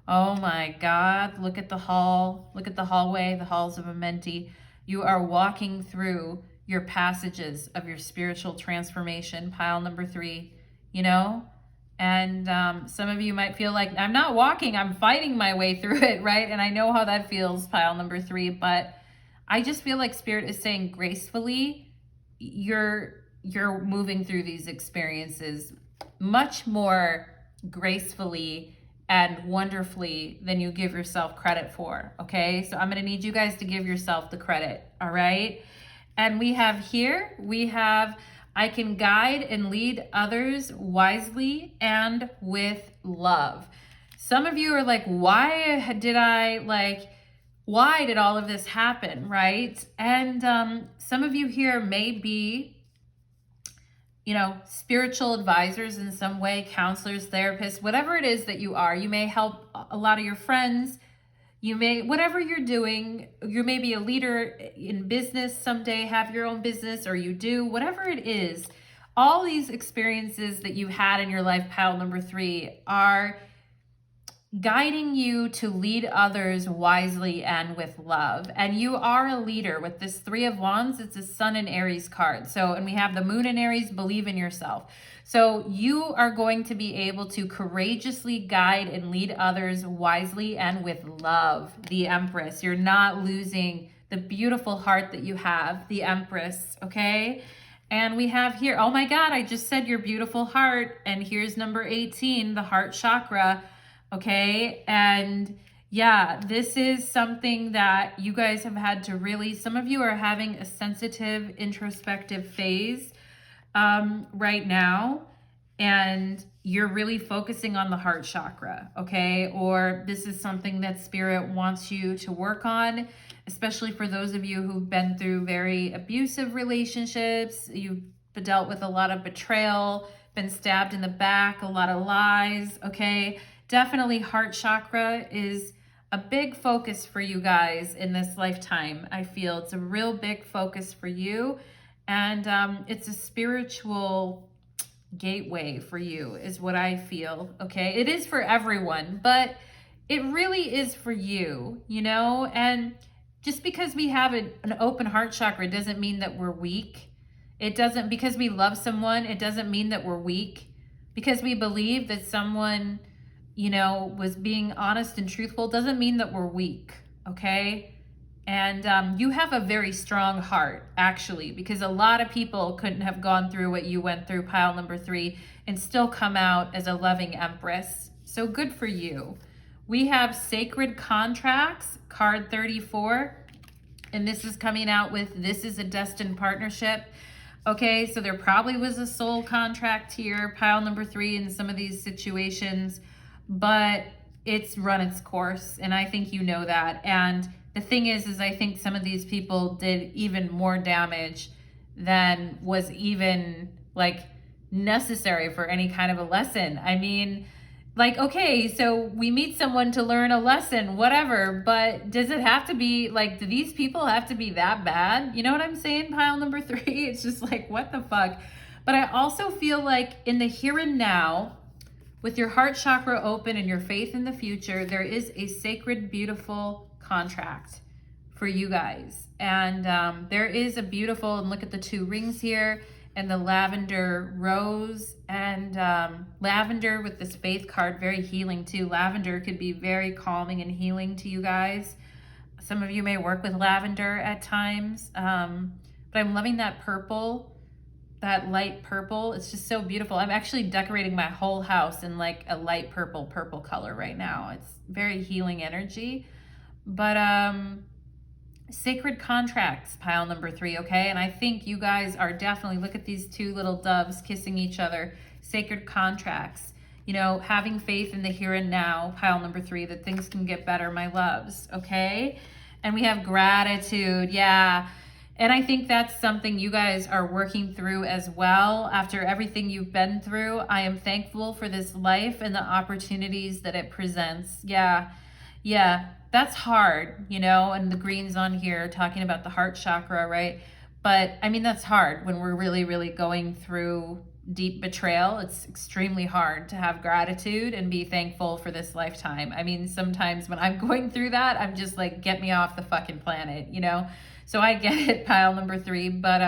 Speaker 1: Oh my God, look at the hall. Look at the hallway, the halls of Amenti. You are walking through your passages of your spiritual transformation. Pile number 3, you know? And some of you might feel like, I'm not walking, I'm fighting my way through it, right? And I know how that feels, pile number 3, but I just feel like Spirit is saying gracefully, you're moving through these experiences much more gracefully and wonderfully than you give yourself credit for, okay? So I'm going to need you guys to give yourself the credit, all right? And we have I can guide and lead others wisely and with love. Some of you are like, why did all of this happen, right? And some of you here may be, you know, spiritual advisors in some way, counselors, therapists, whatever it is that you are. You may help a lot of your friends. You may, whatever you're doing, you may be a leader in business someday, have your own business, or you do, whatever it is. All these experiences that you've had in your life, pile number 3, are guiding you to lead others wisely and with love. And you are a leader with this 3 of Wands. It's a Sun and Aries card. So, and we have the Moon and Aries, believe in yourself. So you are going to be able to courageously guide and lead others wisely and with love. The Empress. You're not losing the beautiful heart that you have, the Empress, okay? And we have here, oh my God, I just said your beautiful heart. And here's number 18, the heart chakra. Okay, and yeah, this is something that you guys have had to really, some of you are having a sensitive, introspective phase right now, and you're really focusing on the heart chakra, okay? Or this is something that Spirit wants you to work on, especially for those of you who've been through very abusive relationships, you've dealt with a lot of betrayal, been stabbed in the back, a lot of lies, okay? Definitely heart chakra is a big focus for you guys in this lifetime. I feel it's a real big focus for you. And it's a spiritual, gateway for you is what I feel, okay? It is for everyone, but it really is for you, you know? And just because we have an open heart chakra doesn't mean that we're weak. It doesn't, because we love someone, it doesn't mean that we're weak. Because we believe that someone, you know, was being honest and truthful doesn't mean that we're weak, okay? And you have a very strong heart, actually, because a lot of people couldn't have gone through what you went through, pile number 3, and still come out as a loving empress. So good for you. We have Sacred Contracts, card 34, and this is coming out with this is a destined partnership. Okay, so there probably was a soul contract here, pile number 3, in some of these situations, but it's run its course, and I think you know that. And the thing is I think some of these people did even more damage than was even like necessary for any kind of a lesson. I mean, like, okay, so we meet someone to learn a lesson, whatever, but does it have to be like, do these people have to be that bad? You know what I'm saying, pile number 3? It's just like, what the fuck? But I also feel like in the here and now, with your heart chakra open and your faith in the future, there is a sacred, beautiful contract for you guys. And there is a beautiful, and look at the 2 rings here, and the lavender rose, and lavender with this faith card, very healing too. Lavender could be very calming and healing to you guys. Some of you may work with lavender at times, but I'm loving that purple, that light purple. It's just so beautiful. I'm actually decorating my whole house in like a light purple color right now. It's very healing energy. But Sacred Contracts, pile number 3, okay? And I think you guys are definitely, look at these 2 little doves kissing each other. Sacred Contracts, you know, having faith in the here and now, pile number 3, that things can get better, my loves, okay? And we have gratitude, yeah. And I think that's something you guys are working through as well. After everything you've been through, I am thankful for this life and the opportunities that it presents. Yeah, that's hard, you know, and the green's on here talking about the heart chakra, right? But I mean, that's hard when we're really, really going through deep betrayal. It's extremely hard to have gratitude and be thankful for this lifetime. I mean, sometimes when I'm going through that, I'm just like, get me off the fucking planet, you know? So I get it, pile number 3, but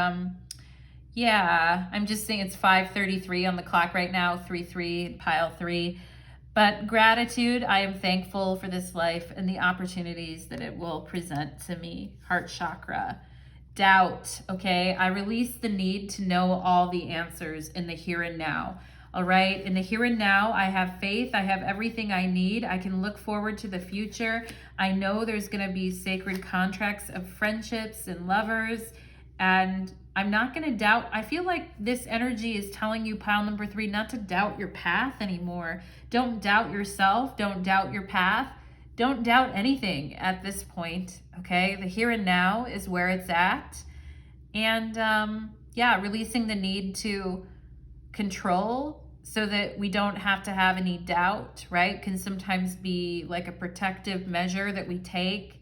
Speaker 1: yeah, I'm just saying it's 5:33 on the clock right now, 3-3, pile 3. But gratitude, I am thankful for this life and the opportunities that it will present to me. Heart chakra. Doubt, okay? I release the need to know all the answers in the here and now. All right? In the here and now, I have faith. I have everything I need. I can look forward to the future. I know there's going to be sacred contracts of friendships and lovers, and I'm not going to doubt. I feel like this energy is telling you, pile number 3, not to doubt your path anymore. Don't doubt yourself. Don't doubt your path. Don't doubt anything at this point, okay? The here and now is where it's at. And yeah, releasing the need to control so that we don't have to have any doubt, right? Can sometimes be like a protective measure that we take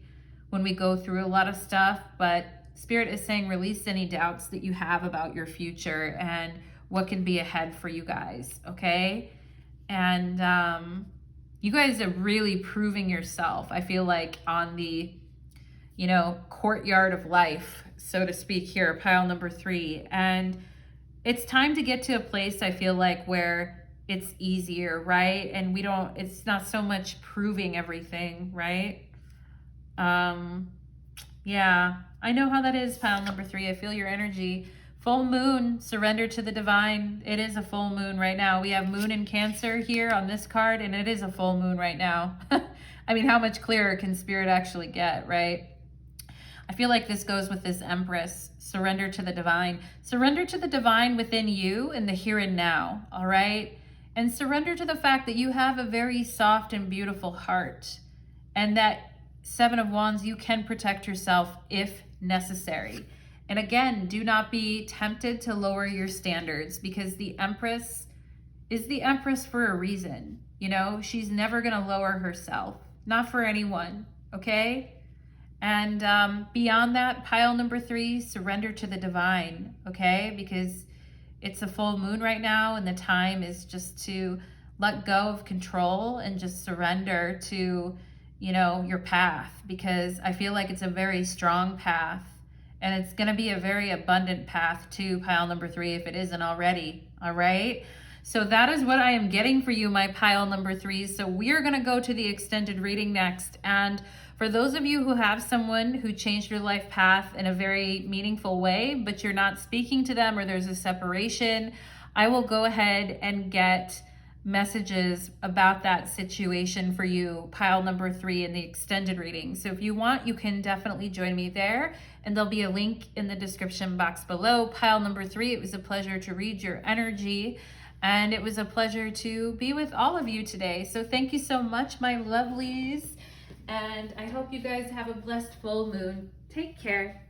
Speaker 1: when we go through a lot of stuff, but Spirit is saying release any doubts that you have about your future and what can be ahead for you guys, okay? And you guys are really proving yourself, I feel like, on the, you know, courtyard of life, so to speak here, pile number 3. And it's time to get to a place, I feel like, where it's easier, right? And it's not so much proving everything, right? Yeah, I know how that is, pile number 3. I feel your energy. Full moon, surrender to the divine. It is a full moon right now. We have moon in Cancer here on this card, and it is a full moon right now. I mean, how much clearer can Spirit actually get, right? I feel like this goes with this Empress. Surrender to the divine. Surrender to the divine within you in the here and now, all right? And surrender to the fact that you have a very soft and beautiful heart, and that 7 of Wands, you can protect yourself if necessary. And again, do not be tempted to lower your standards, because the Empress is the Empress for a reason. You know, she's never going to lower herself, not for anyone, okay? And beyond that, pile number 3, surrender to the divine, okay? Because it's a full moon right now, and the time is just to let go of control and just surrender to, you know, your path, because I feel like it's a very strong path, and it's going to be a very abundant path to pile number 3 if it isn't already. All right. So that is what I am getting for you, my pile number 3s. So we are going to go to the extended reading next. And for those of you who have someone who changed your life path in a very meaningful way, but you're not speaking to them, or there's a separation, I will go ahead and get messages about that situation for you, pile number 3 in the extended reading. So if you want, you can definitely join me there, and there'll be a link in the description box below. Pile number 3, it was a pleasure to read your energy, and it was a pleasure to be with all of you today. So thank you so much, my lovelies, and I hope you guys have a blessed full moon. Take care.